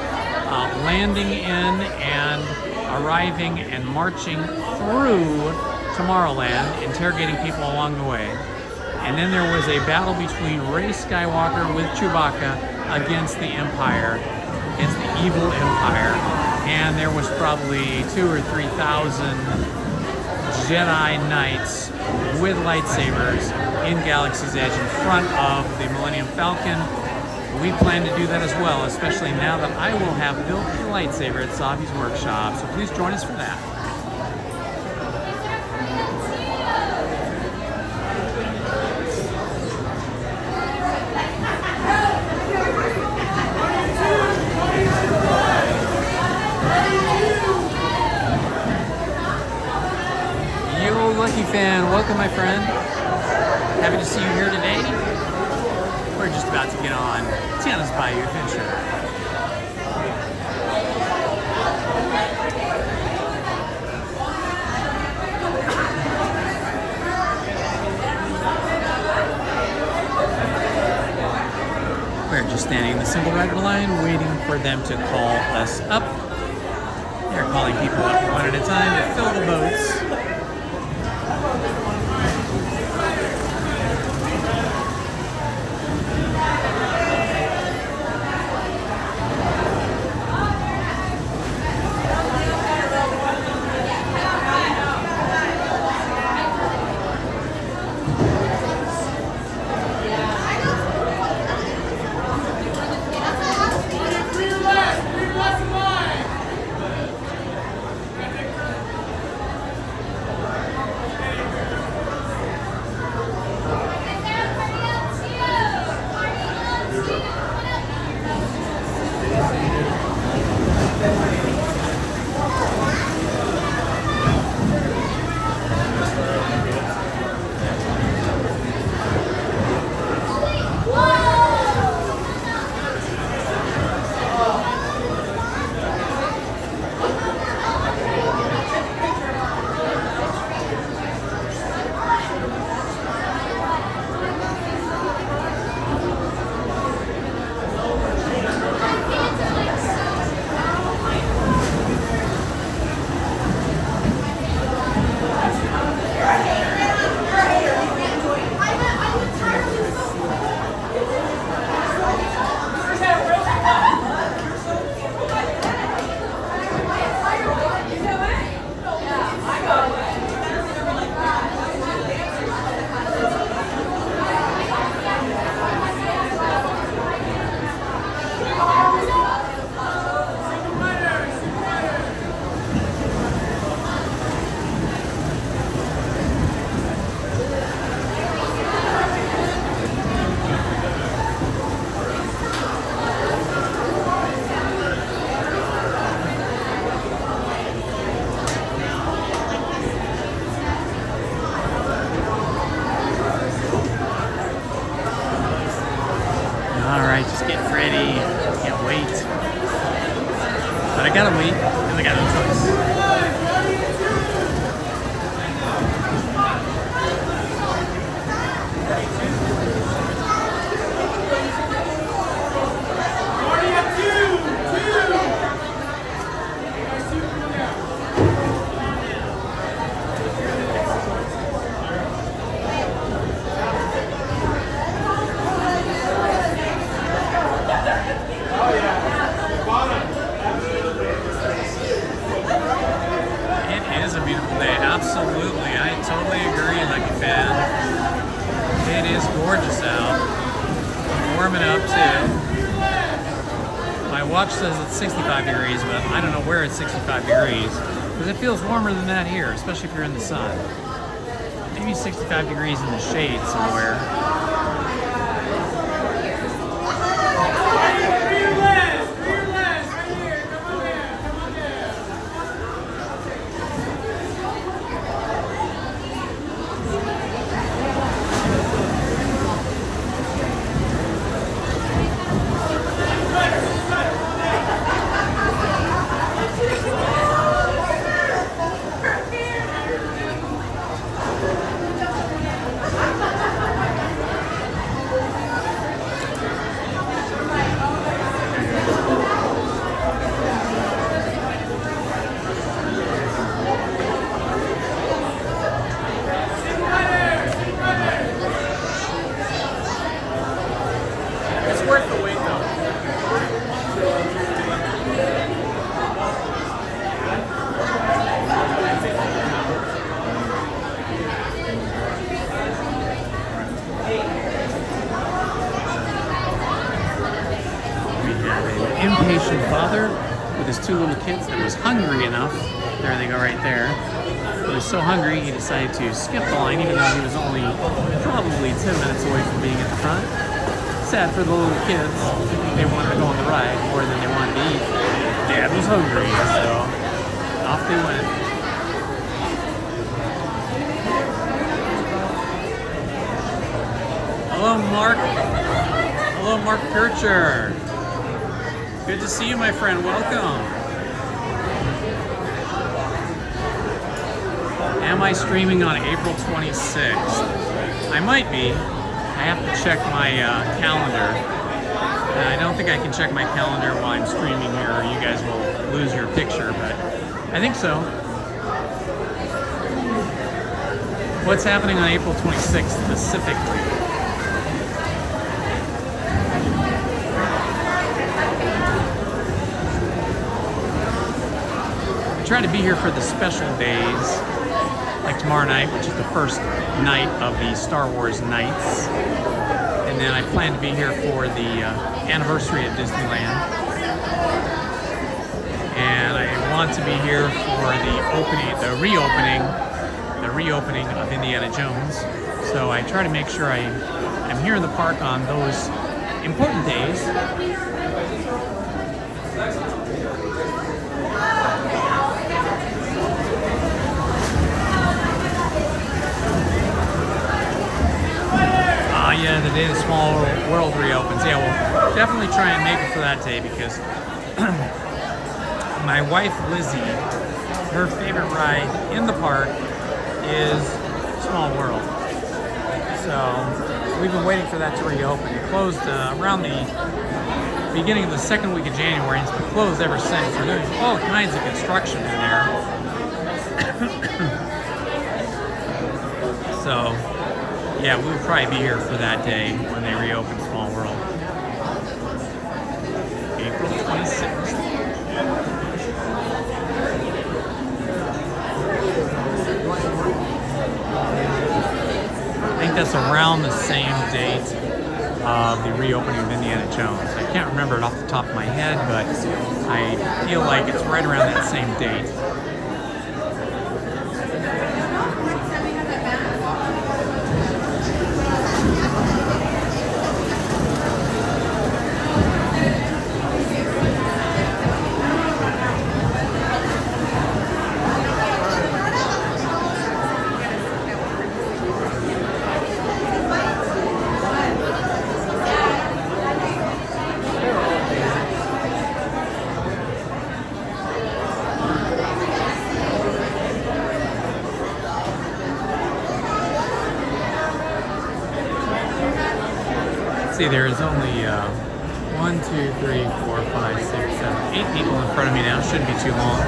landing in and arriving and marching through Tomorrowland, interrogating people along the way. And then there was a battle between Rey Skywalker with Chewbacca against the Empire, against the evil Empire. And there was probably 2,000 or 3,000 Jedi Knights with lightsabers in Galaxy's Edge in front of the Millennium Falcon. We plan to do that as well, especially now that I will have built a lightsaber at Savi's workshop. So please join us for that. Yo, Lucky Fan, welcome my friend. Happy to see you here today. Where'd just about to get on Tiana's Bayou adventure. We're just standing in the single rider line waiting for them to call us up. They're calling people up one at a time to fill the boats. I gotta wait, and I got no choice. Absolutely, I totally agree, Lucky Fan. It is gorgeous out. Warming up too. My watch says it's 65 degrees, but I don't know where it's 65 degrees because it feels warmer than that here, especially if you're in the sun. Maybe 65 degrees in the shade somewhere. Impatient father with his two little kids that was hungry enough. There they go right there. He was so hungry he decided to skip the line even though he was only probably 10 minutes away from being at the front. Sad for the little kids. They wanted to go on the ride more than they wanted to eat. Dad was hungry, so off they went. Hello, Mark. Hello, Mark Kircher. Good to see you, my friend. Welcome. Am I streaming on April 26th? I might be. I have to check my calendar. I don't think I can check my calendar while I'm streaming here, or you guys will lose your picture, but I think so. What's happening on April 26th specifically? I try to be here for the special days, like tomorrow night, which is the first night of the Star Wars nights. And then I plan to be here for the anniversary of Disneyland. And I want to be here for the reopening of Indiana Jones. So I try to make sure I'm here in the park on those important days. Yeah, the day the Small World reopens. Yeah, we'll definitely try and make it for that day because my wife Lizzie, her favorite ride in the park is Small World. So we've been waiting for that to reopen. It closed around the beginning of the second week of January, and it's been closed ever since. So there's all kinds of construction in there. So yeah, we'll probably be here for that day when they reopen Small World. April 26th. I think that's around the same date of the reopening of Indiana Jones. I can't remember it off the top of my head, but I feel like it's right around that same date. See, there's only 1, 2, 3, 4, 5, 6, 7, 8 people in front of me now. Shouldn't be too long.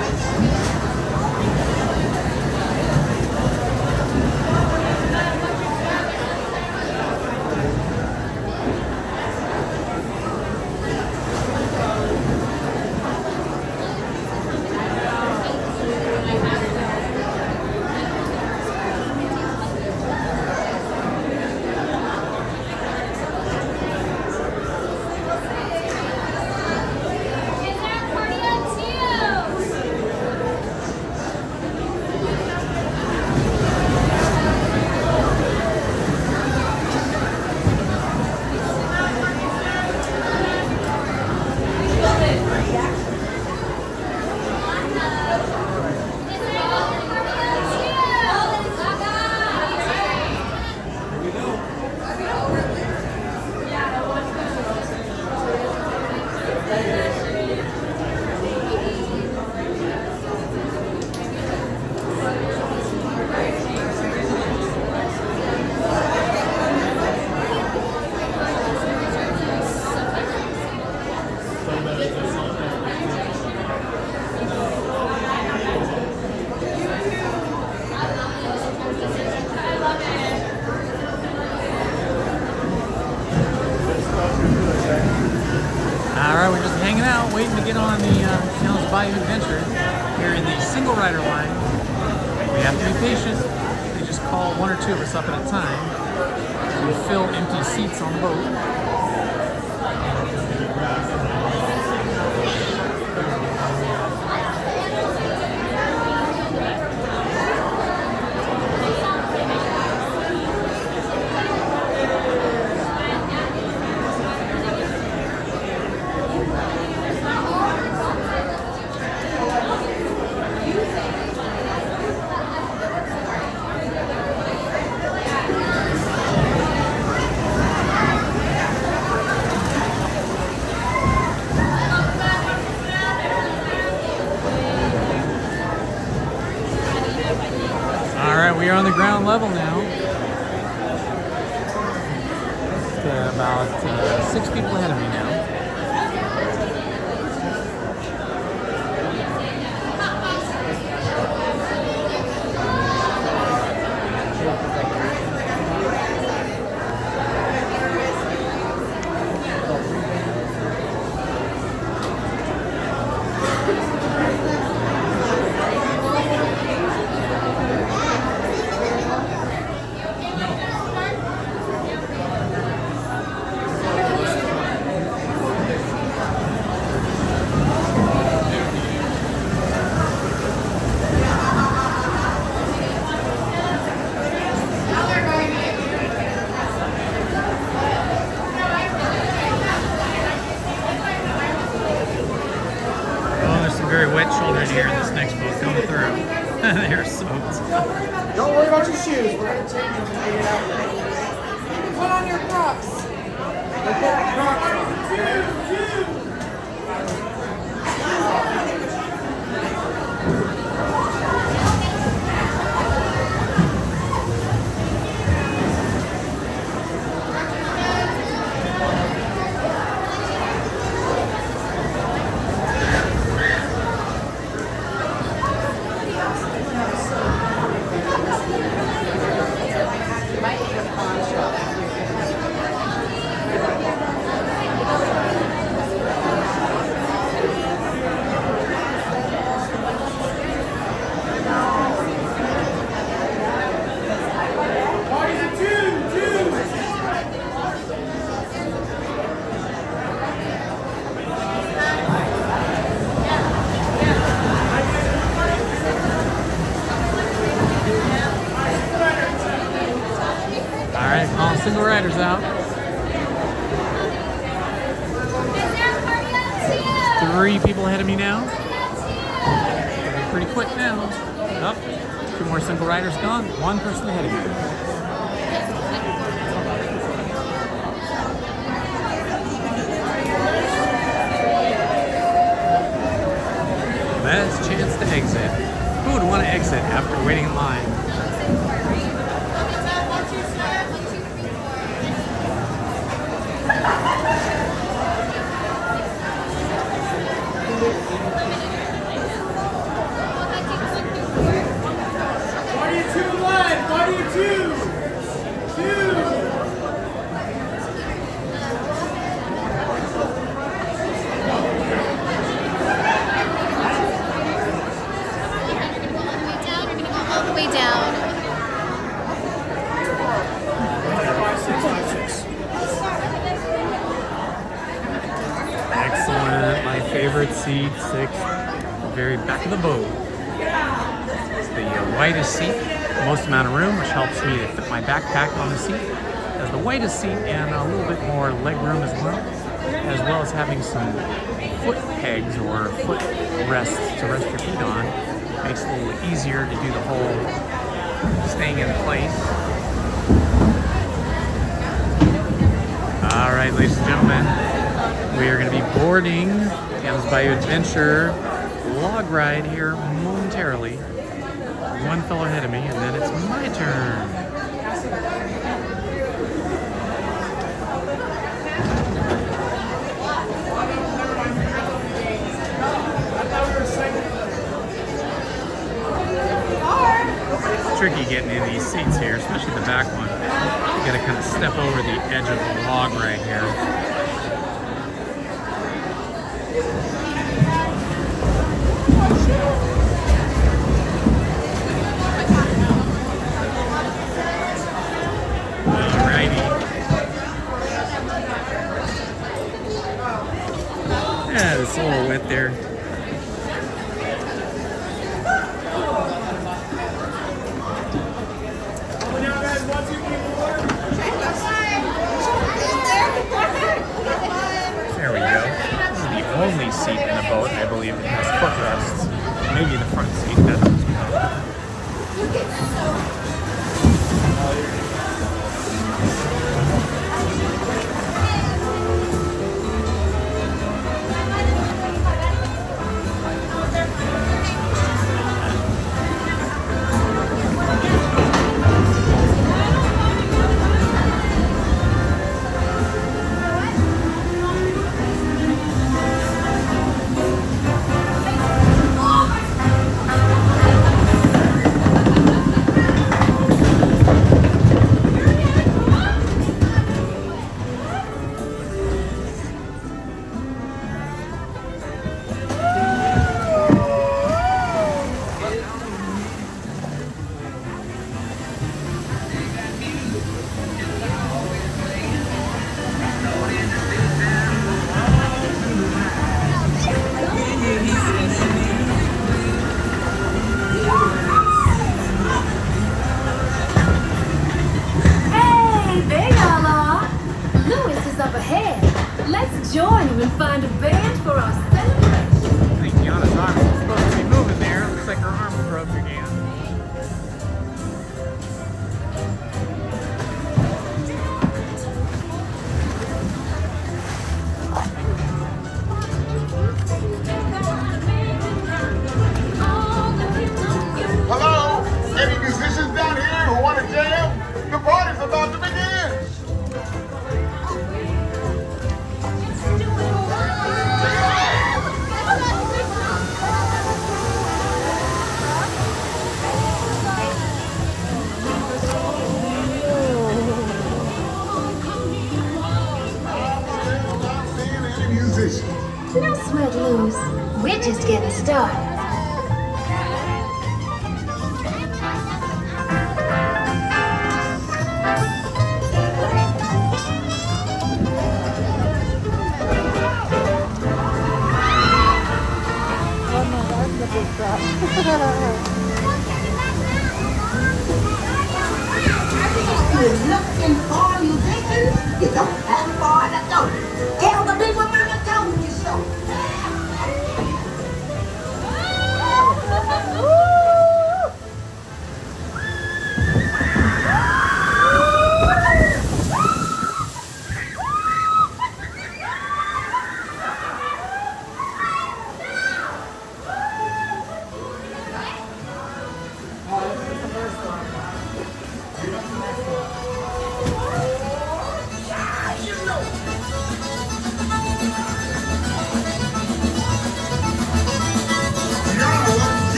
Alright, we're just hanging out, waiting to get on the Challenge Bayou Adventure here in the single rider line. We have to be patient. They just call 1 or 2 of us up at a time to fill empty seats on the boat. we are on the ground level now. About 6 people ahead of me now. Very wet children here in this next boat coming through. They're soaked. Don't worry about your shoes. We're going to change them and get out there. Put on your Crocs. Single riders out. 3 people ahead of me now. Pretty quick now. Up. 2 more single riders gone. 1 person ahead of me. Last chance to exit. Who would want to exit after waiting in line? Favorite seat, 6, very back of the boat. It's the widest seat, most amount of room, which helps me to fit my backpack on the seat. It has the widest seat and a little bit more leg room as well as having some foot pegs or foot rests to rest your feet on. Makes it a little easier to do the whole staying in place. All right, ladies and gentlemen, we are going to be boarding Tiana's Bayou Adventure log ride here momentarily. 1 fellow ahead of me, and then it's my turn. It's tricky getting in these seats here, especially the back one. You gotta kind of step over the edge of the log right here. Yeah, it's a little wet there. There we go. This is the only seat in the boat, I believe, that has footrests. Maybe the front seat doesn't. You're looking for musicians? You don't have far to go. Tell the people Mama told you so.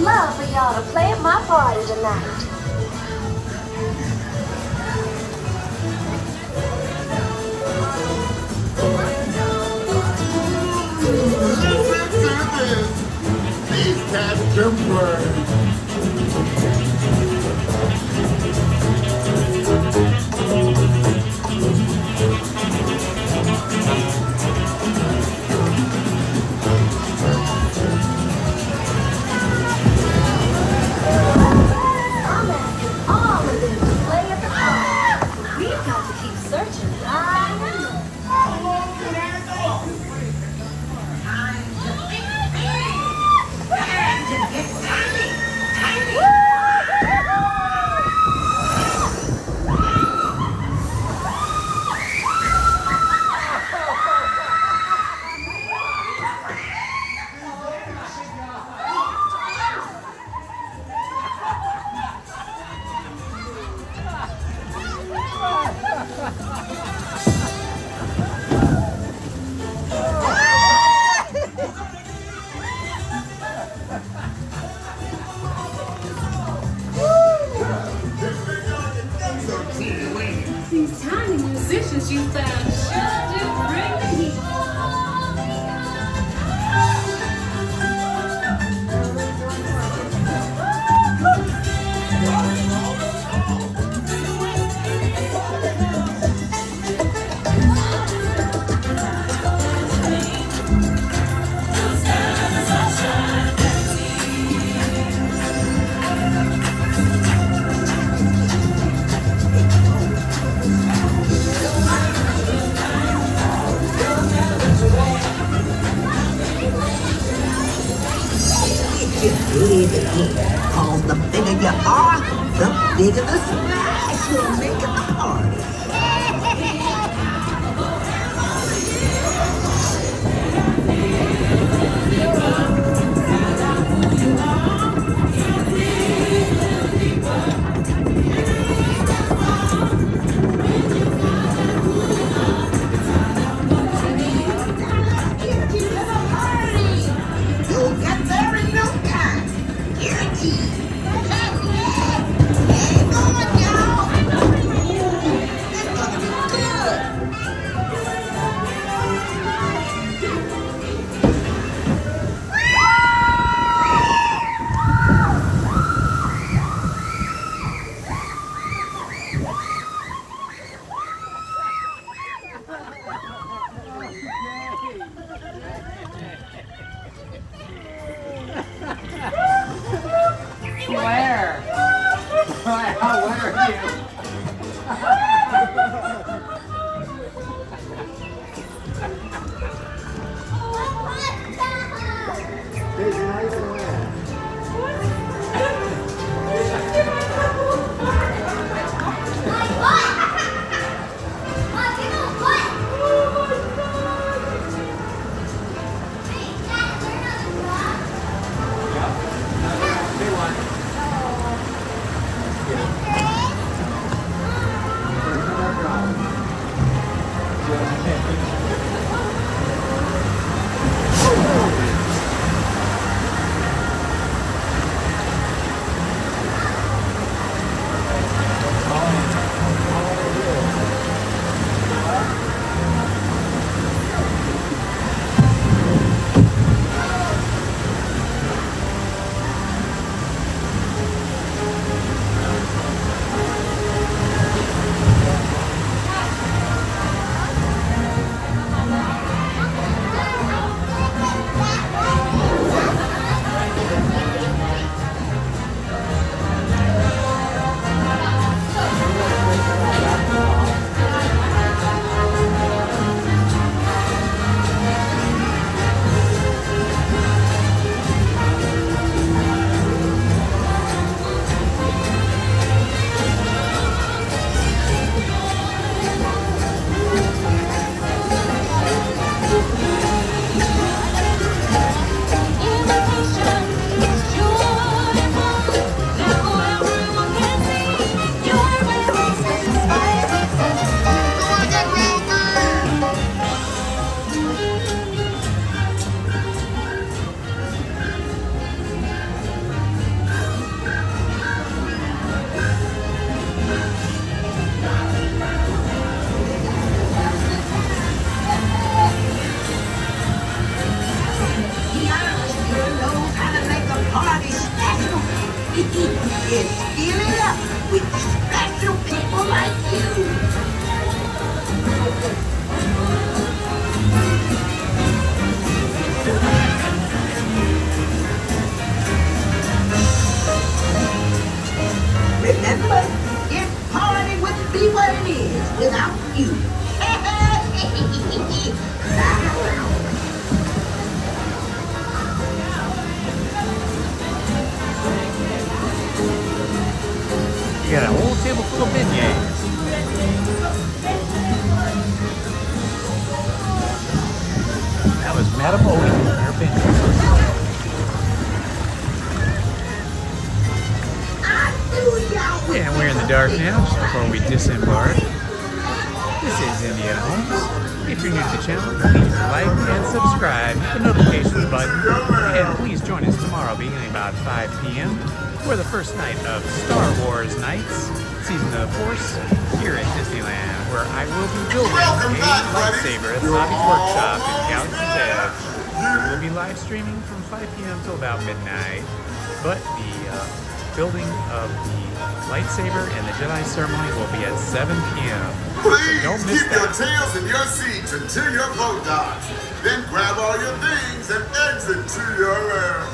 Love for y'all to play at my party tonight. Listen to this. These cats can play. These tiny musicians you found sure do bring the heat. Cause the bigger you are, the bigger the splash you'll make at the party. You'll get there in no time. Guaranteed. Hang on, y'all. It's gonna be good. Where? Where are you? Daisy, how you gonna wear? It's filling up with special people like you. Remember, this party wouldn't be what it is without you. You got a whole table full of beignets. That was Madame Odie and her beignets. And we're in the dark now, just before we disembark. This is Indiana Holmes. If you're new to the channel, please like and subscribe, hit the notifications button, and please join us tomorrow beginning about 5 p.m. for the first night of Star Wars Nights, Season of the Force, here at Disneyland, where I will be building a lightsaber at Sabi's workshop in Galaxy's Edge. We'll be live streaming from 5 p.m. till about midnight, but the building of the lightsaber and the Jedi ceremony will be at 7 p.m. Please so don't miss keep your tails in your seats until your boat docks. Then grab all your things and exit to your lair.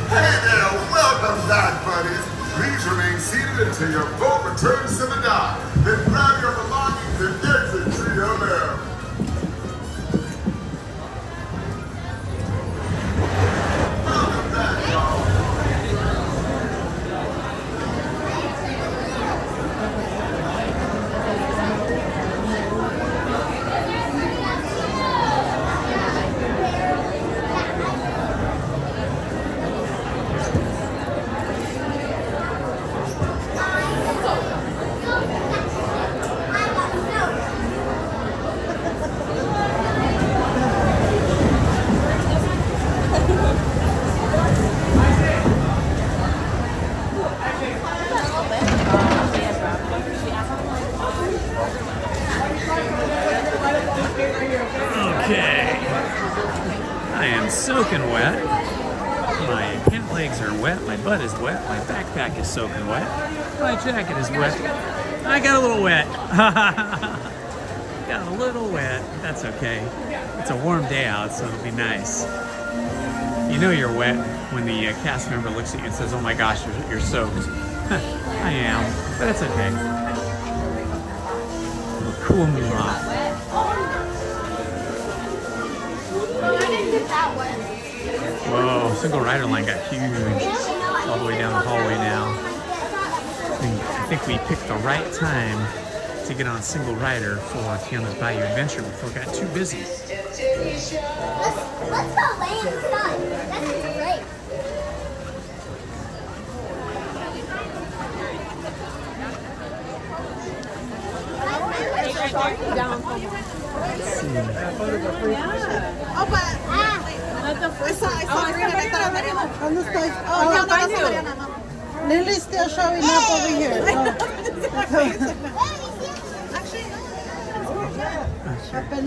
Hey there, welcome back, buddies. Please remain seated until your boat returns to the dock. Then grab your belongings and exit to your lair. Okay, I am soaking wet. My pant legs are wet, my butt is wet, my backpack is soaking wet, my jacket is wet. I got a little wet. Got a little wet. That's okay. It's a warm day out, so it'll be nice. You know you're wet when the cast member looks at you and says, "Oh my gosh, you're soaked." I am, but it's okay. It'll cool me off. Whoa, single rider line got huge. All the way down the hallway now. I think we picked the right time to get on single rider for Tiana's Bayou Adventure before it got too busy. Let's go lay inside. That's great. Oh, but I saw ¿Dónde estoy? Oh, no. Lily's still showing up over here.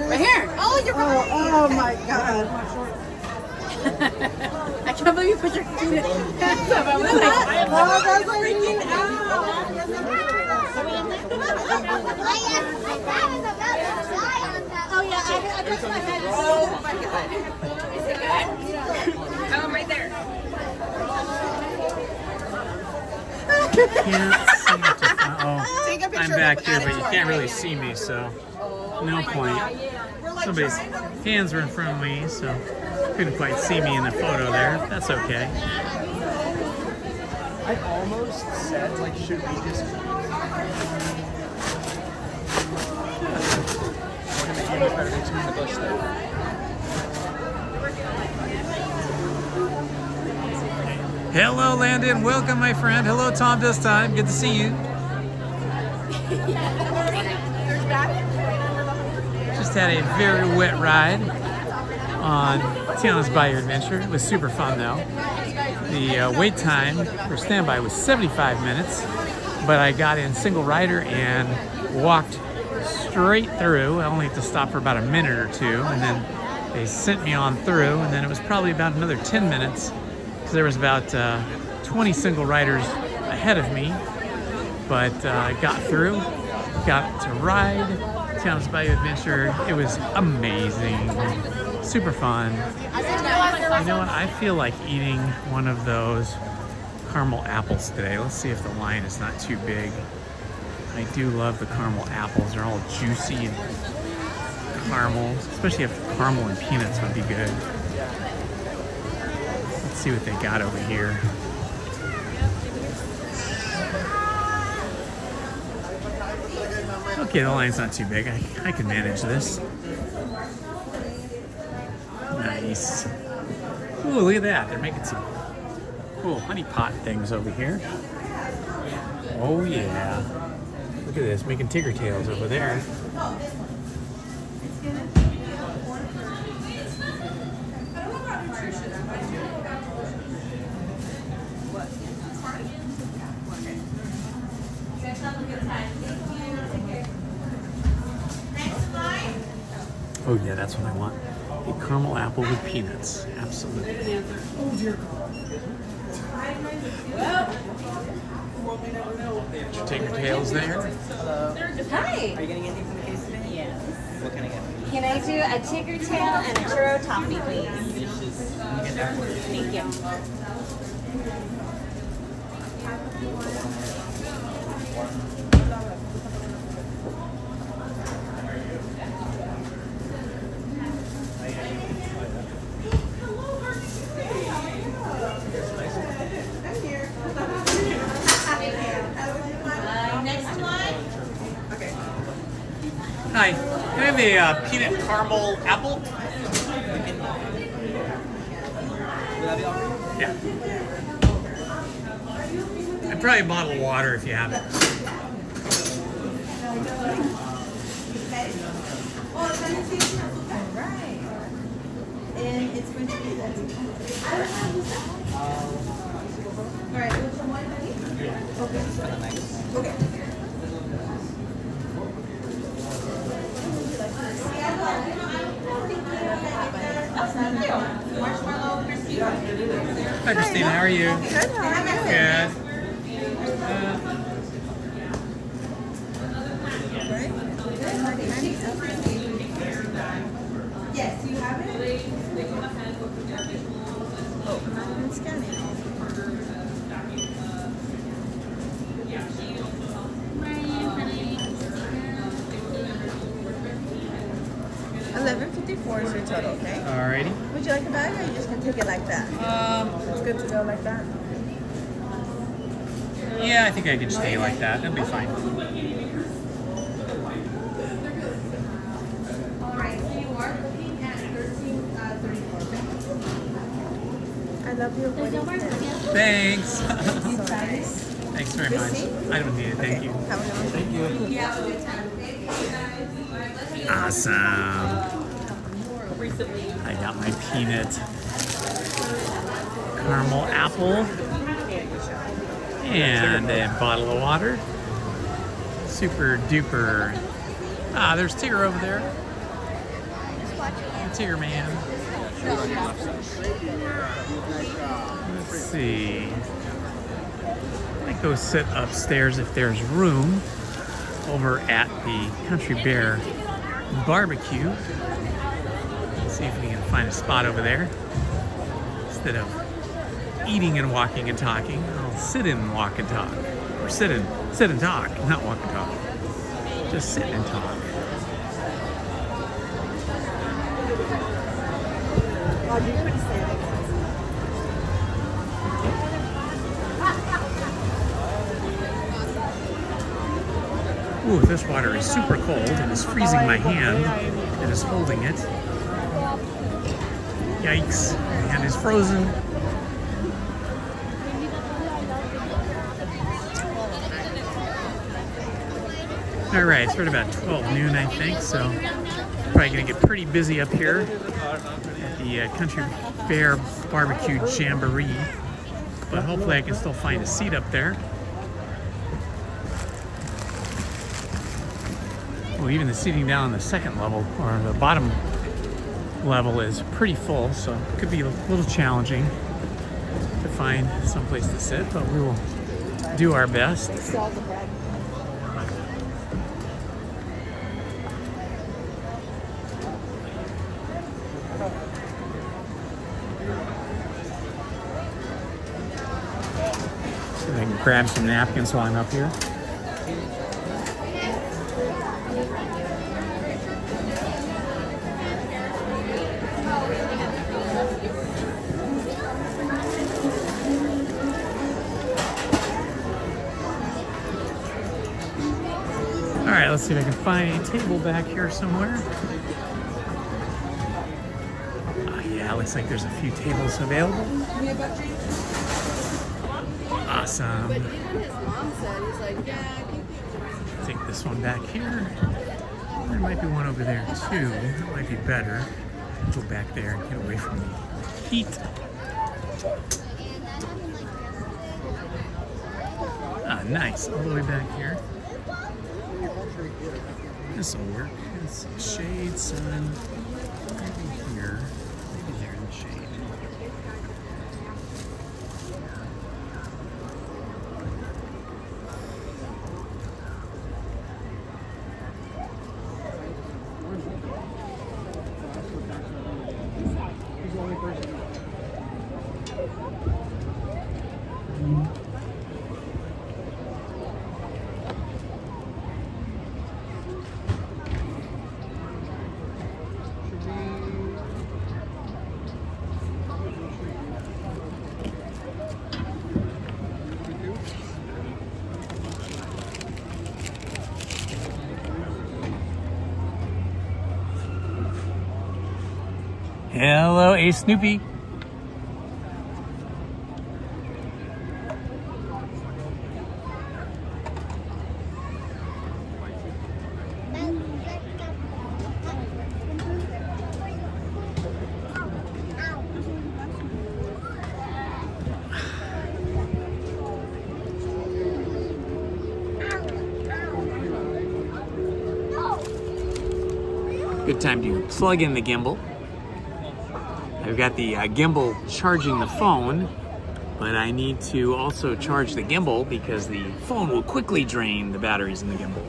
Right here. Oh, you're right. Oh my God. I can't believe you put your feet in. Oh, that's freaking out. Oh yeah, I put my head. Oh my God. Is it good? I'm right there. I'm back here, but you can't really see me, so no point. Somebody's hands were in front of me, so couldn't quite see me in the photo there. That's okay. I almost said, like, should we just... Hello, Landon. Welcome, my friend. Hello, Tom. This time. Good to see you. Just had a very wet ride on Tiana's Bayou Adventure. It was super fun, though. The wait time for standby was 75 minutes, but I got in single rider and walked straight through. I only have to stop for about a minute or two, and then they sent me on through, and then it was probably about another 10 minutes because there was about 20 single riders ahead of me. But I got through, got to ride Tiana's Bayou Adventure. It was amazing, super fun. You know what? I feel like eating one of those caramel apples today. Let's see if the line is not too big. I do love the caramel apples. They're all juicy and caramel, especially if caramel and peanuts would be good. Let's see what they got over here. Okay, the line's not too big. I can manage this. Nice. Ooh, look at that. They're making some cool honey pot things over here. Oh yeah. Look at this, making tiger tails over there. Oh yeah, that's what I want. A caramel apple with peanuts. Absolutely. Did you take your tails there? Hi. Are you getting anything from the case today? Yes. What can I get? Can I do a tiger tail and a churro toffee, please? Thank you. Hi, can I have a peanut caramel apple? Yeah. And probably a bottle of water if you have it. Alright. And it's going to be that. Alright, which one, honey? Okay. Okay. Hi, Christina. How are you? Good. How are you? Good. Yes, you have it. Oh, I'm scanning. $11.54 is your total, okay? Alrighty. Would you like a bag, or are you just gonna take it like that? It's good to go like that. Yeah, I think I can stay like that. It'll be fine. Alright, so you are looking at 13.34. I love your wedding. Thanks. Thanks very much. I don't need it. Thank you. Have a good one. Thank you. Yeah, have a good time. Awesome. I got my peanut caramel apple and a bottle of water. Super duper. Ah, there's Tigger over there. The Tigger man. Let's see. I might go sit upstairs if there's room over at the Country Bear Barbecue. See if we can find a spot over there. Instead of eating and walking and talking, I'll sit and walk and talk. Or sit and talk, not walk and talk. Just sit and talk. Ooh, this water is super cold. It is freezing my hand that is holding it. Yikes, my hand is frozen. All right, it's right about 12 noon, I think, so probably gonna get pretty busy up here at the Country Bear Barbecue Jamboree, but hopefully I can still find a seat up there. Well, even the seating down on the second level, or the bottom level, is pretty full, so it could be a little challenging to find some place to sit, but we will do our best. So I can grab some napkins while I'm up here. All right, let's see if I can find a table back here somewhere. Yeah, looks like there's a few tables available. Awesome. But even his mom said, he's like, yeah, I think Take this one back here. There might be one over there too. That might be better. Go back there and get away from the heat. Ah, nice. All the way back here. This will work. Let's see. Shade, sun. Maybe here. Maybe there in the shade. Hello, A Snoopy. Good time to plug in the gimbal. I've got the gimbal charging the phone, but I need to also charge the gimbal because the phone will quickly drain the batteries in the gimbal.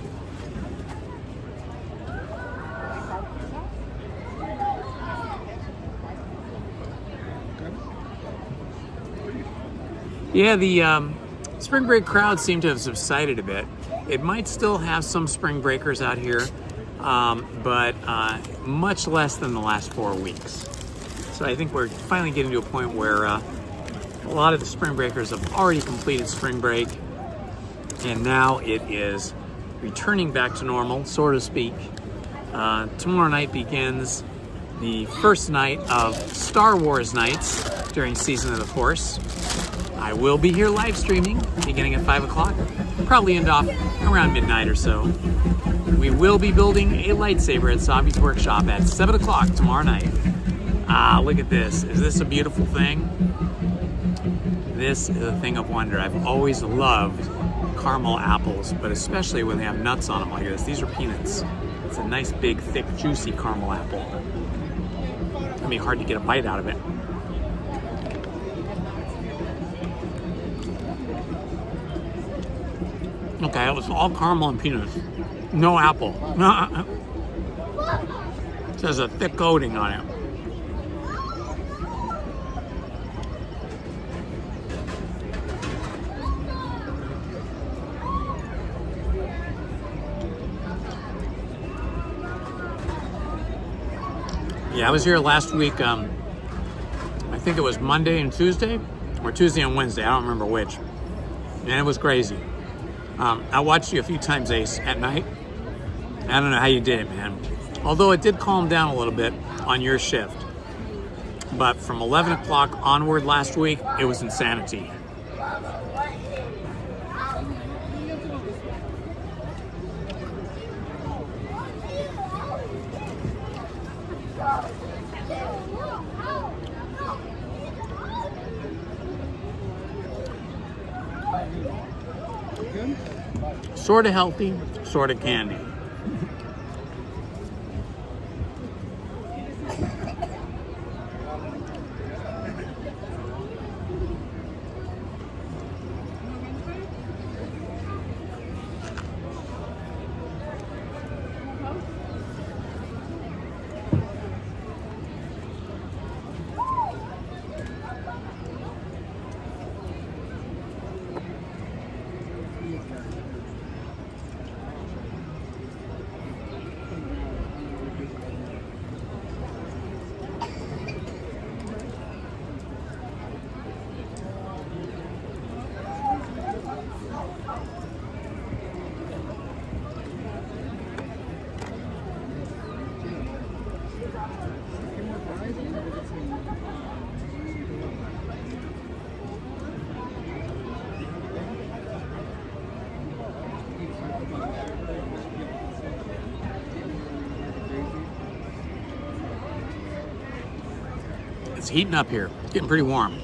Yeah, the spring break crowd seemed to have subsided a bit. It might still have some spring breakers out here, but much less than the last 4 weeks. So I think we're finally getting to a point where a lot of the spring breakers have already completed spring break, and now it is returning back to normal, so to speak. Tomorrow night begins the first night of Star Wars nights during Season of the Force. I will be here live streaming beginning at 5 o'clock, probably end off around midnight or so. We will be building a lightsaber at Sabi's workshop at 7 o'clock tomorrow night. Ah, look at this. Is this a beautiful thing? This is a thing of wonder. I've always loved caramel apples, but especially when they have nuts on them like this. These are peanuts. It's a nice, big, thick, juicy caramel apple. It's gonna be hard to get a bite out of it. Okay, it was all caramel and peanuts. No apple. It has a thick coating on it. Yeah, I was here last week, I think it was Monday and Tuesday, or Tuesday and Wednesday, I don't remember which. And it was crazy. I watched you a few times, Ace, at night. I don't know how you did it, man. Although it did calm down a little bit on your shift. But from 11 o'clock onward last week, it was insanity. Sort of healthy, sort of candy. It's heating up here. It's getting pretty warm.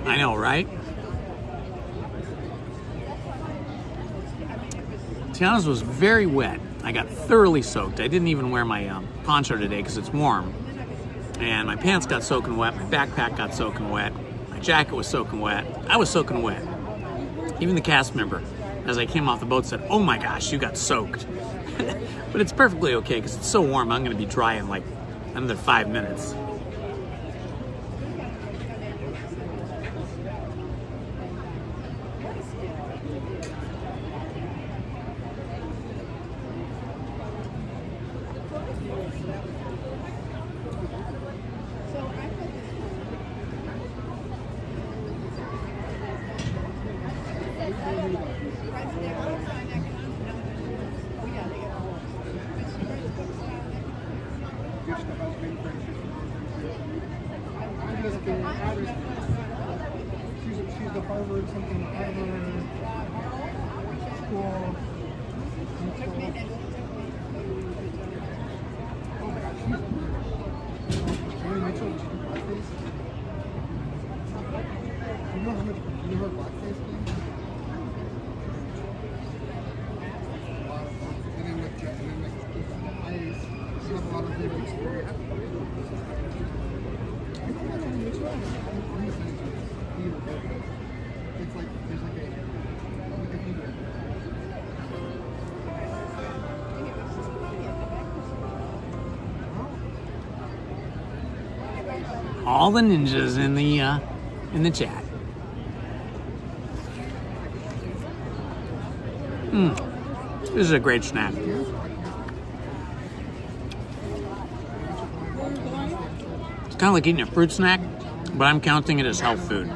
I know, right? Tiana's was very wet. I got thoroughly soaked. I didn't even wear my poncho today because it's warm. And my pants got soaking wet. My backpack got soaking wet. My jacket was soaking wet. I was soaking wet. Even the cast member, as I came off the boat, said, "Oh my gosh, you got soaked." But it's perfectly okay because it's so warm. I'm going to be dry in like another 5 minutes. She's the Harvard something Harvard school. You know how much you know her blackface thing? And then with Jet, and then with Ice, she has a lot of good experience. It's like there's like a all the ninjas in the chat. This is a great snack. It's kind of like eating a fruit snack, but I'm counting it as health food.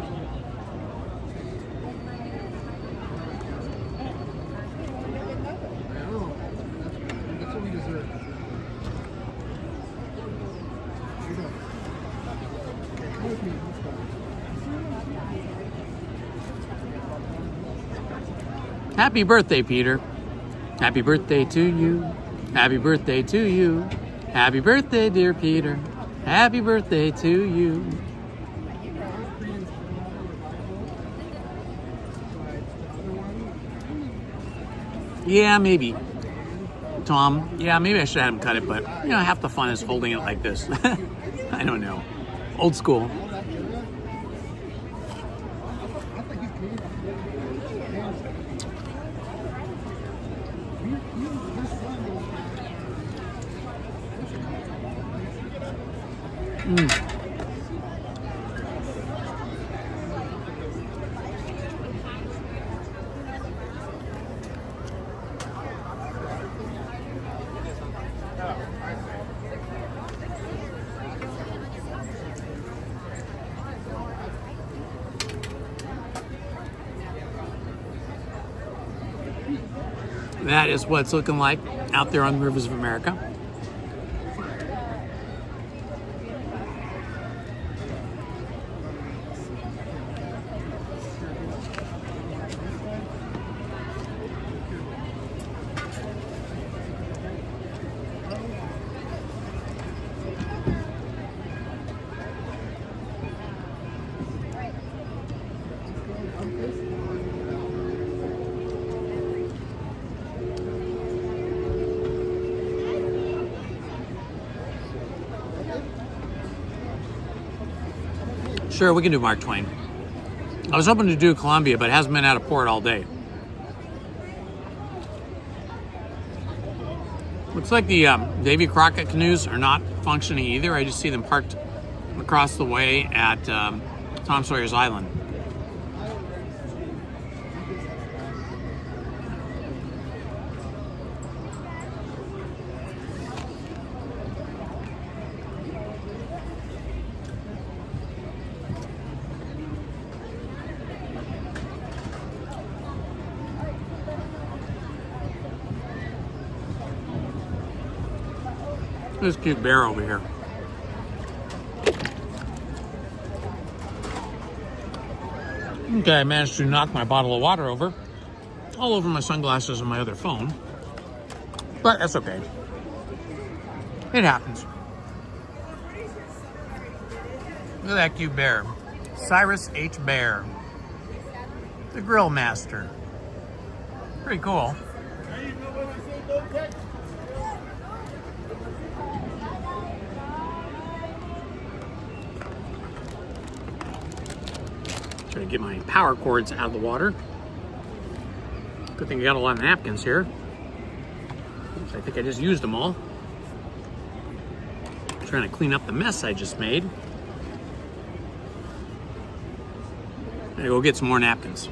That's what we deserve. Come with me. Let's go. Happy birthday, Peter. Happy birthday to you. Happy birthday to you. Happy birthday, dear Peter. Happy birthday to you. Yeah, maybe. Tom, yeah, maybe I should have him cut it, but, you know, half the fun is holding it like this. I don't know. Old school. That is what it's looking like out there on the rivers of America. Sure, we can do Mark Twain. I was hoping to do Columbia, but it hasn't been out of port all day. Looks like the Davy Crockett canoes are not functioning either. I just see them parked across the way at Tom Sawyer's Island. This cute bear over here. Okay, I managed to knock my bottle of water over, all over my sunglasses and my other phone. But that's okay. It happens. Look at that cute bear. Cyrus H. Bear. The Grill Master. Pretty cool. Try to get my power cords out of the water. Good thing I got a lot of napkins here. Oops, I think I just used them all. Trying to clean up the mess I just made. I'm gonna go get some more napkins.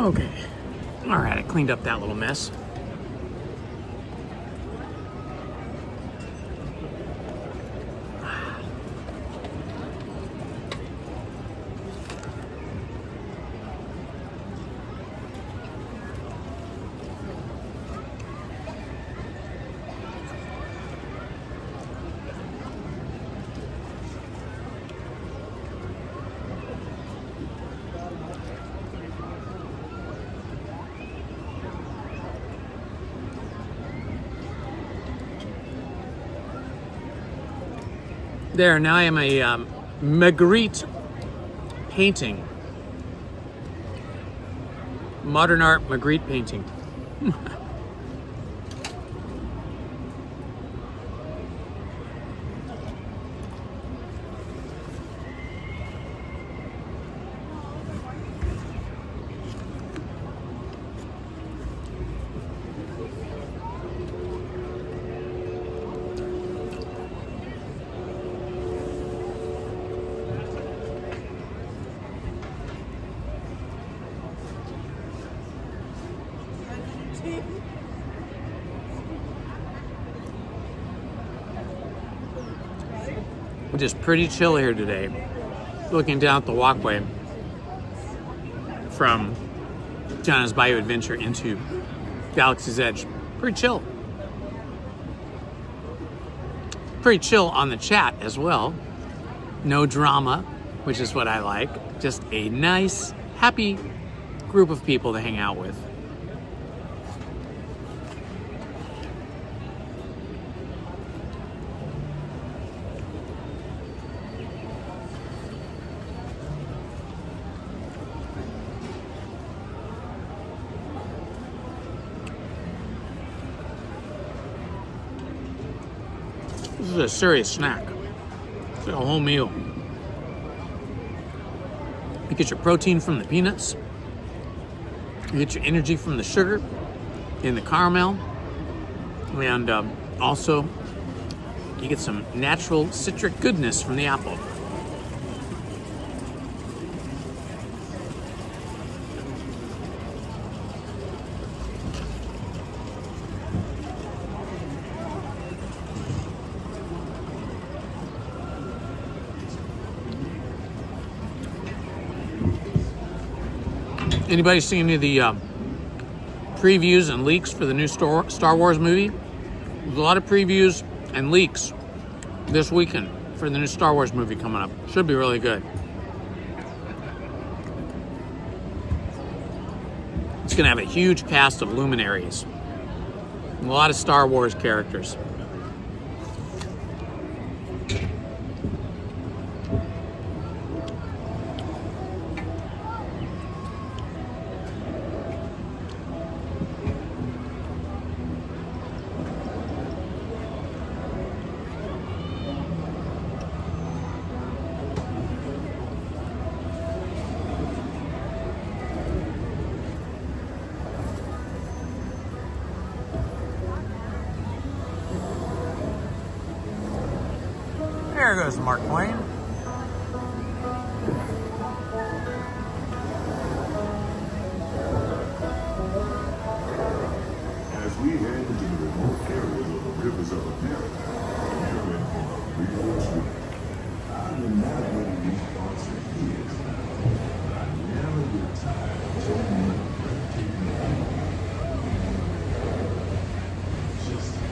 Okay. All right, I cleaned up that little mess. There, now I am a Magritte painting. Modern art Magritte painting. It is pretty chill here today. Looking down at the walkway from Tiana's Bayou Adventure into Galaxy's Edge. Pretty chill. Pretty chill on the chat as well. No drama, which is what I like. Just a nice, happy group of people to hang out with. This is a serious snack. It's like a whole meal. You get your protein from the peanuts. You get your energy from the sugar and the caramel. And also, you get some natural citric goodness from the apple. Anybody seen any of the previews and leaks for the new Star Wars movie? There's a lot of previews and leaks this weekend for the new Star Wars movie coming up. Should be really good. It's going to have a huge cast of luminaries. A lot of Star Wars characters. There goes Mark Twain. As we head into the remote areas of the rivers of America, you're in for a real treat. I've been navigating these parts for years now, but I never get tired of taking you breathtaking just a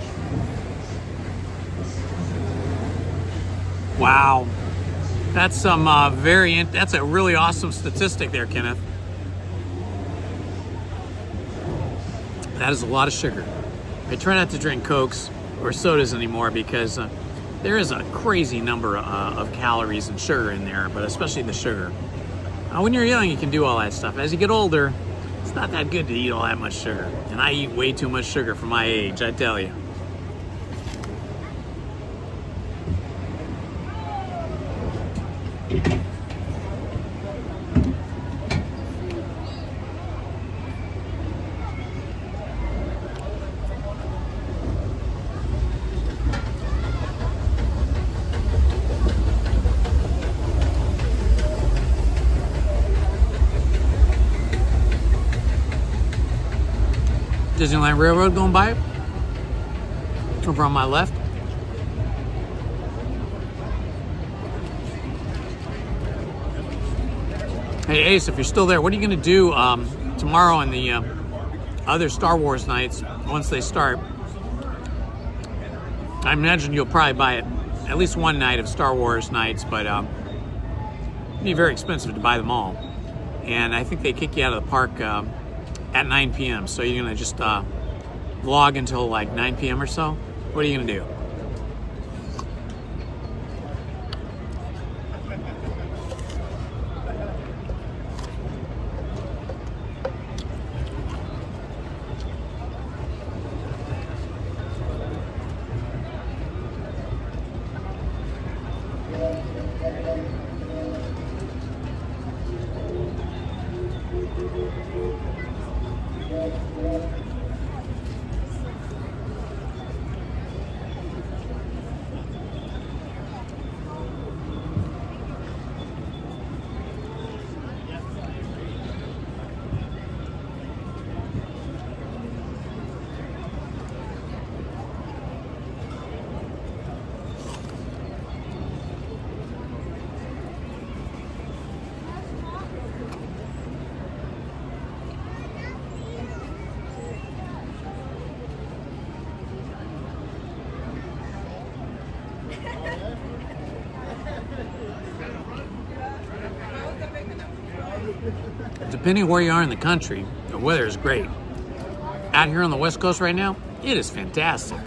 Wow. That's some that's a really awesome statistic there, Kenneth. That is a lot of sugar. I try not to drink Cokes or sodas anymore because there is a crazy number of calories and sugar in there, but especially the sugar. When you're young, you can do all that stuff. As you get older, it's not that good to eat all that much sugar. And I eat way too much sugar for my age, I tell you. Disneyland Railroad going by over on my left. Hey Ace, if you're still there, what are you going to do tomorrow and the other Star Wars nights once they start? I imagine you'll probably buy it at least one night of Star Wars nights, but it'd be very expensive to buy them all. And I think they kick you out of the park at 9 p.m. So you're going to just vlog until like 9 p.m. or so? What are you going to do? Depending where you are in the country, the weather is great. Out here on the West Coast right now, it is fantastic.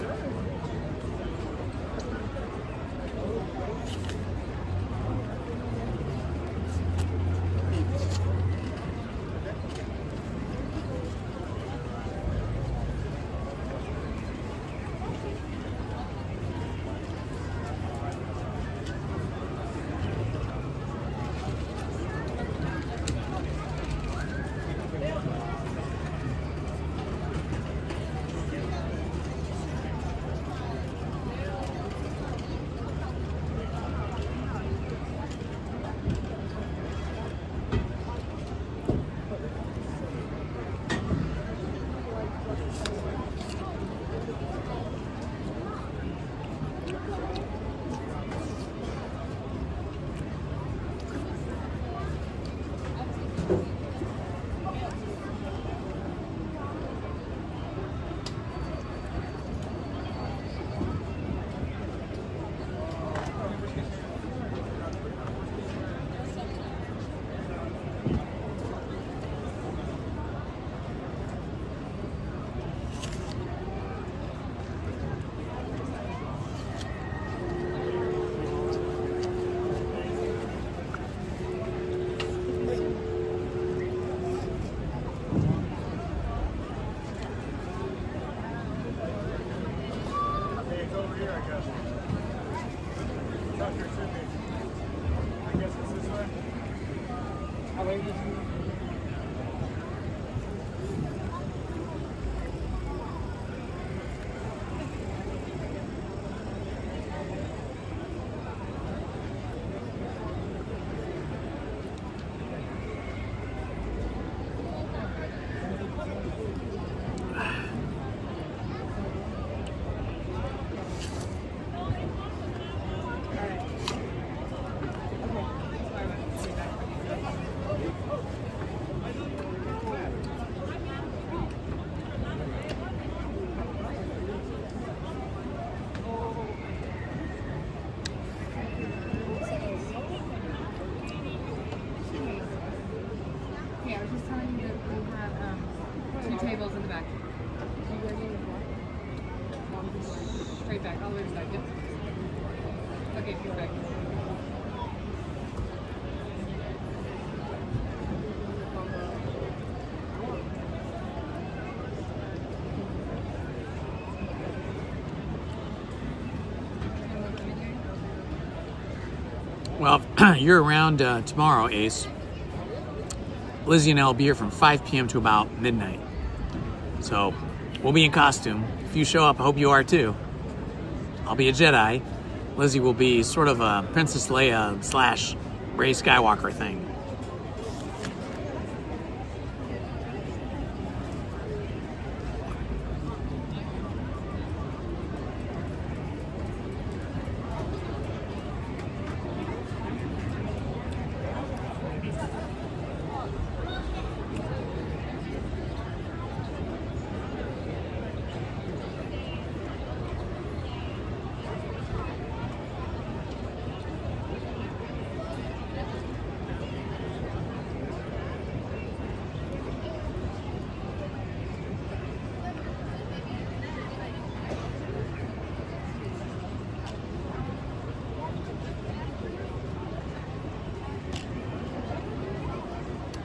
I guess it's this way. How late is it? Okay, I was just telling you that we have 2 tables in the back. Straight back, all the way to the back. Yep. Okay, go back. Well, if you're around tomorrow, Ace, Lizzie and I will be here from 5 p.m. to about midnight. So we'll be in costume. If you show up, I hope you are too. I'll be a Jedi. Lizzie will be sort of a Princess Leia / Rey Skywalker thing.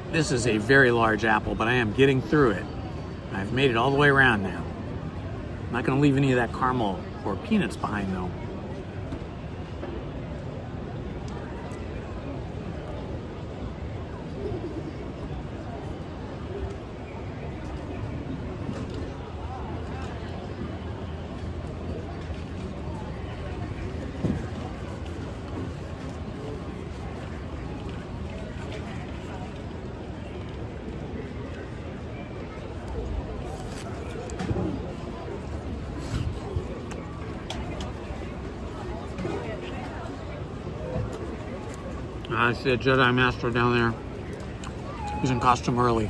This is a very large apple, but I am getting through it. I've made it all the way around now. I'm not going to leave any of that caramel or peanuts behind, though. I see a Jedi Master down there. He's in costume early.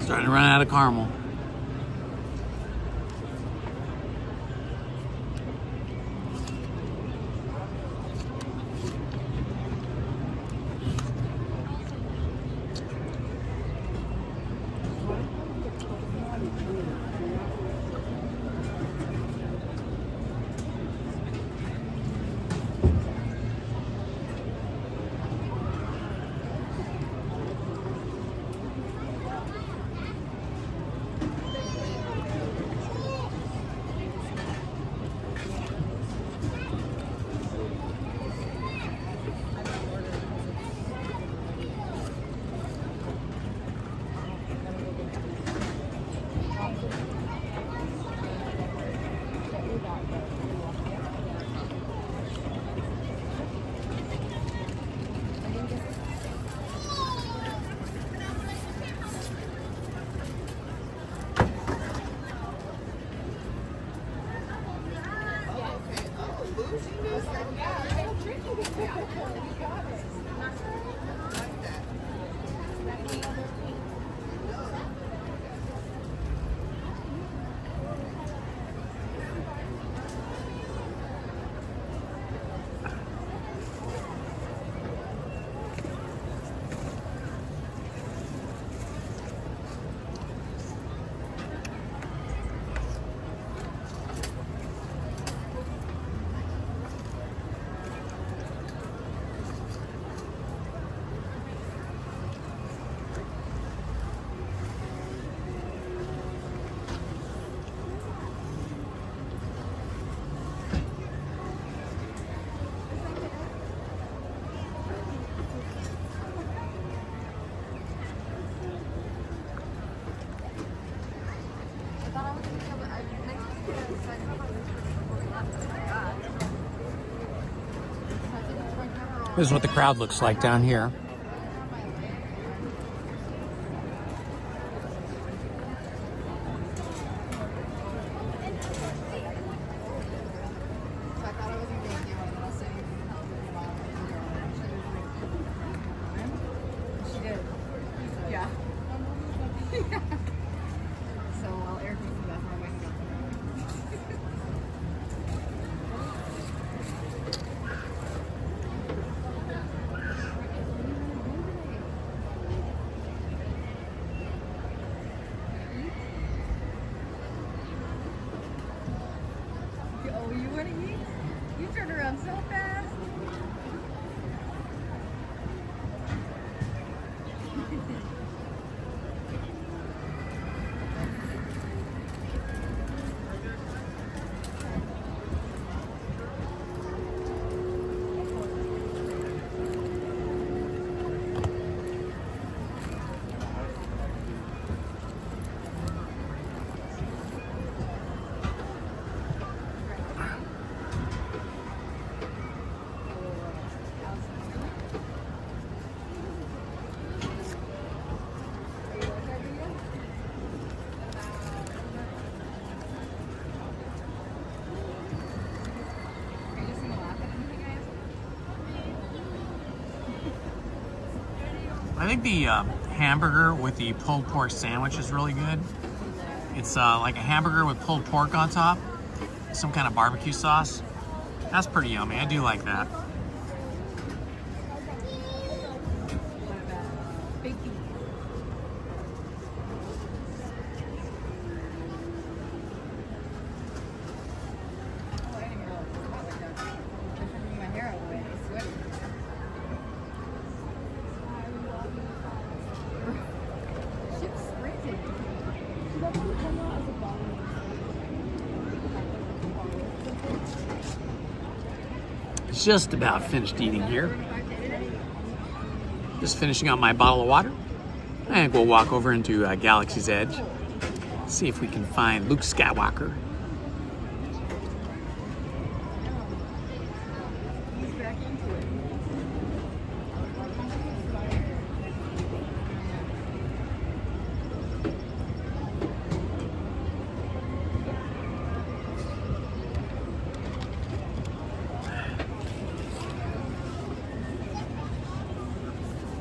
Starting to run out of caramel. This is what the crowd looks like down here. I think the hamburger with the pulled pork sandwich is really good. It's like a hamburger with pulled pork on top, some kind of barbecue sauce. That's pretty yummy. I do like that. Just about finished eating here. Just finishing up my bottle of water. I think we'll walk over into Galaxy's Edge. See if we can find Luke Skywalker.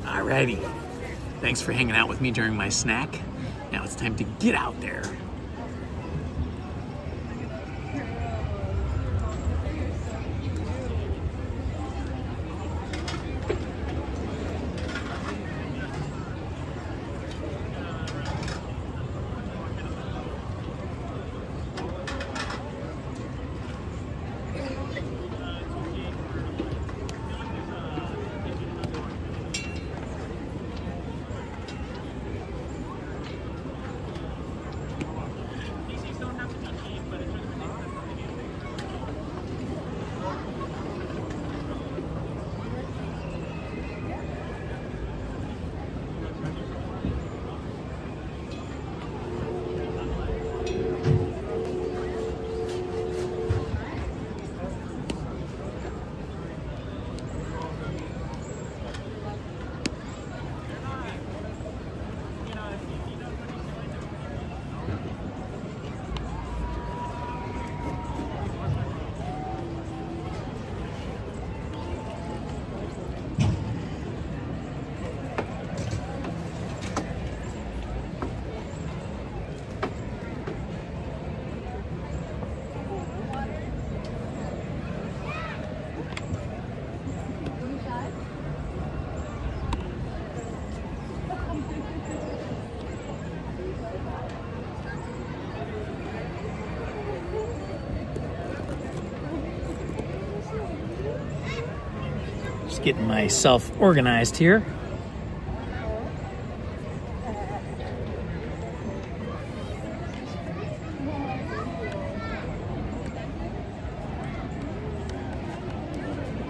Alrighty, thanks for hanging out with me during my snack. Now it's time to get out there. Just getting myself organized here.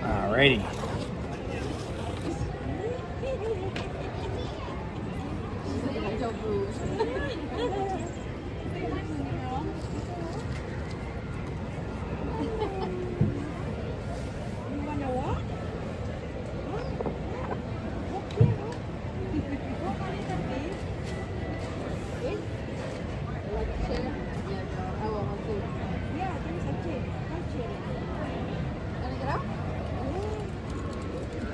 Alrighty.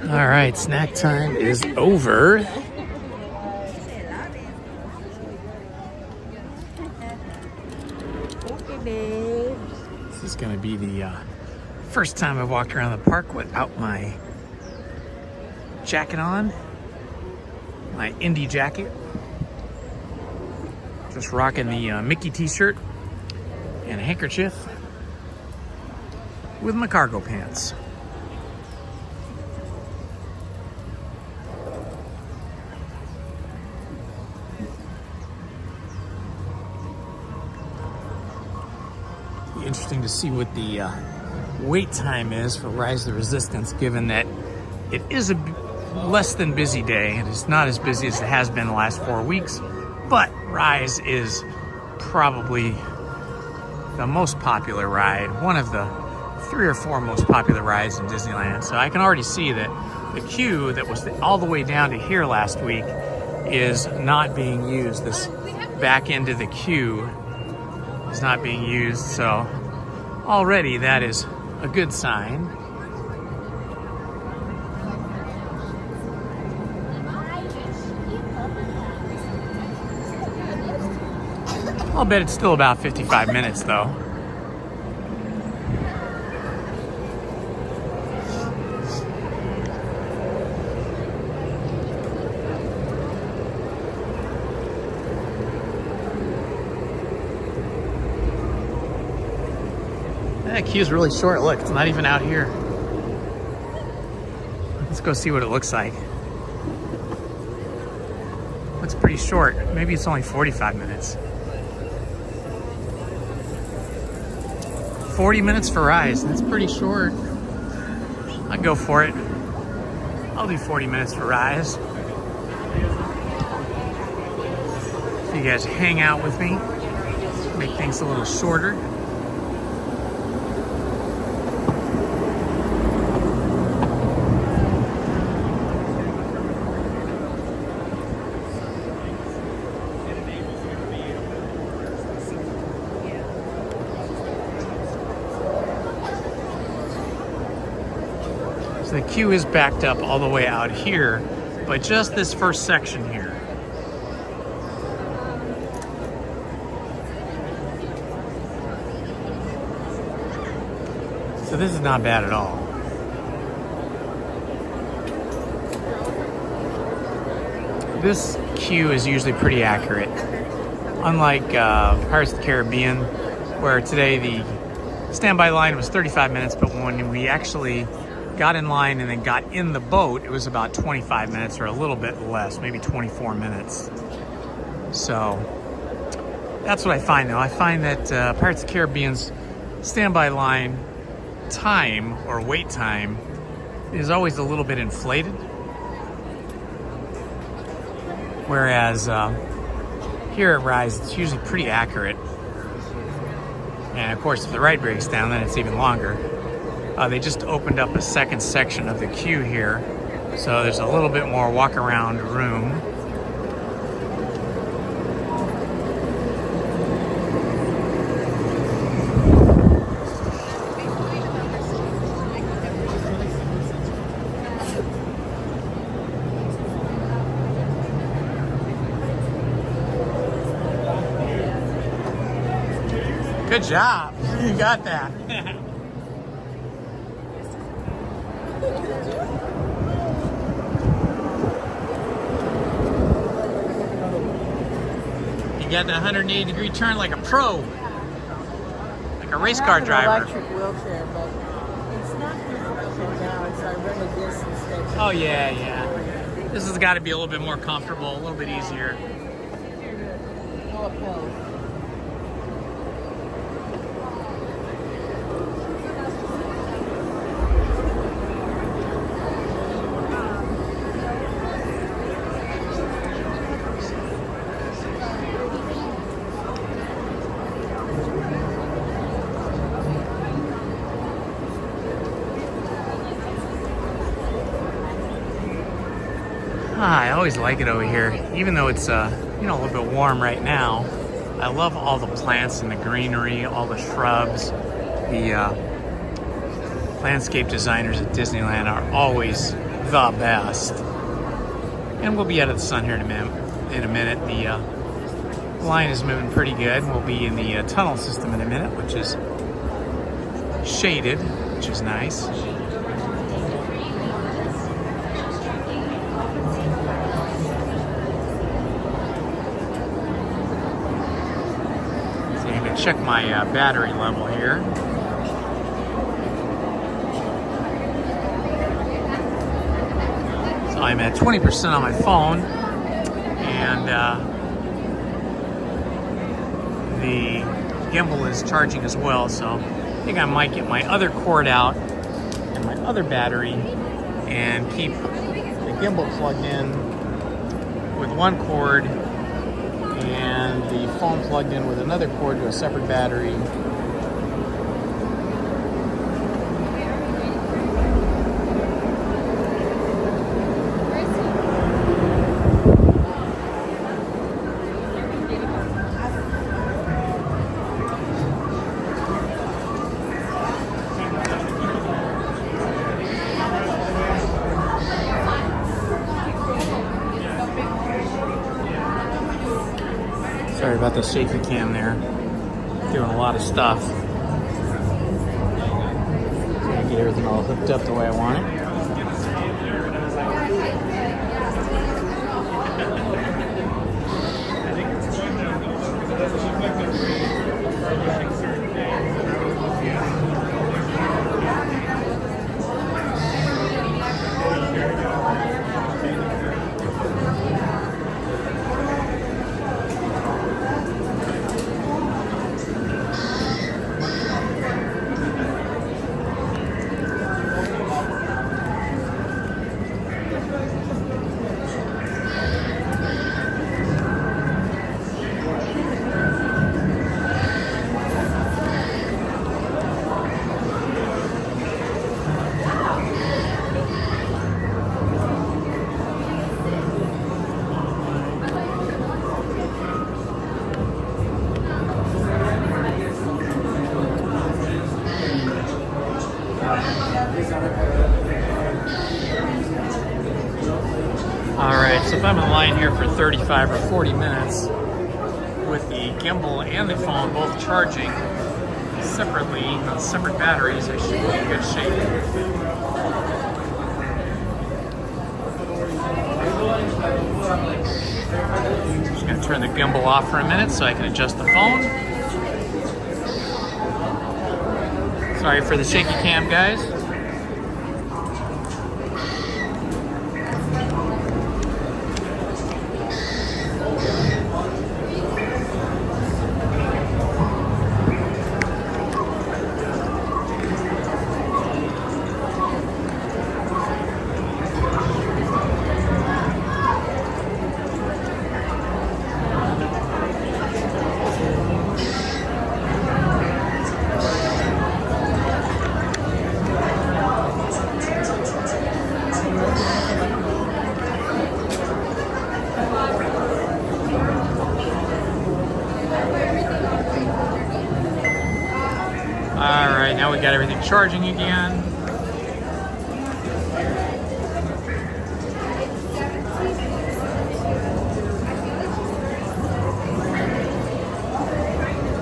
All right, snack time is over. This is going to be the first time I've walked around the park without my jacket on, my Indy jacket. Just rocking the Mickey t-shirt and a handkerchief with my cargo pants. Interesting to see what the wait time is for Rise of the Resistance, given that it is a less than busy day. It is not as busy as it has been the last 4 weeks, but Rise is probably the most popular ride, one of the 3 or 4 most popular rides in Disneyland. So I can already see that the queue that was all the way down to here last week is not being used. This back end of the queue is not being used, so already that is a good sign. I'll bet it's still about 55 minutes though. That queue is really short. Look, it's not even out here. Let's go see what it looks like. Looks pretty short. Maybe it's only 45 minutes. 40 minutes for Rise. That's pretty short. I'd go for it. I'll do 40 minutes for Rise. So you guys hang out with me. Make things a little shorter. The queue is backed up all the way out here, but just this first section here. So this is not bad at all. This queue is usually pretty accurate. Unlike Pirates of the Caribbean, where today the standby line was 35 minutes, but when we actually got in line and then got in the boat, it was about 25 minutes or a little bit less, maybe 24 minutes. So that's what I find though. I find that Pirates of the Caribbean's standby line time or wait time is always a little bit inflated. Whereas here at Rise, it's usually pretty accurate. And of course, if the ride breaks down, then it's even longer. They just opened up a second section of the queue here, so there's a little bit more walk around room. Good job, you got that. You got the 180-degree turn like a pro, like a race car driver. Electric wheelchair, but it's not good for now, so I rented this instead. Oh yeah, yeah. This has got to be a little bit more comfortable, a little bit easier. Go uphill. I always like it over here, even though it's a little bit warm right now. I love all the plants and the greenery, all the shrubs. The landscape designers at Disneyland are always the best. And we'll be out of the sun here in a minute. The line is moving pretty good. We'll be in the tunnel system in a minute, which is shaded, which is nice. Check my battery level here. So I'm at 20% on my phone, and the gimbal is charging as well, so I think I might get my other cord out and my other battery and keep the gimbal plugged in with one cord and the phone plugged in with another cord to a separate battery. Sorry about the shaky cam there. Doing a lot of stuff. Trying to get everything all hooked up the way I want it. Alright, so if I'm in line here for 35 or 40 minutes with the gimbal and the phone both charging separately on separate batteries, I should be in good shape. Just going to turn the gimbal off for a minute so I can adjust the phone. Sorry for the shaky cam, guys. Alright, now we got everything charging again.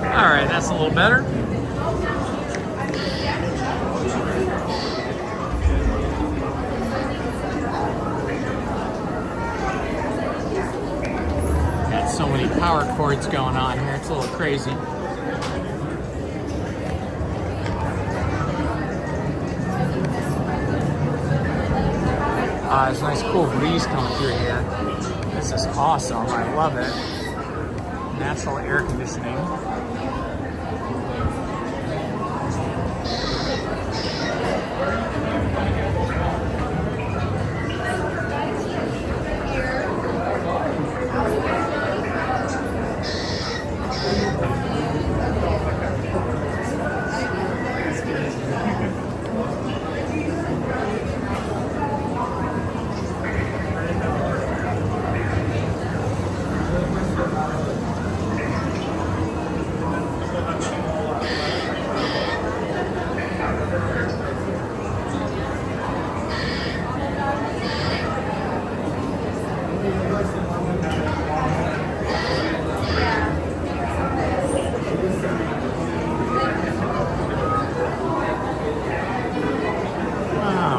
Alright, that's a little better. Got so many power cords going on here, it's a little crazy. There's a nice cool breeze coming through here. This is awesome. I love it. Natural air conditioning.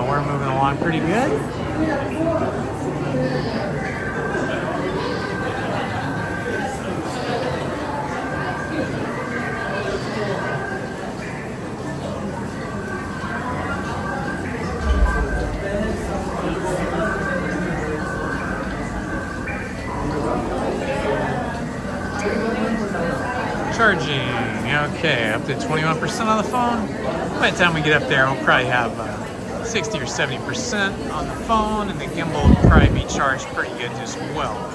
We're moving along pretty good. Charging. Okay, up to 21% on the phone. By the time we get up there, we'll probably have 60 or 70% on the phone, and the gimbal will probably be charged pretty good as well.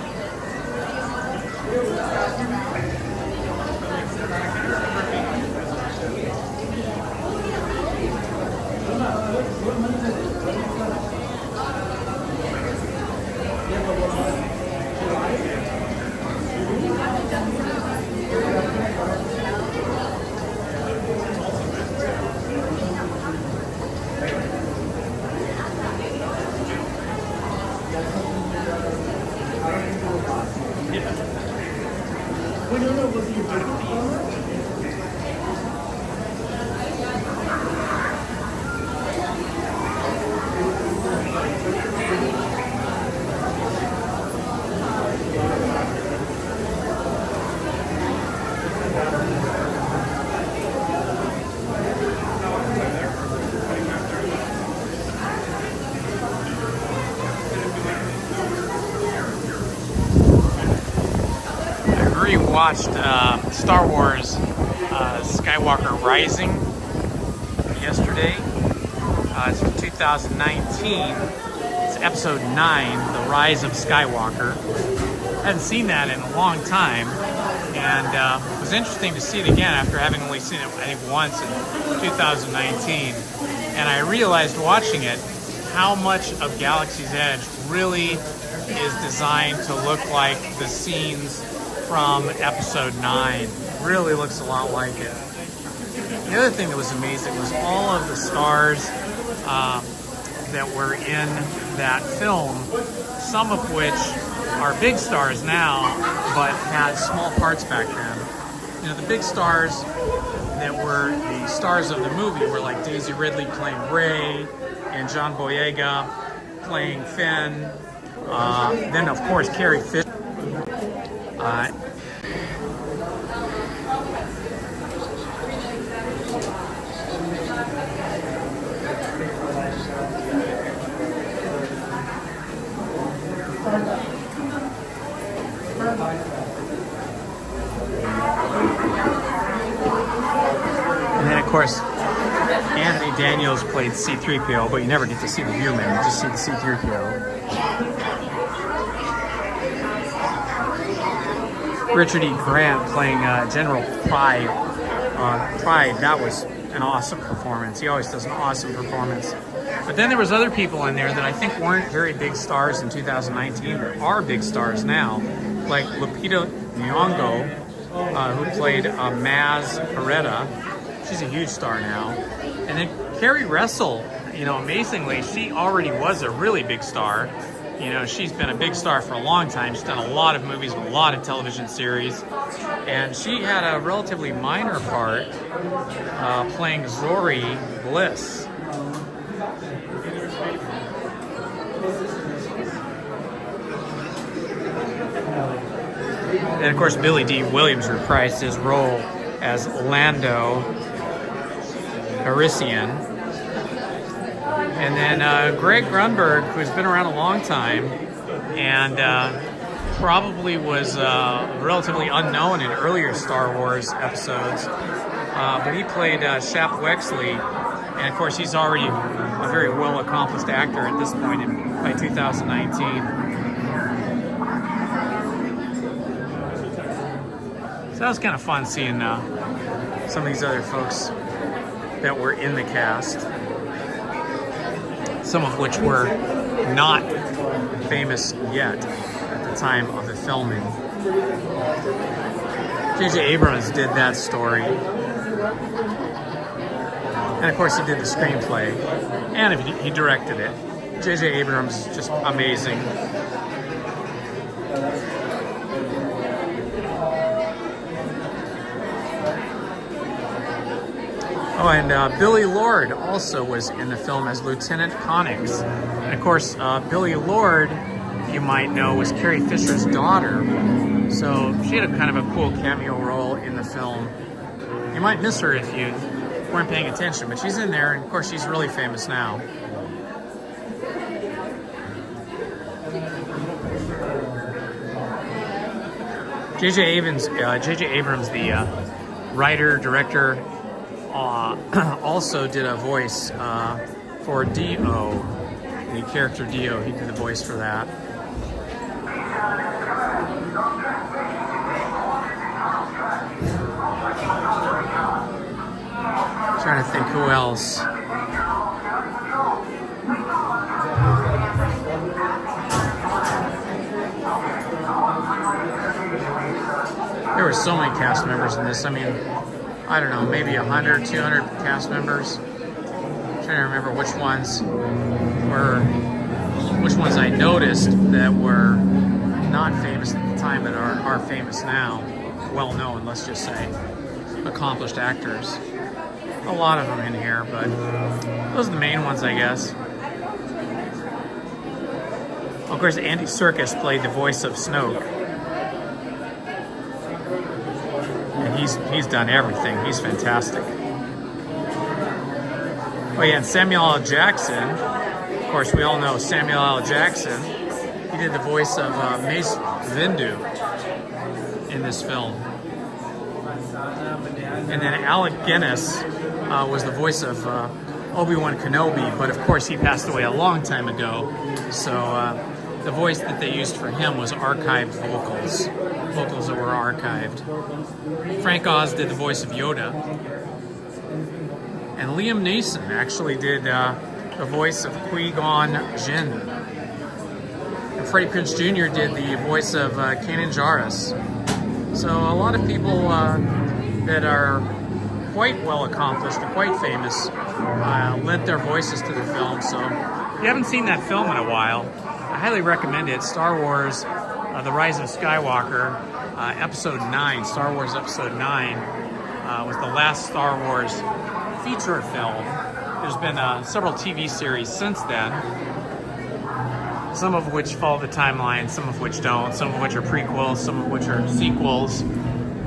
Watched Star Wars Skywalker Rising yesterday. It's from 2019. It's episode 9, The Rise of Skywalker. I hadn't seen that in a long time, and it was interesting to see it again after having only seen it, I think, once in 2019. And I realized watching it how much of Galaxy's Edge really is designed to look like the scenes from episode 9. Really looks a lot like it. The other thing that was amazing was all of the stars that were in that film, some of which are big stars now, but had small parts back then. You know, the big stars that were the stars of the movie were like Daisy Ridley playing Rey, and John Boyega playing Finn. Then, of course, Carrie Fisher. And then, of course, Anthony Daniels played C-3PO, but you never get to see the human, you just see the C-3PO. Richard E. Grant playing General Pride. Pride, that was an awesome performance. He always does an awesome performance. But then there was other people in there that I think weren't very big stars in 2019, but are big stars now, like Lupita Nyong'o, who played Maz Peretta. She's a huge star now. And then Carrie Russell, you know, amazingly, she already was a really big star. You know, she's been a big star for a long time. She's done a lot of movies, a lot of television series. And she had a relatively minor part playing Zori Bliss. And of course, Billy D. Williams reprised his role as Lando Calrissian. And then Greg Grunberg, who's been around a long time and probably was relatively unknown in earlier Star Wars episodes, but he played Shap Wexley, and of course he's already a very well accomplished actor at this point by 2019. So that was kind of fun seeing some of these other folks that were in the cast, some of which were not famous yet at the time of the filming. J.J. Abrams did that story. And of course he did the screenplay. And he directed it. J.J. Abrams is just amazing. Oh, and Billy Lord also was in the film as Lieutenant Connix. And of course, Billy Lord, you might know, was Carrie Fisher's daughter. So she had a kind of a cool cameo role in the film. You might miss her if you weren't paying attention, but she's in there, and of course she's really famous now. J.J. Abrams, the writer, director, also did a voice for Dio, the character Dio. He did the voice for that. Trying to think who else. There were so many cast members in this. I mean, I don't know, maybe 100, 200 cast members. I'm trying to remember which ones I noticed that were not famous at the time but are famous now. Well known, let's just say. Accomplished actors. A lot of them in here, but those are the main ones, I guess. Of course, Andy Serkis played the voice of Snoke. And he's done everything. He's fantastic. Oh yeah, and Samuel L. Jackson. Of course, we all know Samuel L. Jackson. He did the voice of Mace Windu in this film. And then Alec Guinness was the voice of Obi-Wan Kenobi, but of course he passed away a long time ago. So the voice that they used for him was archived vocals that were archived. Frank Oz did the voice of Yoda. And Liam Neeson actually did the voice of Qui-Gon Jinn. And Freddie Prinze Jr. did the voice of Kanan Jarrus. So a lot of people that are quite well accomplished and quite famous lent their voices to the film. So if you haven't seen that film in a while, I highly recommend it. Star Wars, The Rise of Skywalker, Episode 9, Star Wars Episode 9, was the last Star Wars feature film. There's been several TV series since then, some of which follow the timeline, some of which don't, some of which are prequels, some of which are sequels.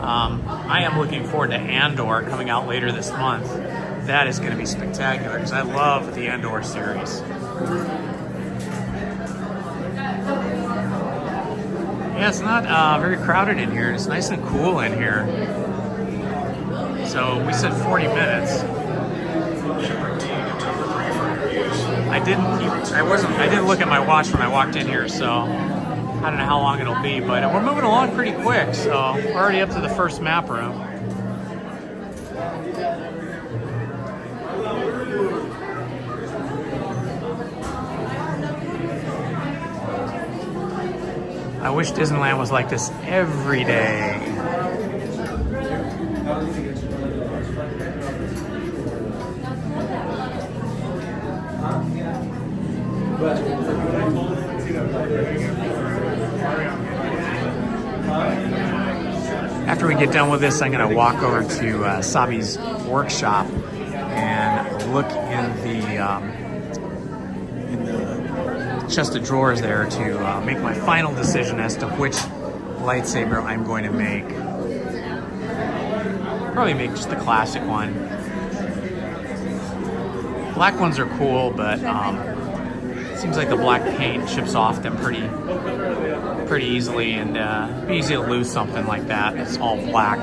I am looking forward to Andor coming out later this month. That is going to be spectacular because I love the Andor series. Yeah, it's not very crowded in here. It's nice and cool in here. So we said 40 minutes. I didn't look at my watch when I walked in here, so I don't know how long it'll be, but we're moving along pretty quick, so we're already up to the first map room. I wish Disneyland was like this every day. After we get done with this, I'm going to walk over to Sabi's workshop and look in the chest of drawers there to make my final decision as to which lightsaber I'm going to make. Probably make just the classic one. Black ones are cool, but it seems like the black paint chips off them pretty easily, and easy to lose something like that. It's all black.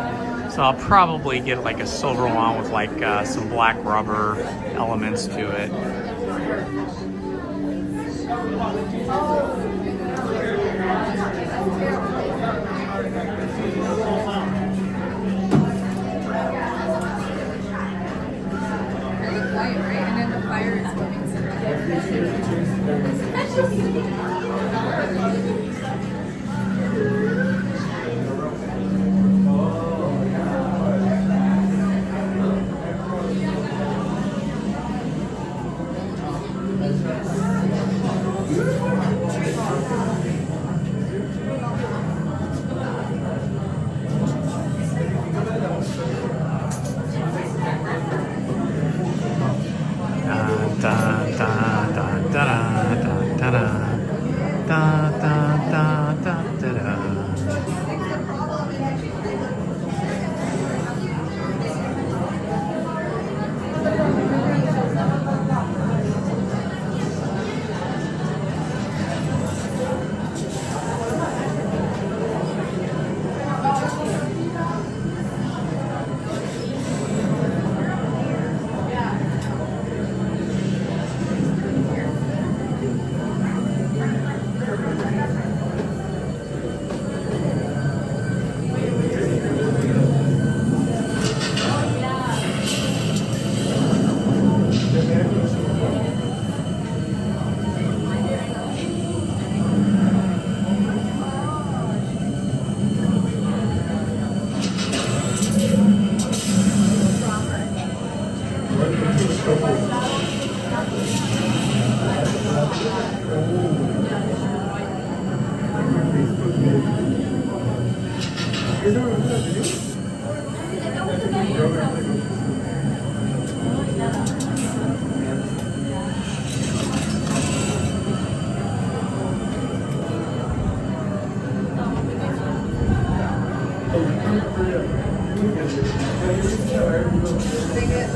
So I'll probably get like a silver one with like some black rubber elements to it.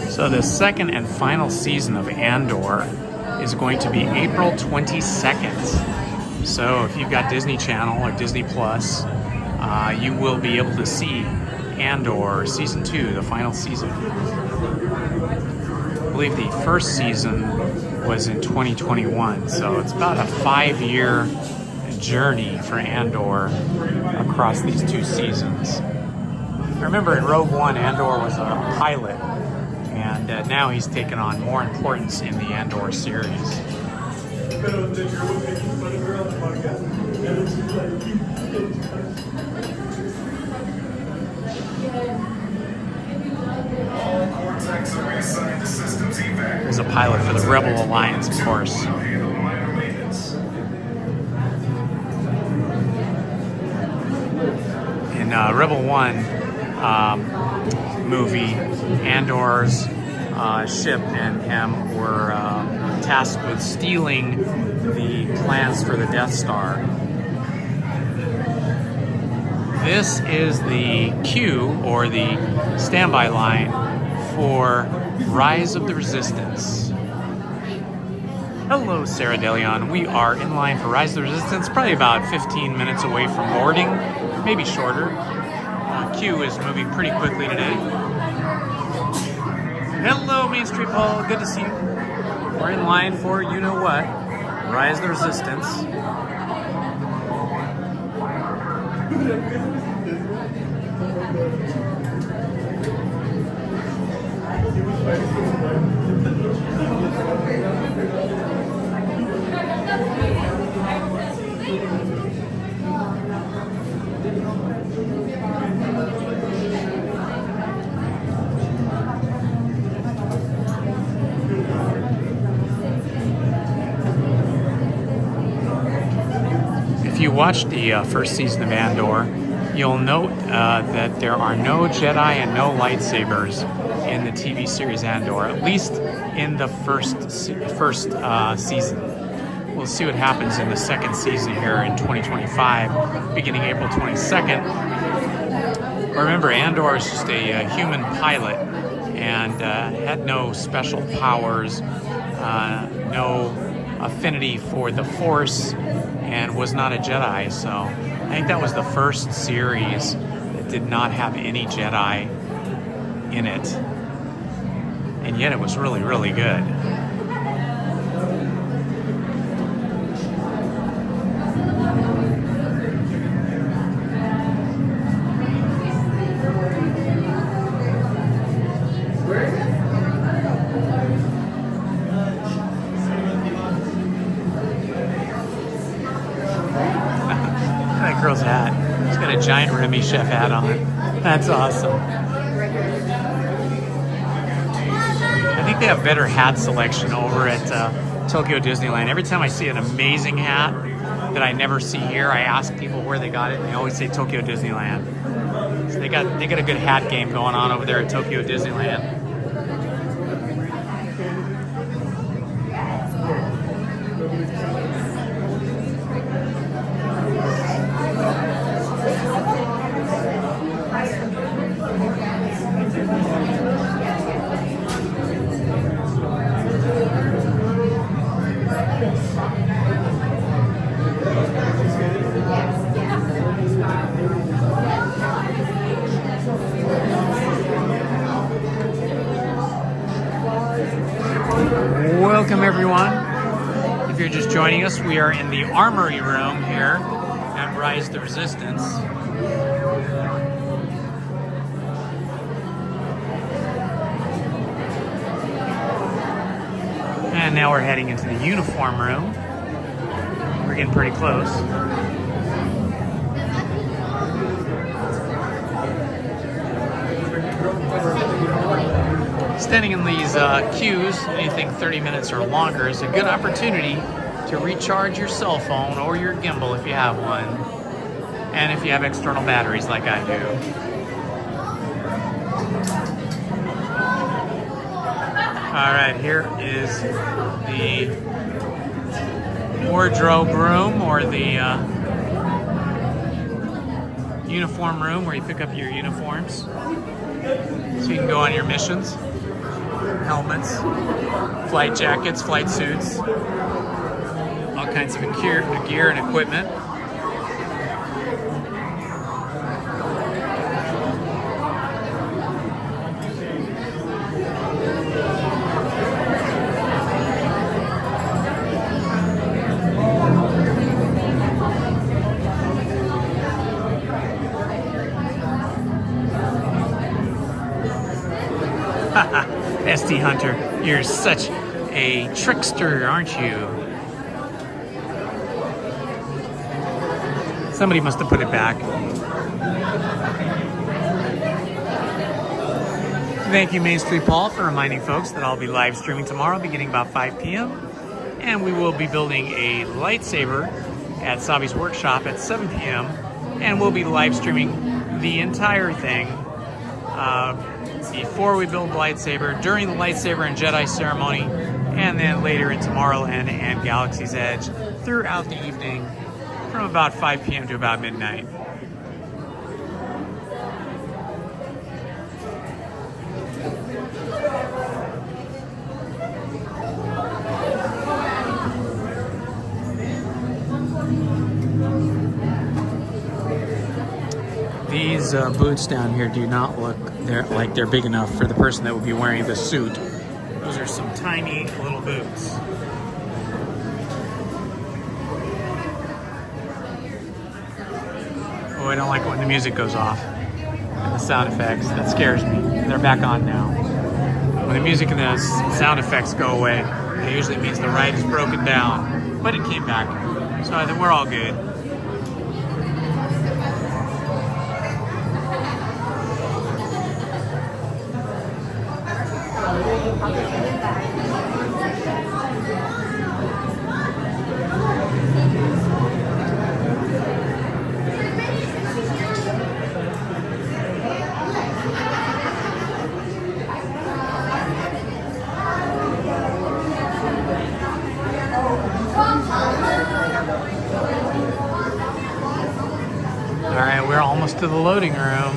So the second and final season of Andor is going to be April 22nd. So if you've got Disney Channel or Disney Plus, you will be able to see Andor Season 2, the final season. I believe the first season was in 2021, so it's about a 5-year journey for Andor across these 2 seasons. Remember, in Rogue One, Andor was a pilot, and now he's taken on more importance in the Andor series. There's a pilot for the Rebel Alliance, of course. In Rebel One movie, Andor's ship and him were tasked with stealing the plans for the Death Star. This is the cue, or the standby line, for Rise of the Resistance. Hello, Sarah DeLeon. We are in line for Rise of the Resistance, probably about 15 minutes away from boarding, maybe shorter. Q is moving pretty quickly today. Hello, Main Street Paul. Good to see you. We're in line for you-know-what, Rise of the Resistance. If you watched the first season of Andor, you'll note that there are no Jedi and no lightsabers in the TV series Andor, at least in the first season. We'll see what happens in the second season here in 2025, beginning April 22nd. Remember, Andor is just a human pilot and had no special powers, no affinity for the Force, and was not a Jedi. So I think that was the first series that did not have any Jedi in it. And yet it was really, really good. That girl's hat. She's got a giant Remy Chef hat on. That's awesome. I think they have better hat selection over at Tokyo Disneyland. Every time I see an amazing hat that I never see here, I ask people where they got it, and they always say Tokyo Disneyland. So they got a good hat game going on over there at Tokyo Disneyland. Welcome everyone. If you're just joining us, we are in the Armory Room here at Rise the Resistance. And now we're heading into the Uniform Room. We're getting pretty close. Standing in these queues, anything 30 minutes or longer, is a good opportunity to recharge your cell phone or your gimbal if you have one, and if you have external batteries like I do. All right, here is the wardrobe room, or the uniform room, where you pick up your uniforms so you can go on your missions. Helmets, flight jackets, flight suits, all kinds of gear and equipment. SD Hunter, you're such a trickster, aren't you? Somebody must have put it back. Thank you, Main Street Paul, for reminding folks that I'll be live streaming tomorrow beginning about 5 p.m. And we will be building a lightsaber at Sabi's workshop at 7 p.m. And we'll be live streaming the entire thing before we build the lightsaber, during the lightsaber and Jedi ceremony, and then later in Tomorrowland and Galaxy's Edge throughout the evening from about 5 p.m. to about midnight. These boots down here do not look like they're big enough for the person that would be wearing the suit. Those are some tiny little boots. Oh, I don't like it when the music goes off and the sound effects. That scares me. They're back on now. When the music and the sound effects go away, it usually means the ride is broken down. But it came back, so I think we're all good. All right, we're almost to the loading room.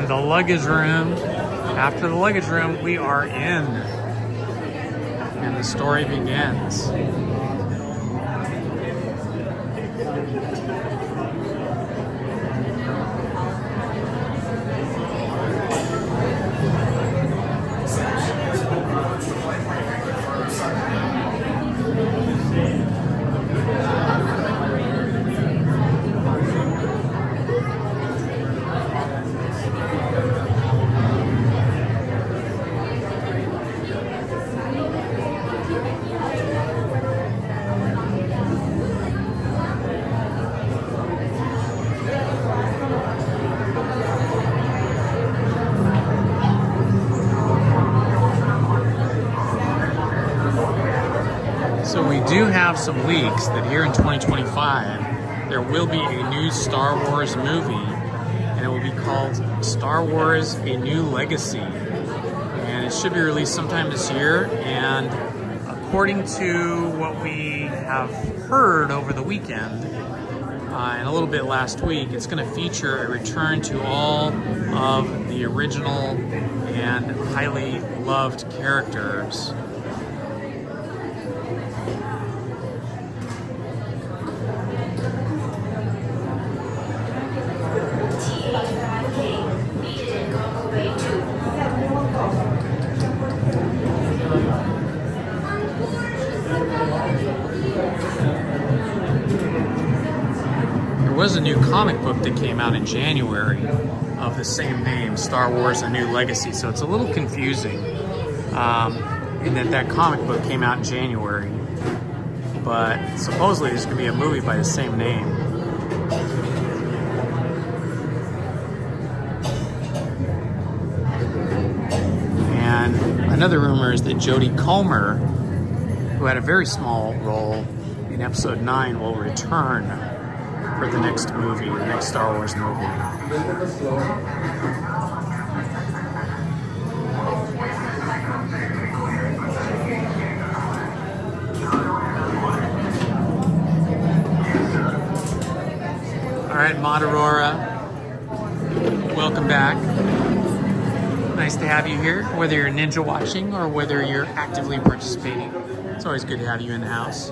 And the luggage room. After the luggage room, we are in. And the story begins. So we do have some leaks that here in 2025, there will be a new Star Wars movie, and it will be called Star Wars: A New Legacy. And it should be released sometime this year, and according to what we have heard over the weekend, and a little bit last week, it's going to feature a return to all of the original and highly loved characters. There was a new comic book that came out in January of the same name, Star Wars: A New Legacy, so it's a little confusing in that comic book came out in January, but supposedly there's going to be a movie by the same name. And another rumor is that Jodie Comer, who had a very small role in Episode 9, will return for the next movie, the next Star Wars movie. All right, Maud Aurora, welcome back. Nice to have you here, whether you're ninja watching or whether you're actively participating. It's always good to have you in the house.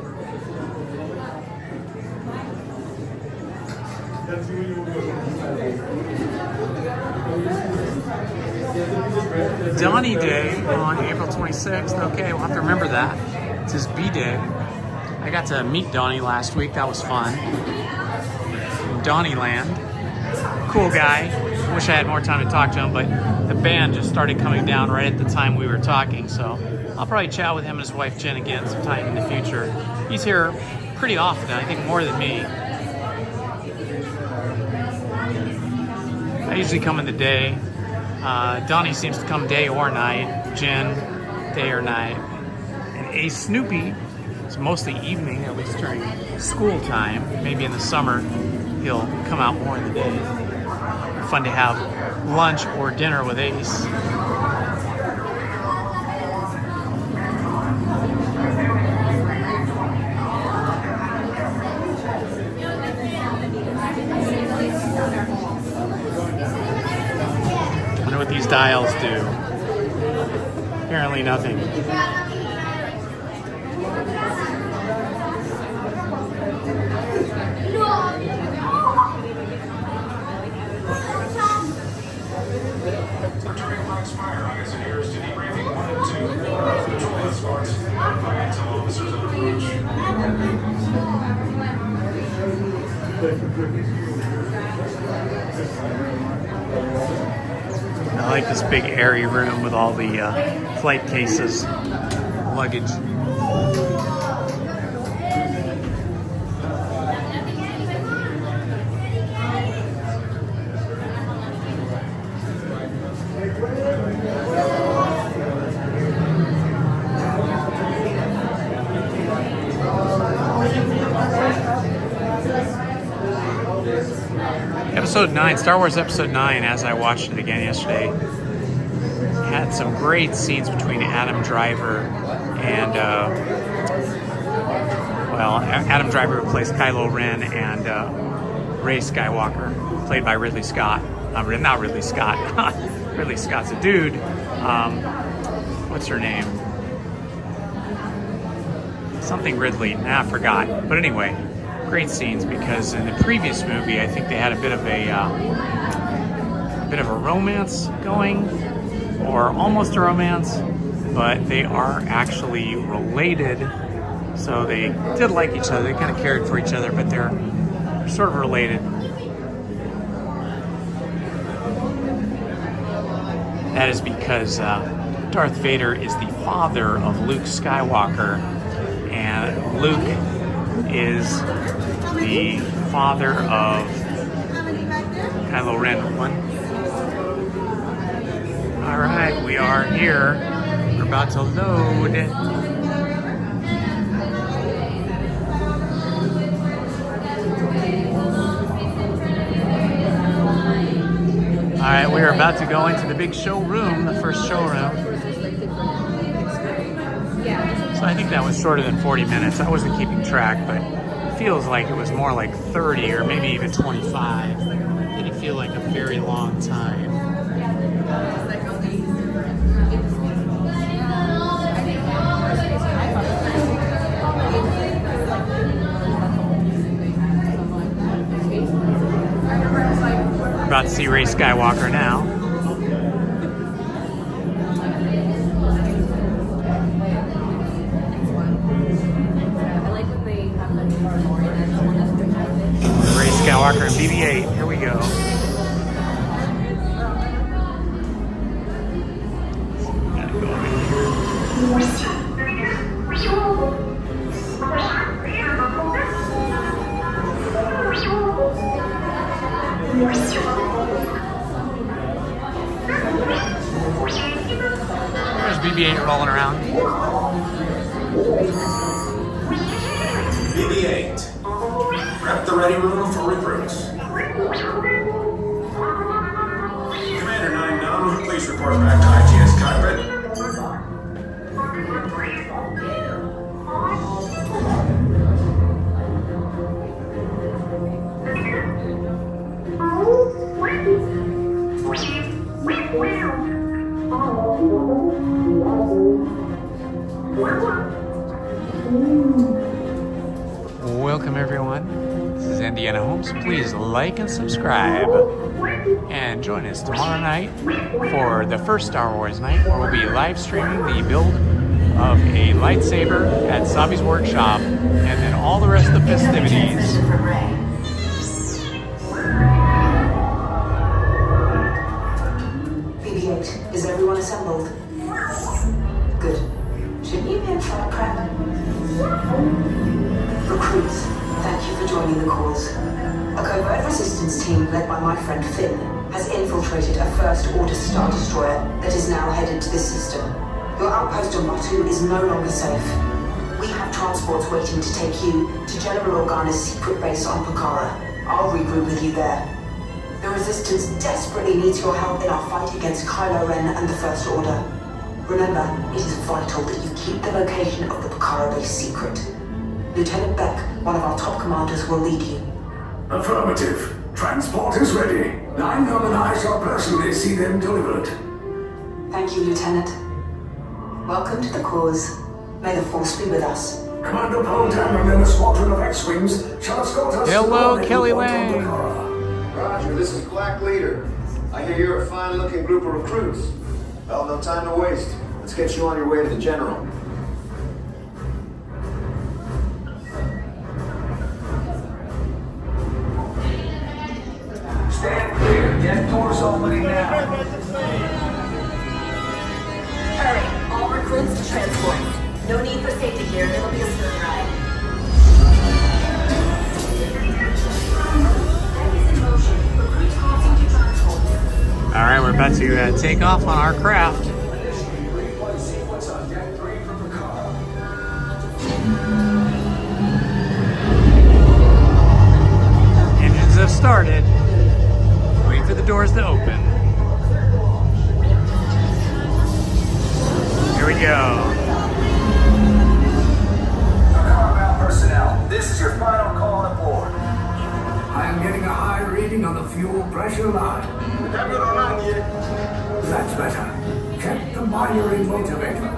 Donnie Day on April 26th. Okay, we'll have to remember that. It's his B-Day. I got to meet Donnie last week. That was fun. Donnieland. Cool guy. Wish I had more time to talk to him, but the band just started coming down right at the time we were talking, so I'll probably chat with him and his wife Jen again sometime in the future. He's here pretty often, I think more than me. I usually come in the day. Donnie seems to come day or night. Jen, day or night. And Ace Snoopy is mostly evening, at least during school time. Maybe in the summer, he'll come out more in the day. Fun to have lunch or dinner with Ace. I wonder what these dials do. Apparently nothing. Fire on its adherence to debriefing 1 and 2 of the transports by until officers approach. I like this big airy room with all the flight cases, luggage. Episode 9, Star Wars Episode 9, as I watched it again yesterday, had some great scenes between Adam Driver and, Adam Driver, who plays Kylo Ren, and Rey Skywalker, played by Ridley Scott. Not Ridley Scott. Ridley Scott's a dude. What's her name? Something Ridley. Nah, I forgot. But anyway, great scenes, because in the previous movie, I think they had a bit of a romance going, or almost a romance, but they are actually related. So they did like each other. They kind of cared for each other, but they're sort of related. That is because Darth Vader is the father of Luke Skywalker, and Luke is the father of Kylo Ren. All right, we are here. We're about to load. All right, we are about to go into the big showroom, the first showroom. So I think that was shorter than 40 minutes. I wasn't keeping track, but it feels like it was more like 30 or maybe even 25. It didn't feel like a very long time. We're about to see Rey Skywalker now. Rey Skywalker and BB-8. Here we go. Gotta go over There's BB-8 rolling around. BB-8. Prep the ready room for recruits. Commander 9-9, please report back to IGS cockpit. Welcome everyone. This is Indiana Holmes. Please like and subscribe. And join us tomorrow night for the first Star Wars night, where we'll be live streaming the build of a lightsaber at Sabi's workshop, and then all the rest of the festivities. BB-8, is everyone assembled? Good. Shouldn't you be in flight prep? Recruits, thank you for joining the cause. A covert resistance team led by my friend Finn has infiltrated a First Order Star Destroyer that is now headed to this system. Your outpost on Bayou is no longer safe. We have transports waiting to take you to General Organa's secret base on Pucara. I'll regroup with you there. The Resistance desperately needs your help in our fight against Kylo Ren and the First Order. Remember, it is vital that you keep the location of the Pucara base secret. Lieutenant Beck, one of our top commanders, will lead you. Affirmative. Transport is ready. 9-9 and I shall personally see them delivered. Thank you, Lieutenant. Welcome to the cause. May the Force be with us. Commander Poltan and then a squadron of X-Wings shall escort us. Hello, Kelly Lane. Roger, this is Black Leader. I hear you're a fine-looking group of recruits. Well, no time to waste. Let's get you on your way to the General. Stand clear. Jet doors opening now. Hurry, all recruits to transport. No need for safety gear. It'll be a smooth ride. All right, we're about to take off on our craft. Engines have started. Wait for the doors to open. Here we go. Combat personnel, this is your final call on board. I am getting a high reading on the fuel pressure line. That's better. Check the binary motivator.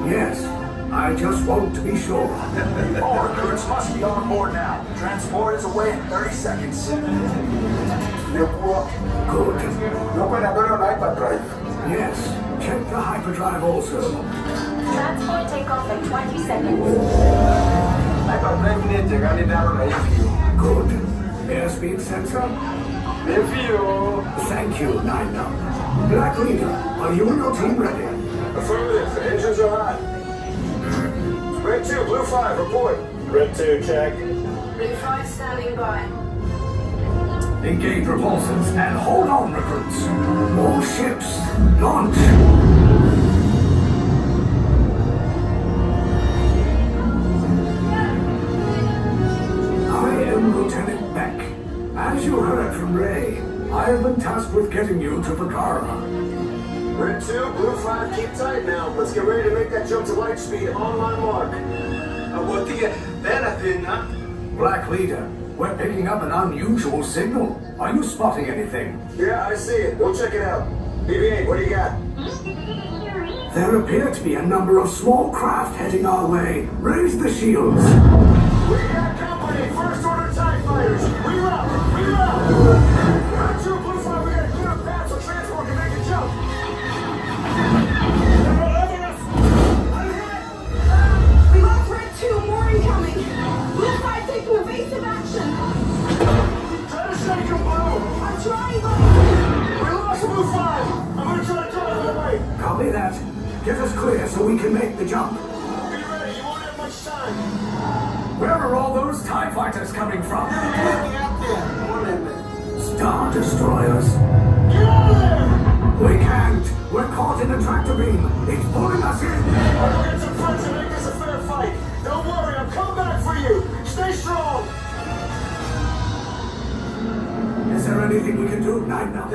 Yes, I just want to be sure. All recruits must be on board now. Transport is away in 30 seconds. Good. Yes, check the hyperdrive also. Transport takeoff in 20 seconds. Good. Airspeed sensor? Thank you, Nina. Black Leader, are you and your team ready? Affirmative. Engines are hot. Red 2, Blue 5, report. Red 2, check. Blue 5 standing by. Engage repulsors and hold on, recruits. More ships. Launch. I am Lieutenant Beck. As you heard from Ray, I have been tasked with getting you to Vakara. Red 2, Blue 5, keep tight now. Let's get ready to make that jump to light speed on my mark. Black Leader, we're picking up an unusual signal. Are you spotting anything? Yeah, I see it. Go check it out. BB-8, what do you got? There appear to be a number of small craft heading our way. Raise the shields. We got company. First order TIE fighters. Reroute. Red 2, Blue 5, we got a clear path so transport can make a jump. We lost Red 2, more incoming. Blue 5 taking evasive action. Try to shake him, Blue. I'm trying, but... We lost Blue 5. I'm gonna try to drive out of the way. Copy that. Get us clear so we can make the jump. Be ready. You won't have much time. Where are all those TIE fighters coming from? Star Destroyers. Get out of there! We can't. We're caught in a tractor beam. It's pulling us in. I'll get some friends and make this a fair fight. Don't worry, I'm coming back for you. Stay strong. Is there anything we can do, Nina?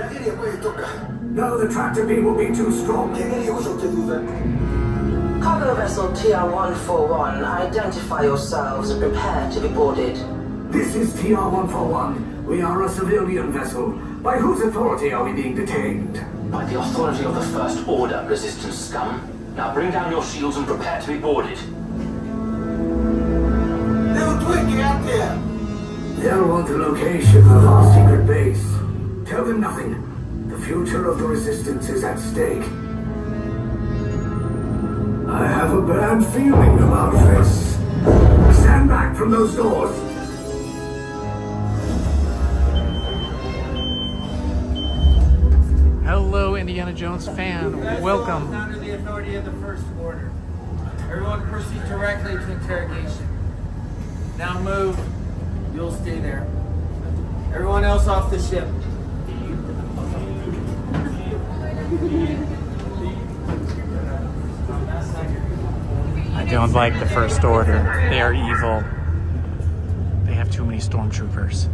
No, the tractor beam will be too strong. Cargo vessel TR-141, identify yourselves and prepare to be boarded. This is TR-141. We are a civilian vessel. By whose authority are we being detained? By the authority of the First Order, Resistance scum. Now bring down your shields and prepare to be boarded. They'll want the location of our secret base. Tell them nothing. The future of the Resistance is at stake. I have a bad feeling about this. Stand back from those doors. Hello, Indiana Jones fan. Welcome. Under the authority of the First Order. Everyone proceed directly to interrogation. Now move. You'll stay there. Everyone else off the ship. I don't like the First Order. They are evil. They have too many stormtroopers.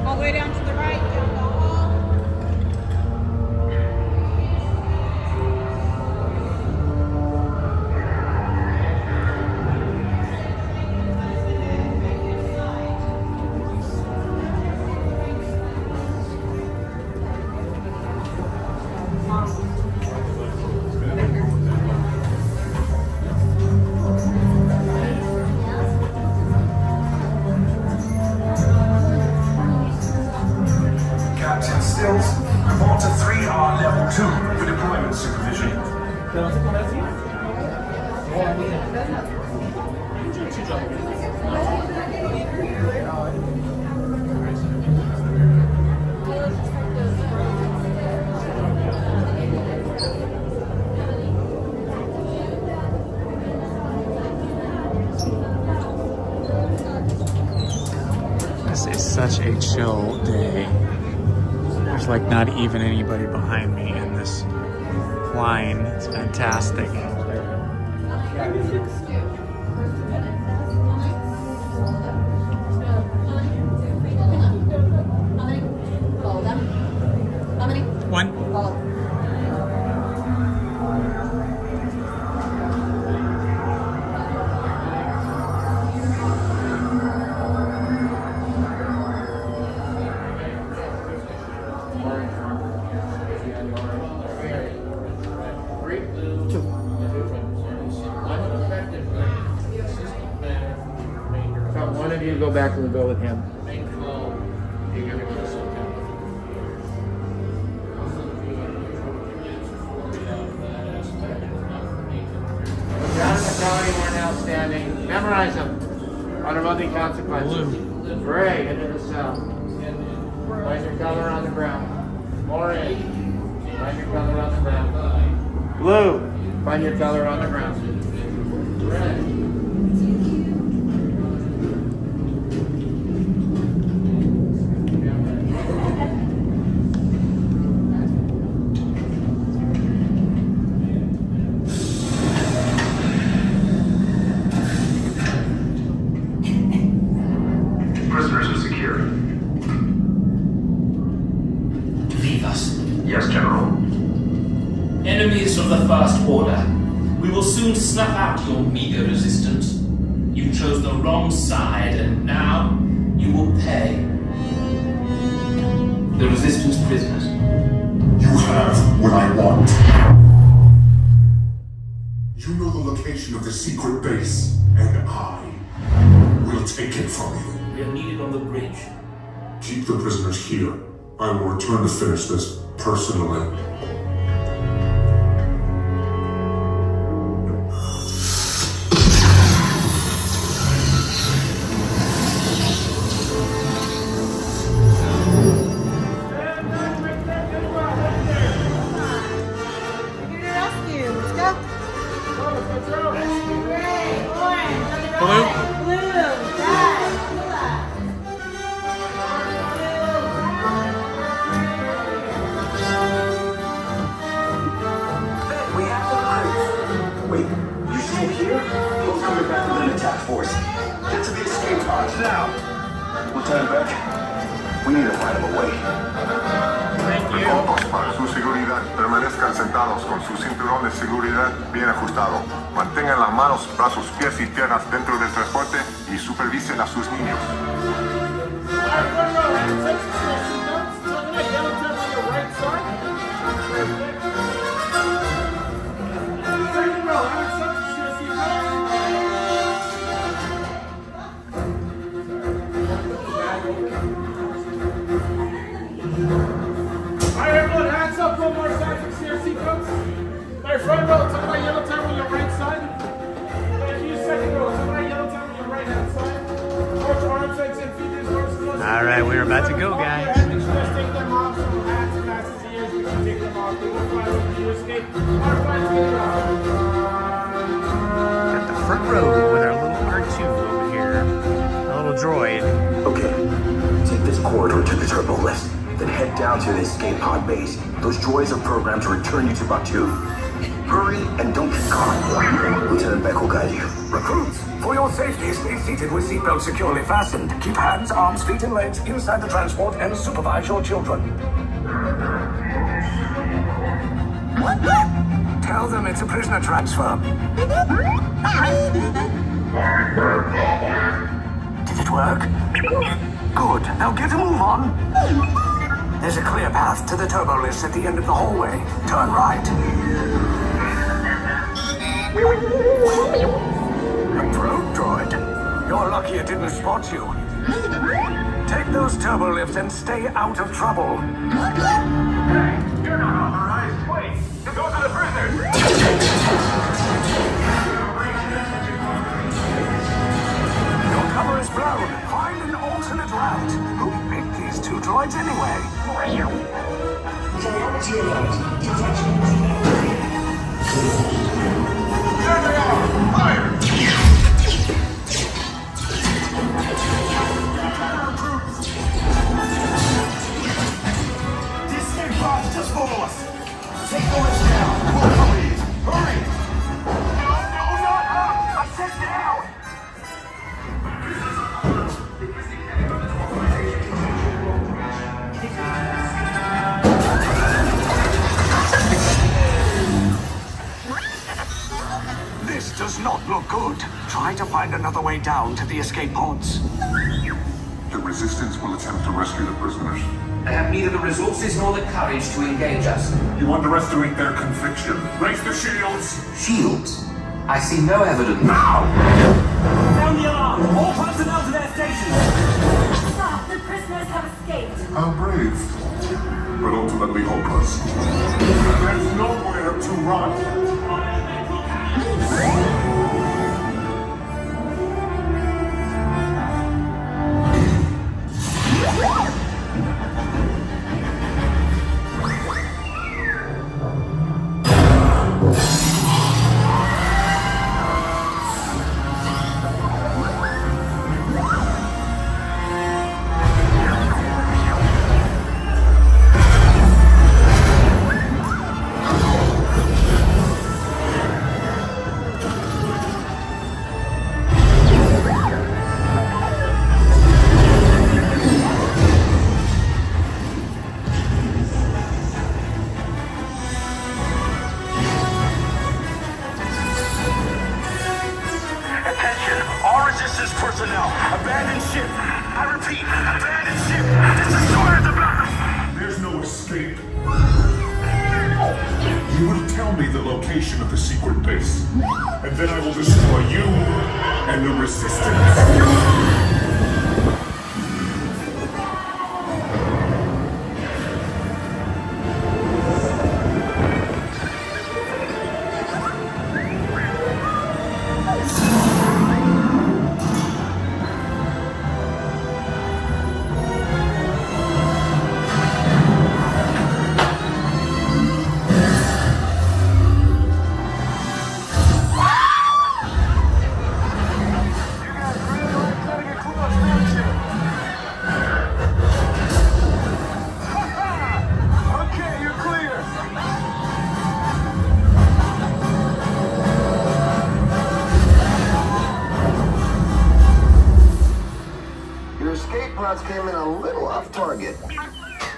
All the way down to the right, down the hall. Captain Stills, report to 3R Level 2 for deployment supervision. This is such a chill day. There's like not even anybody behind me in this line. It's fantastic. One. you to go back and go with him. John and Tony were now standing. Memorize them. Under monthly consequences. Gray into the cell. Find your color on the ground. Orange. Find your color on the ground. Blue. Find your color on the ground. Red. Prisoners are secure. Leave us. Yes, General. Enemies of the First Order. We will soon snuff out your meager resistance. You chose the wrong side, and now you will pay. The Resistance prisoners. You have what I want. You know the location of the secret base, and I will take it from you. We are needed on the bridge. Keep the prisoners here. I will return to finish this personally. Lieutenant Beck, we need to find him a way. Recordos para su seguridad. Permanezcan sentados con su cinturón de seguridad bien ajustado. Mantengan las manos, brazos, pies y piernas dentro del transporte y supervisen a sus niños. My front row, top of my yellow table on your right side. You second row, top of my yellow table on your right hand side. Arch arms, legs, and feet is horse. All right, we're about to go, guys. Just take them off, so hats, glasses, ears, we can take them off. They will fly with you, escape. Our flights will Got the front row with our little R2 over here. A little droid. Okay, take this corridor to the turbo lift. Then head down to the escape pod base. Those droids are programmed to return you to Bayou. Hurry and don't get caught. Lieutenant Beck will guide you. Recruits, for your safety, stay seated with seatbelts securely fastened. Keep hands, arms, feet, and legs inside the transport and supervise your children. Tell them it's a prisoner transfer. Did it work? Good. Now get a move on. There's a clear path to the turbo lifts at the end of the hallway. Turn right. Road droid. You're lucky it didn't spot you. Take those turbo lifts and stay out of trouble. Hey, you're not authorized. Wait, those are the prisoners. Your cover is blown. Find an alternate route. Who picked these two droids anyway? Priority alert. Detection there they are! Fire! This escape pod just follow us. Take the lifts down. We'll cover you. Hurry! No, not up! I said down! This does not look good. Try to find another way down to the escape pods. The Resistance will attempt to rescue the prisoners. They have neither the resources nor the courage to engage us. You underestimate their conviction. Raise the shields! Shields? I see no evidence. Now! Down the alarm! All personnel to their station! Stop! The prisoners have escaped! How brave, but ultimately hopeless. There's nowhere to run. Attention, all resistance personnel, abandon ship. I repeat, abandon ship. This destroyer is about. There's no escape. You will tell me the location of the secret base, and then I will destroy you and the resistance. Your escape pods came in a little off target.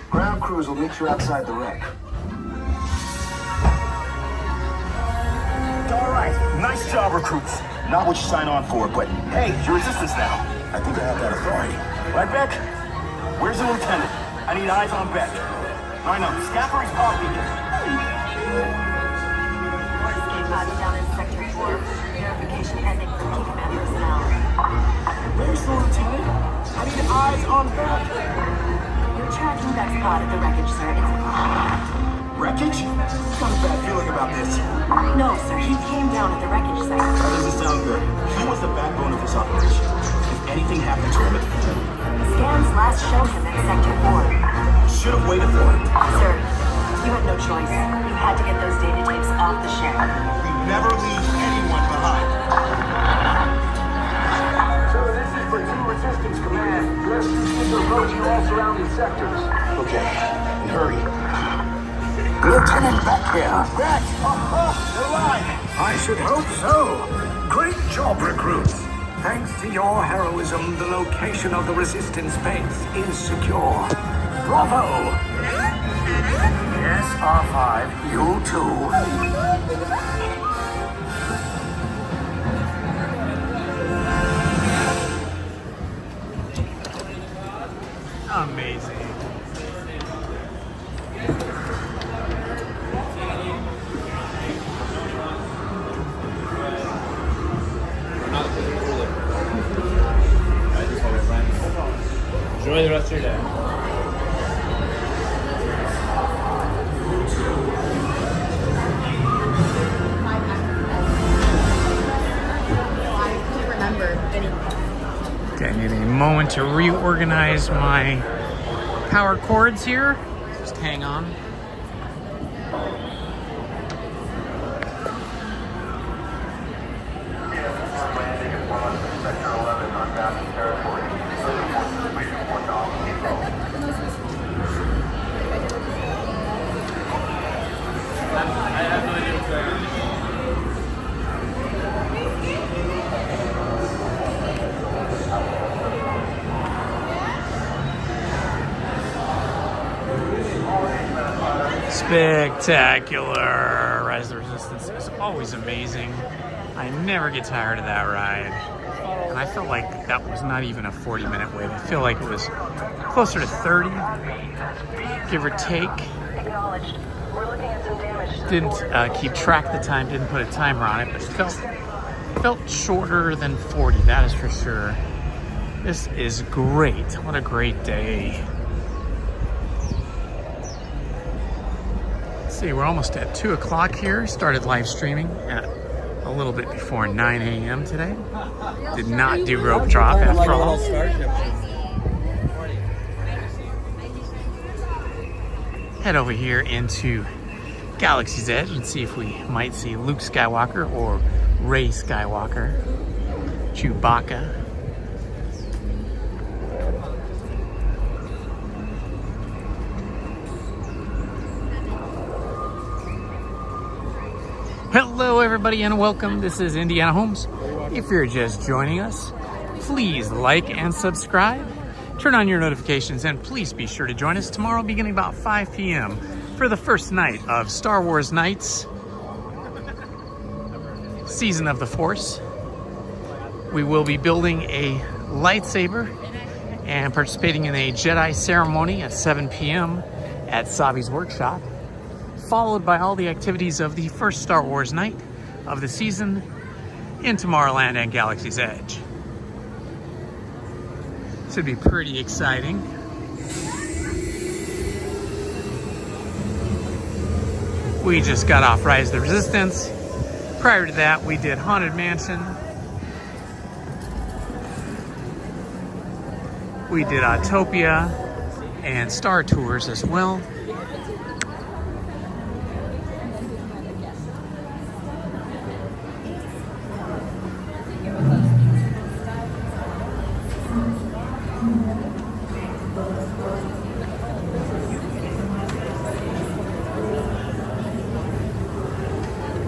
Ground crews will meet you outside the wreck. All right, nice job, recruits. Not what you signed on for, but hey, you're resistance now. I think I have that authority. Right, Beck? Where's the lieutenant? I need eyes on Beck. I know, Scaffold's off beacon. Escape pods down in Sector 4. Verification pending from key command personnel. Where's the lieutenant? I need eyes on Beck. You're tracking Beck's pod at the wreckage, sir. It's Wreckage? Got a bad feeling about this. No, sir. He came down at the wreckage site. That doesn't sound good. He was the backbone of this operation. If anything happened to him, Scans last showed him in Sector 4. should have waited for him. Sir, you had no choice. You had to get those data tapes off the ship. We never leave anyone behind. So this is for 2 Resistance Command. Let's approach you all surrounding sectors. Okay, and hurry. Lieutenant Beck here. Beck! You're alive! I should hope so. Great job, recruits. Thanks to your heroism, the location of the resistance base is secure. Bravo! Yes, R5, you too. Amazing. Enjoy the rest of your day. Okay, I need a moment to reorganize my power cords here. Just hang on. Spectacular! Rise of the Resistance is always amazing. I never get tired of that ride. And I felt like that was not even a 40-minute wait. I feel like it was closer to 30, give or take. Didn't keep track of the time, didn't put a timer on it, but it felt shorter than 40, that is for sure. This is great. What a great day. Let's see, we're almost at 2 o'clock here. Started live streaming at a little bit before 9 a.m. today. Did not do rope drop after all. Head over here into Galaxy's Edge and see if we might see Luke Skywalker or Rey Skywalker, Chewbacca. Hello everybody and welcome. This is Indiana Holmes. If you're just joining us, please like and subscribe. Turn on your notifications and please be sure to join us tomorrow beginning about 5 p.m. for the first night of Star Wars Nights Season of the Force. We will be building a lightsaber and participating in a Jedi ceremony at 7 p.m. at Savi's workshop, followed by all the activities of the first Star Wars night of the season in Tomorrowland and Galaxy's Edge. Should be pretty exciting. We just got off Rise of the Resistance. Prior to that, we did Haunted Mansion. We did Autotopia and Star Tours as well.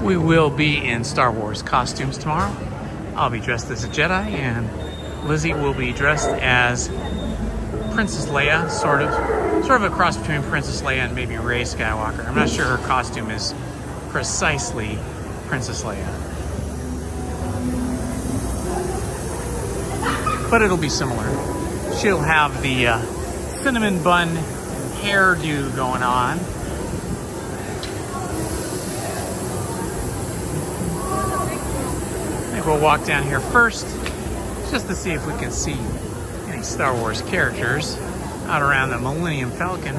We will be in Star Wars costumes tomorrow. I'll be dressed as a Jedi and Lizzie will be dressed as Princess Leia, sort of a cross between Princess Leia and maybe Rey Skywalker. I'm not sure her costume is precisely Princess Leia, but it'll be similar. She'll have the cinnamon bun hairdo going on. We'll walk down here first just to see if we can see any Star Wars characters out around the Millennium Falcon.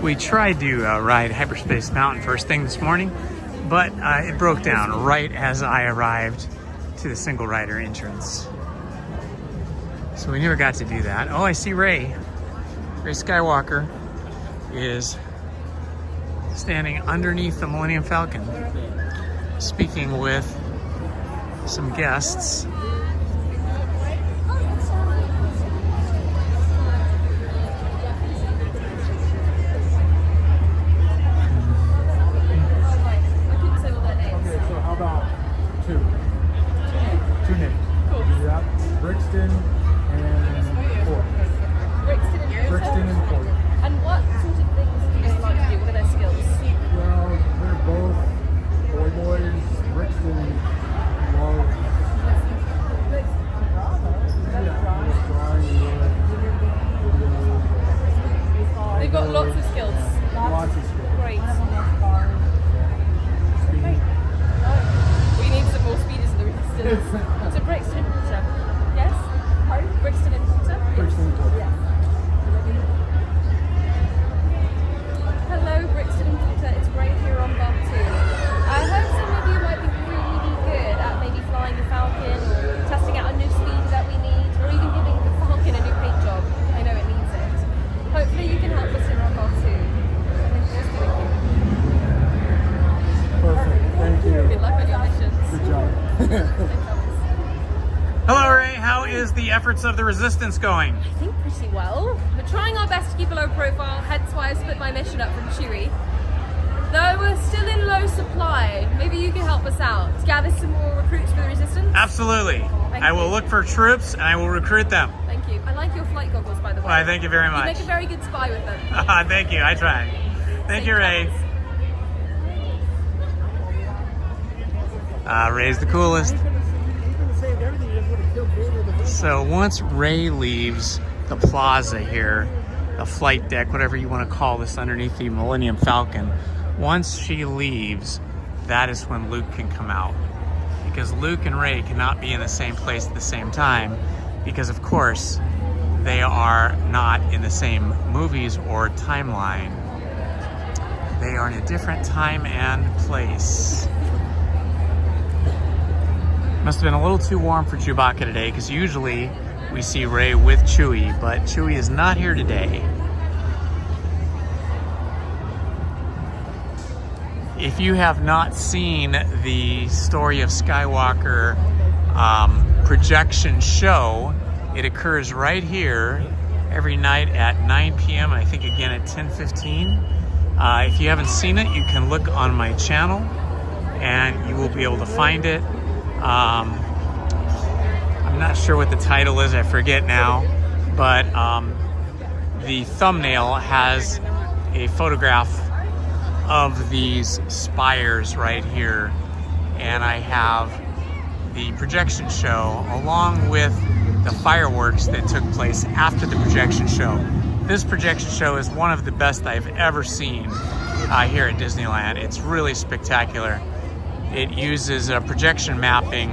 We tried to ride Hyperspace Mountain first thing this morning, but it broke down right as I arrived to the single rider entrance. So we never got to do that. Oh, I see Rey. Rey Skywalker is standing underneath the Millennium Falcon, speaking with some guests. Efforts of the Resistance going? I think pretty well. We're trying our best to keep a low profile, hence why I split my mission up from Chewie. Though we're still in low supply, maybe you can help us out. Gather some more recruits for the Resistance? Absolutely. I will look for troops and I will recruit them. Thank you. I like your flight goggles, by the way. Why, thank you very much. You make a very good spy with them. Thank you, I try. Thank you, Rey. Rey's the coolest. So once Rey leaves the plaza here, the flight deck, whatever you want to call this underneath the Millennium Falcon, once she leaves, that is when Luke can come out. Because Luke and Rey cannot be in the same place at the same time, because of course, they are not in the same movies or timeline. They are in a different time and place. Must have been a little too warm for Chewbacca today, because usually we see Rey with Chewie, but Chewie is not here today. If you have not seen the Story of Skywalker projection show, it occurs right here every night at 9 p.m. I think again at 10:15. If you haven't seen it, you can look on my channel and you will be able to find it. I'm not sure what the title is, I forget now, but the thumbnail has a photograph of these spires right here, and I have the projection show along with the fireworks that took place after the projection show. This projection show is one of the best I've ever seen here at Disneyland. It's really spectacular. It uses a projection mapping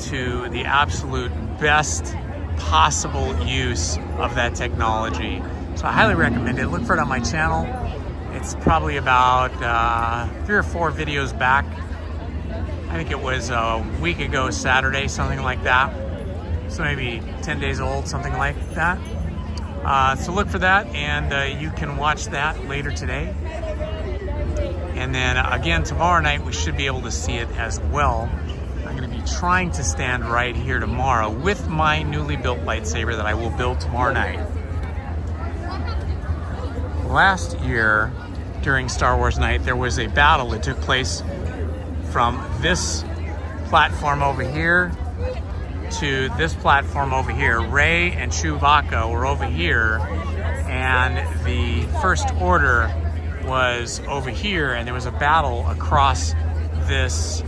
to the absolute best possible use of that technology. So I highly recommend it. Look for it on my channel. It's probably about 3 or 4 videos back. I think it was a week ago Saturday, something like that. So maybe 10 days old, something like that. So look for that, and you can watch that later today. And then again, tomorrow night, we should be able to see it as well. I'm going to be trying to stand right here tomorrow with my newly built lightsaber that I will build tomorrow night. Last year, during Star Wars Night, there was a battle that took place from this platform over here to this platform over here. Rey and Chewbacca were over here, and the First Order was over here, and there was a battle across this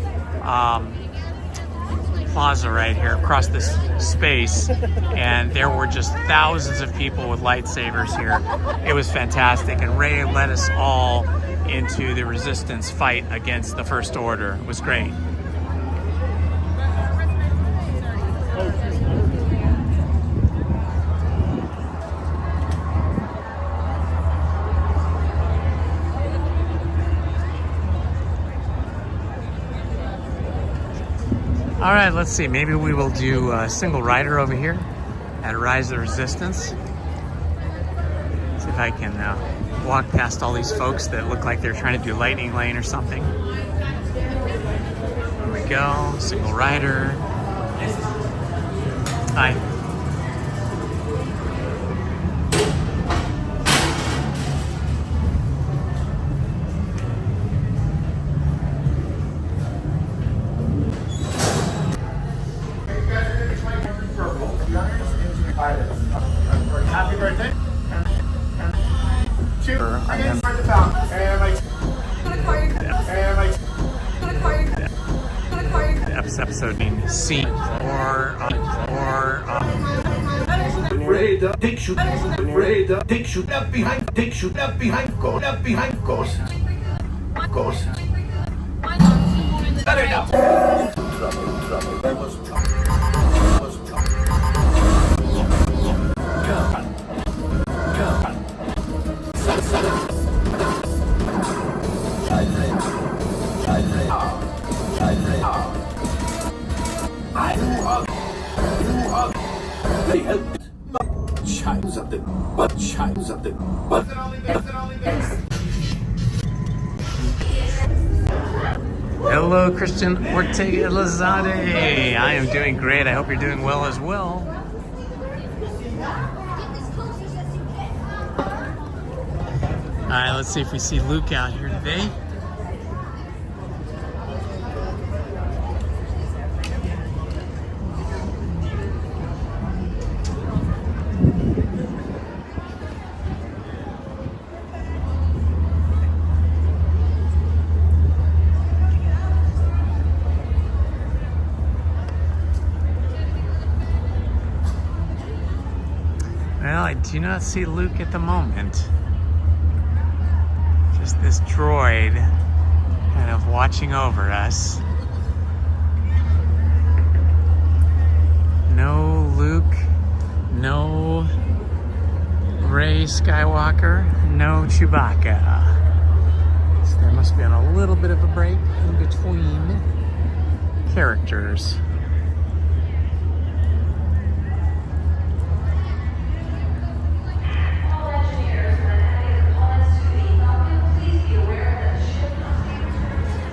plaza right here, across this space, and there were just thousands of people with lightsabers here. It was fantastic, and Rey led us all into the Resistance fight against the First Order. It was great. All right, let's see. Maybe we will do a single rider over here at Rise of the Resistance. See if I can walk past all these folks that look like they're trying to do lightning lane or something. Here we go, single rider. Hi. Happy birthday. Two. And start the fountain. And Episode being seen or Radar, take shoot, radar, take shoot up behind, go up behind, goes. Cut it up. Hello, Christian Ortega Lazade. I am doing great. I hope you're doing well as well. All right, let's see if we see Luke out here today. I do not see Luke at the moment. Just this droid kind of watching over us. No Luke, no Rey Skywalker, no Chewbacca. So there must be a little bit of a break in between characters.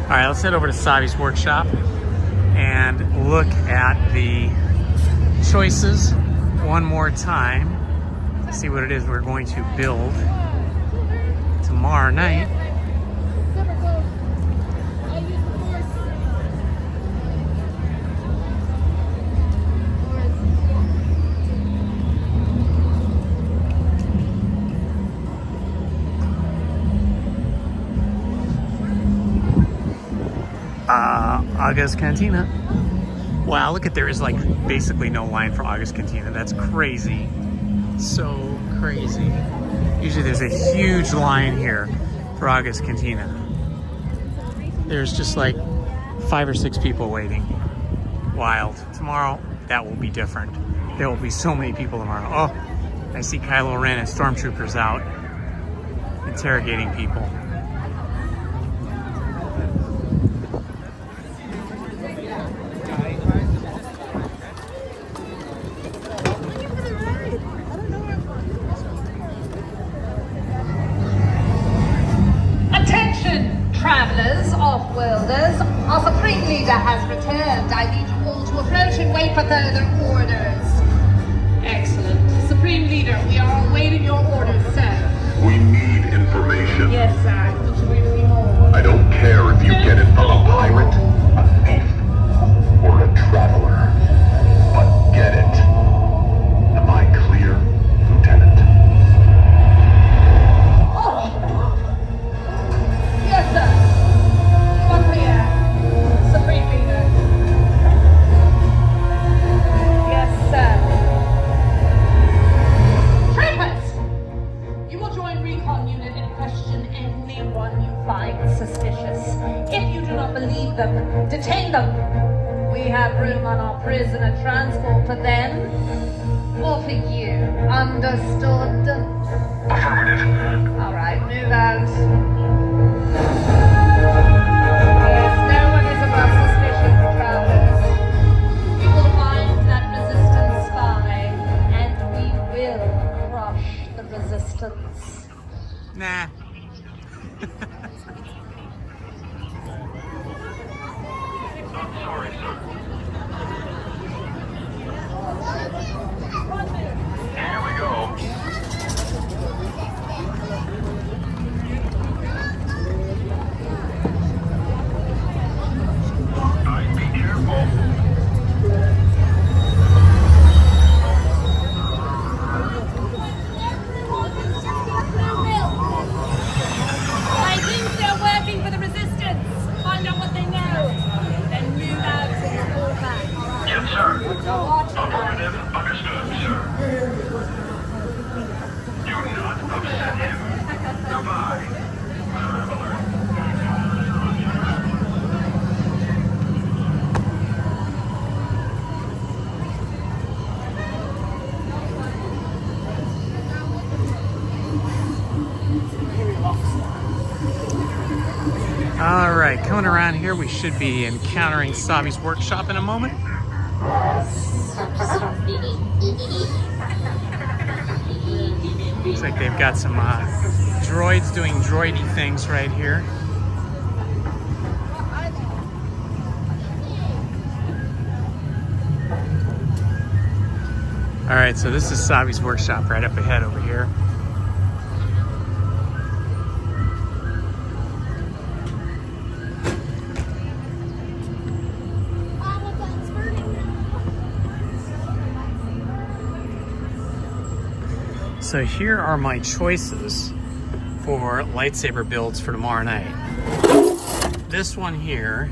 All right, let's head over to Savi's workshop and look at the choices one more time to see what it is we're going to build tomorrow night. August Cantina. Wow, look at, there is like basically no line for August Cantina. That's crazy. So crazy. Usually there's a huge line here for August Cantina. There's just like 5 or 6 people waiting. Wild. Tomorrow, that will be different. There will be so many people tomorrow. Oh, I see Kylo Ren and stormtroopers out interrogating people. Travelers, off-worlders, our Supreme Leader has returned. I need you all to approach and wait for further orders. Excellent. Supreme Leader, we are awaiting your orders, sir. We need information. Yes, sir. More. I don't care if you get it from a pirate, a thief, or a traveler. But get it. Am I clear, Lieutenant? Yes, sir. One clear. Supreme Leader. Yes, sir. Troopers! You will join recon unit and question anyone you find suspicious. If you do not believe them, detain them. We have room on our prisoner transport for them or for you. Understood? Affirmative. All right, move out. Yes, no one is above suspicion, travelers. We will find that resistance spy, and we will crush the resistance. Nah. Sorry, sir. Here we go. I think they're working for the resistance. Find out what they know. Then move out to the fallback. Yes, sir. Affirmative. Understood, sir. Do not upset him. Goodbye, traveler. All right, coming around here, we should be encountering Savi's workshop in a moment. Looks like they've got some droids doing droidy things right here. All right, so this is Savi's workshop right up ahead over here. So here are my choices for lightsaber builds for tomorrow night. This one here,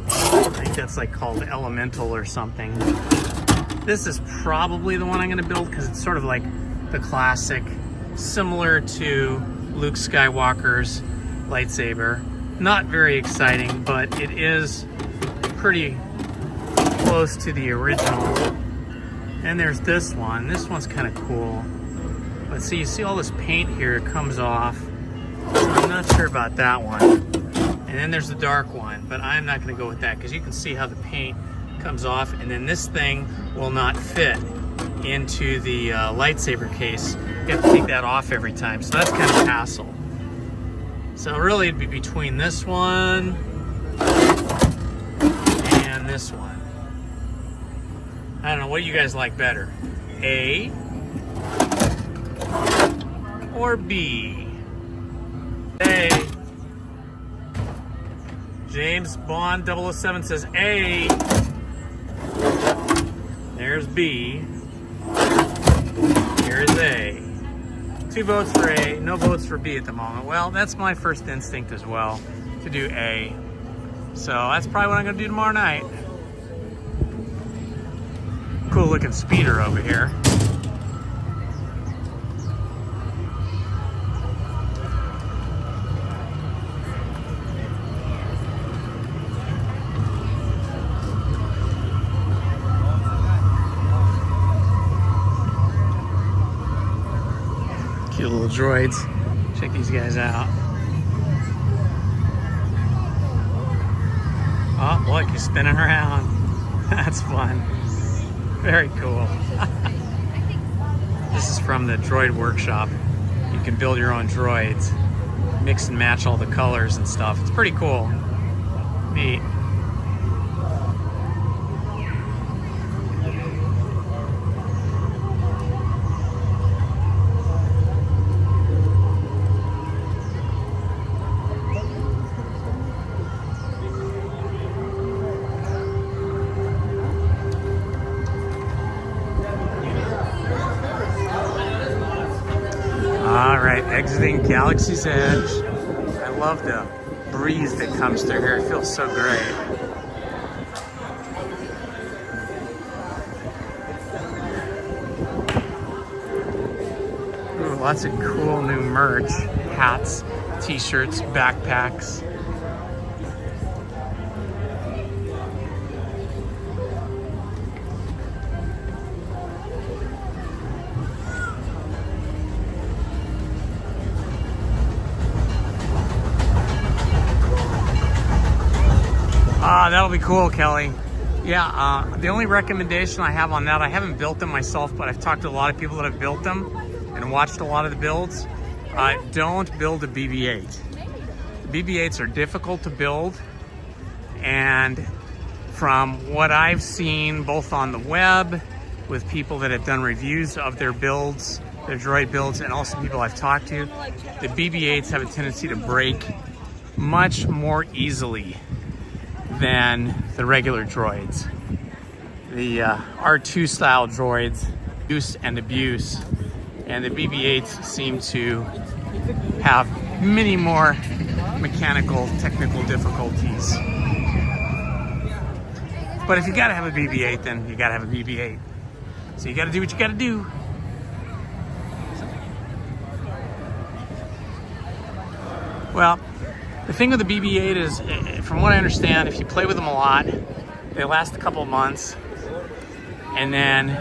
I think that's like called Elemental or something. This is probably the one I'm gonna build because it's sort of like the classic, similar to Luke Skywalker's lightsaber. Not very exciting, but it is pretty close to the original. And there's this one. This one's kind of cool. But see, you see all this paint here, it comes off. So I'm not sure about that one. And then there's the dark one, but I'm not gonna go with that because you can see how the paint comes off, and then this thing will not fit into the lightsaber case. You have to take that off every time, so that's kind of a hassle. So really it'd be between this one and this one. I don't know, what do you guys like better? A or B? A. James Bond 007 says A. There's B. Here's A. 2 votes for A, no votes for B at the moment. Well, that's my first instinct as well, to do A. So that's probably what I'm gonna do tomorrow night. Cool looking speeder over here. Cute little droids. Check these guys out. Oh, look, he's spinning around. That's fun. Very cool. This is from the Droid Workshop. You can build your own droids, mix and match all the colors and stuff. It's pretty cool. Neat. Exiting Galaxy's Edge. I love the breeze that comes through here. It feels so great. Ooh, lots of cool new merch. Hats, t-shirts, backpacks. That'll be cool, Kelly. Yeah, the only recommendation I have on that, I haven't built them myself, but I've talked to a lot of people that have built them and watched a lot of the builds. Don't build a BB-8. The BB-8s are difficult to build, and from what I've seen both on the web with people that have done reviews of their builds, their droid builds, and also people I've talked to, the BB-8s have a tendency to break much more easily than the regular droids. The R2 style droids, use and abuse, and the BB-8s seem to have many more mechanical, technical difficulties. But if you gotta have a BB-8, then you gotta have a BB-8. So you gotta do what you gotta do. Well, the thing with the BB-8 is, from what I understand, if you play with them a lot, they last a couple of months, and then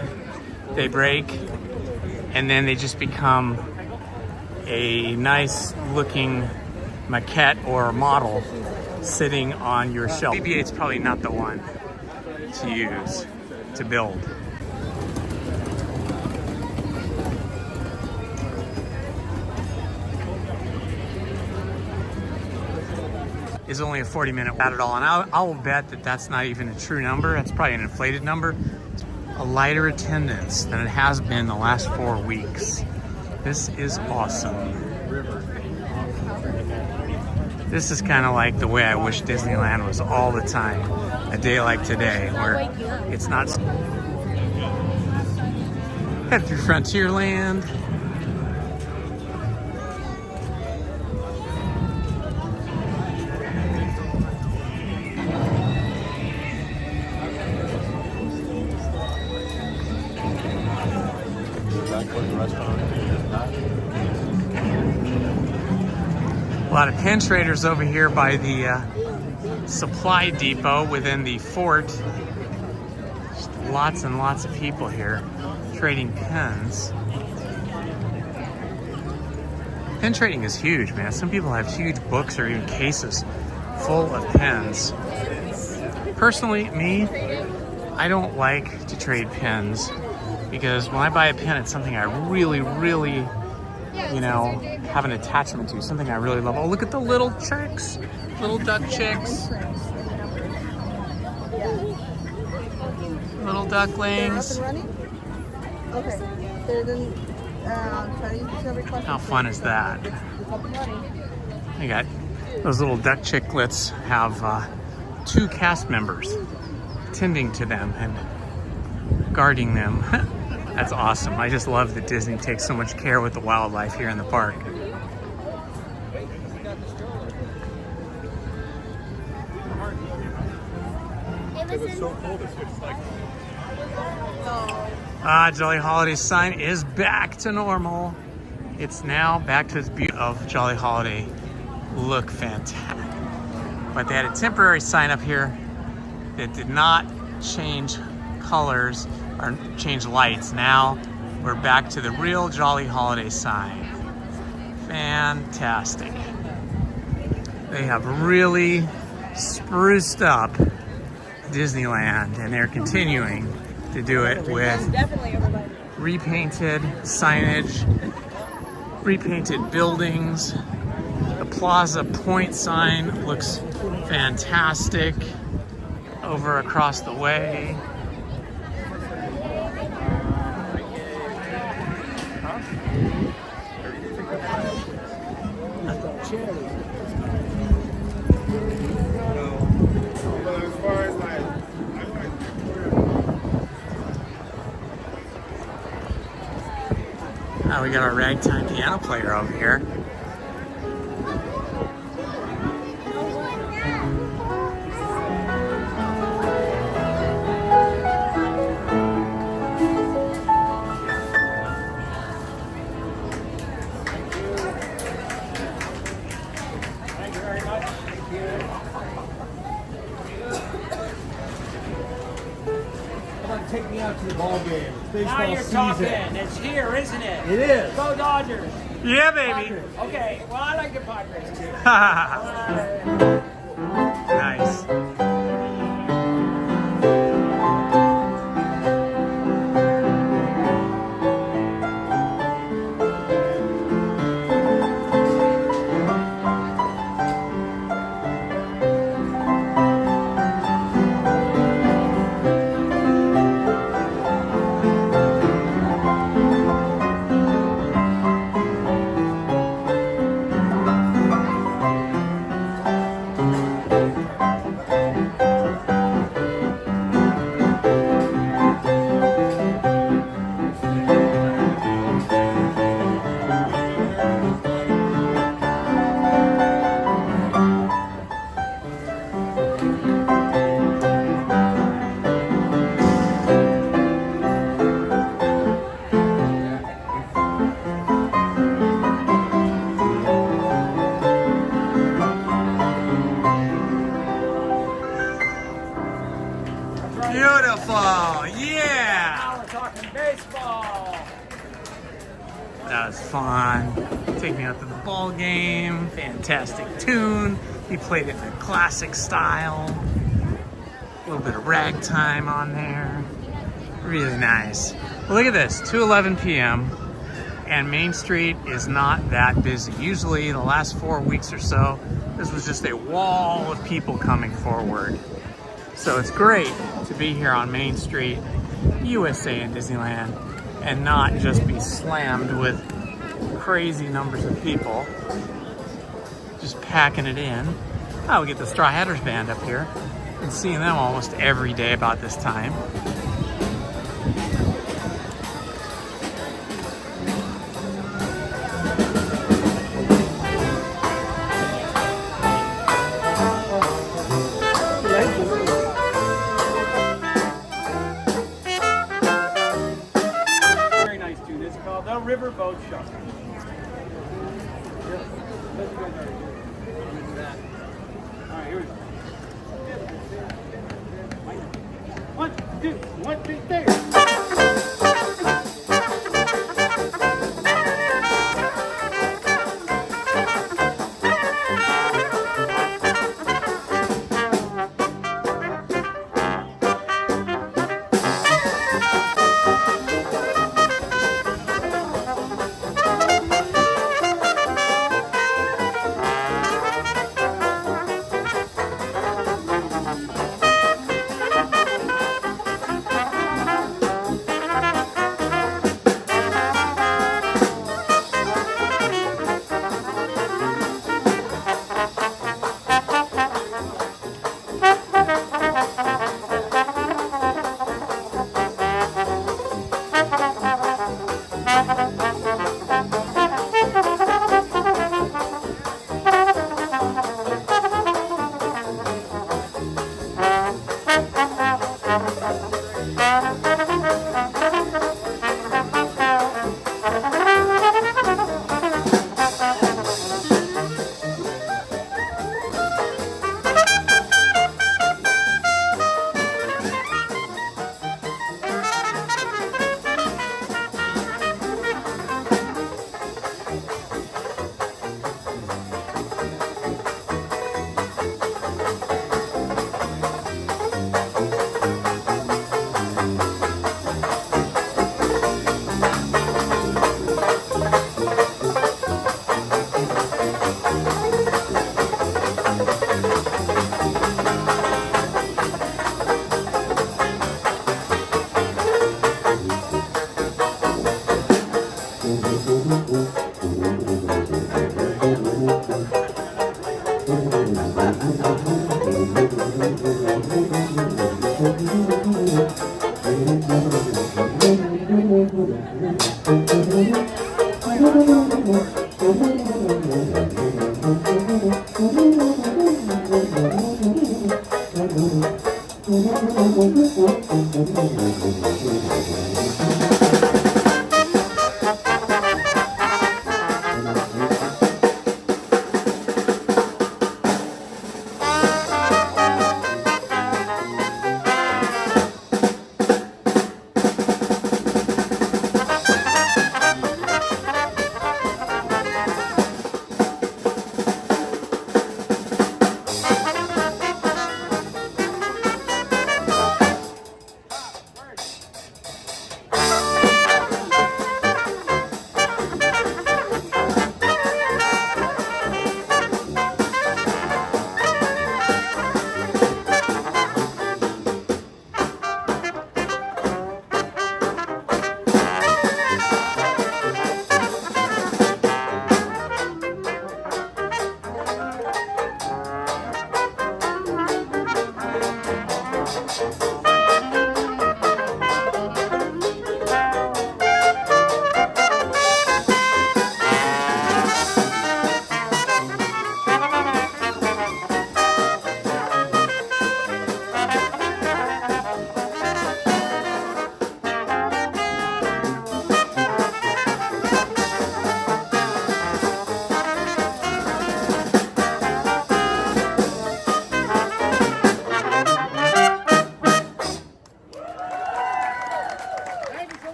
they break, and then they just become a nice looking maquette or model sitting on your shelf. BB-8's probably not the one to use to build. Is only a 40-minute at it all, and I'll bet that that's not even a true number. That's probably an inflated number. It's a lighter attendance than it has been the last 4 weeks. This is awesome. This is kind of like the way I wish Disneyland was all the time. A day like today, where it's not. Head through Frontierland. Restaurant. lot of pen traders over here by the supply depot within the fort. Just lots and lots of people here trading pens. Pen trading is huge, man. Some people have huge books or even cases full of pens. Personally, me, I don't like to trade pens because when I buy a pen, it's something I really, really, you know, have an attachment to, something I really love. Oh, look at the little chicks, little duck chicks. Little ducklings. Okay. How fun is that? I got those little duck chicklets have 2 cast members tending to them and guarding them. That's awesome. I just love that Disney takes so much care with the wildlife here in the park. Jolly Holidays sign is back to normal. It's now back to its beauty of Jolly Holiday. Look fantastic. But they had a temporary sign up here that did not change colors or change lights. Now we're back to the real Jolly Holiday sign. Fantastic. They have really spruced up Disneyland, and they're continuing to do it with repainted signage, repainted buildings. The Plaza Point sign looks fantastic over across the way. We got our ragtime piano player over here. Thank you very much. Come on, take me out to the ball game. It's baseball Now you're season. talking. It's here, isn't it? It is. Go Dodgers. Yeah, baby. Dodgers. Okay, well, I like the Padres too. Nice. Beautiful, yeah! Now we're talking baseball. That was fun. Take me out to the ball game. Fantastic tune. He played it in a classic style. A little bit of ragtime on there. Really nice. Well, look at this, 2:11 p.m. and Main Street is not that busy. Usually the last 4 weeks or so, this was just a wall of people coming forward. So it's great to be here on Main Street, USA and Disneyland, and not just be slammed with crazy numbers of people just packing it in. Oh, we get the Straw Hatters Band up here. Been seeing them almost every day about this time. Riverboat Show. 2, 1, 2, 3.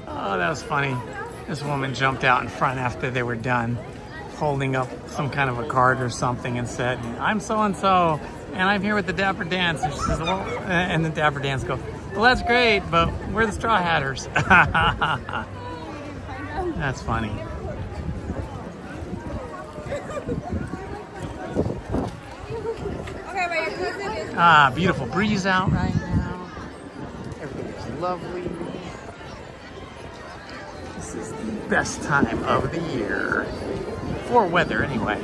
Oh, that was funny. This woman jumped out in front after they were done, holding up some kind of a card or something, and said, "I'm so-and-so, and I'm here with the Dapper Dans." And she says, "Well," and the Dapper Dans go, "Well, that's great, but we're the Straw Hatters." That's funny. Ah, beautiful breeze out right now. Everything is lovely. This is the best time of the year. For weather, anyway.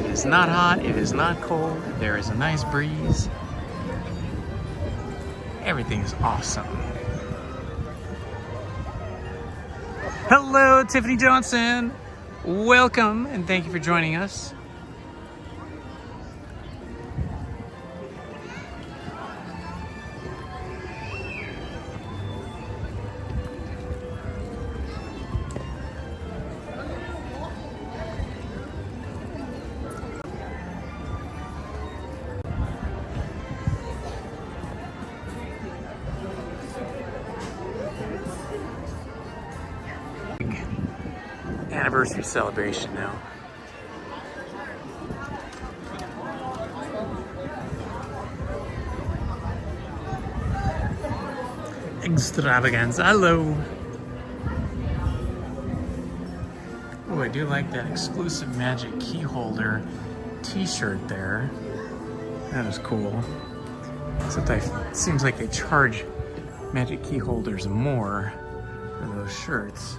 It is not hot, it is not cold, there is a nice breeze. Everything is awesome. Hello, Tiffany Johnson. Welcome, and thank you for joining us. anniversary celebration now. Extravaganza. Hello. Oh, I do like that exclusive magic key holder t-shirt there. That is cool. Except it seems like they charge magic key holders more for those shirts.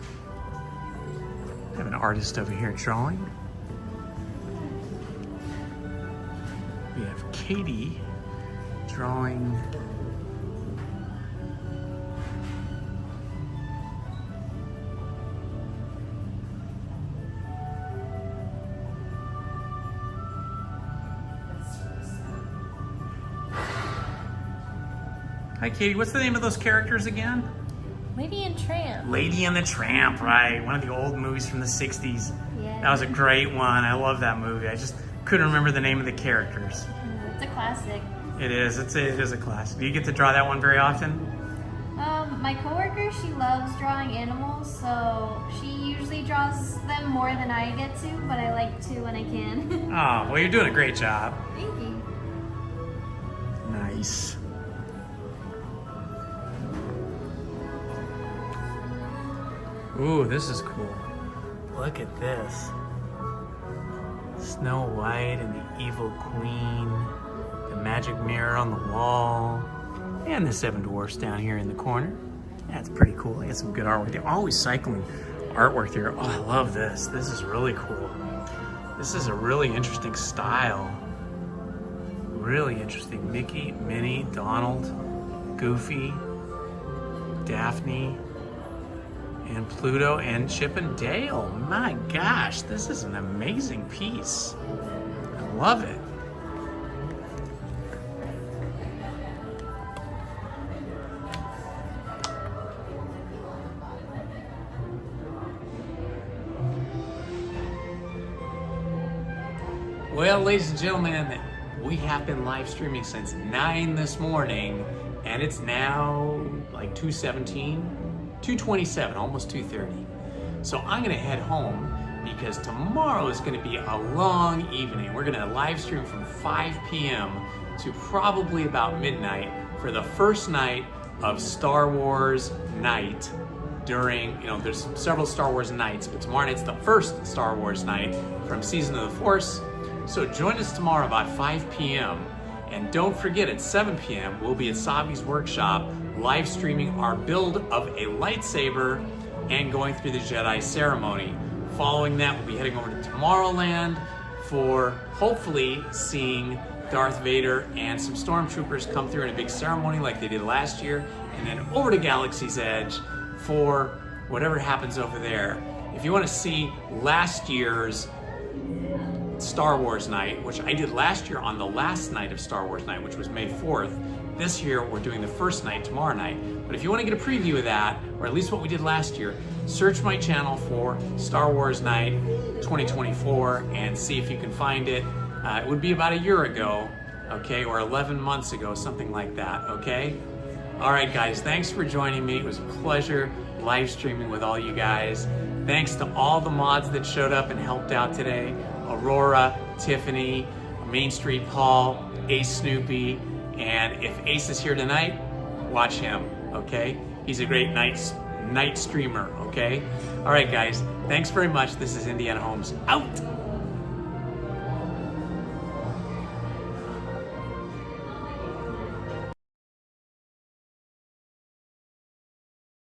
I have an artist over here drawing. We have Katie drawing Hi Katie, what's the name of those characters again? Lady and Tramp. Lady and the Tramp, right. One of the old movies from the 60s. Yeah. That was a great one. I love that movie. I just couldn't remember the name of the characters. It's a classic. It is. It is a classic. Do you get to draw that one very often? My coworker, she loves drawing animals, so she usually draws them more than I get to, but I like to when I can. Oh, well, you're doing a great job. Thank you. Nice. Ooh, this is cool. Look at this. Snow White and the Evil Queen, the magic mirror on the wall, and the 7 dwarfs down here in the corner. That's pretty cool. They got some good artwork. They're always cycling artwork here. Oh, I love this. This is really cool. This is a really interesting style. Really interesting. Mickey, Minnie, Donald, Goofy, Daphne, and Pluto and Chip and Dale. My gosh, this is an amazing piece. I love it. Well, ladies and gentlemen, we have been live streaming since 9 this morning, and it's now like 2:27, almost 2:30. So I'm gonna head home because tomorrow is gonna be a long evening. We're gonna live stream from 5 p.m. to probably about midnight for the first night of Star Wars night during, there's several Star Wars nights, but tomorrow night's the first Star Wars night from Season of the Force. So join us tomorrow about 5 p.m. And don't forget, at 7 p.m. we'll be at Savi's workshop live streaming our build of a lightsaber and going through the Jedi ceremony. Following that, we'll be heading over to Tomorrowland for hopefully seeing Darth Vader and some stormtroopers come through in a big ceremony like they did last year, and then over to Galaxy's Edge for whatever happens over there. If you want to see last year's Star Wars night, which I did last year on the last night of Star Wars night, which was May 4th. This year, we're doing the first night tomorrow night. But if you want to get a preview of that, or at least what we did last year, search my channel for Star Wars Night 2024 and see if you can find it. It would be about a year ago, okay, or 11 months ago, something like that, okay? All right, guys, thanks for joining me. It was a pleasure live streaming with all you guys. Thanks to all the mods that showed up and helped out today. Aurora, Tiffany, Main Street Paul, Ace Snoopy, and if Ace is here tonight, watch him, okay? He's a great night streamer, okay? All right, guys, thanks very much. This is Indiana Holmes, out.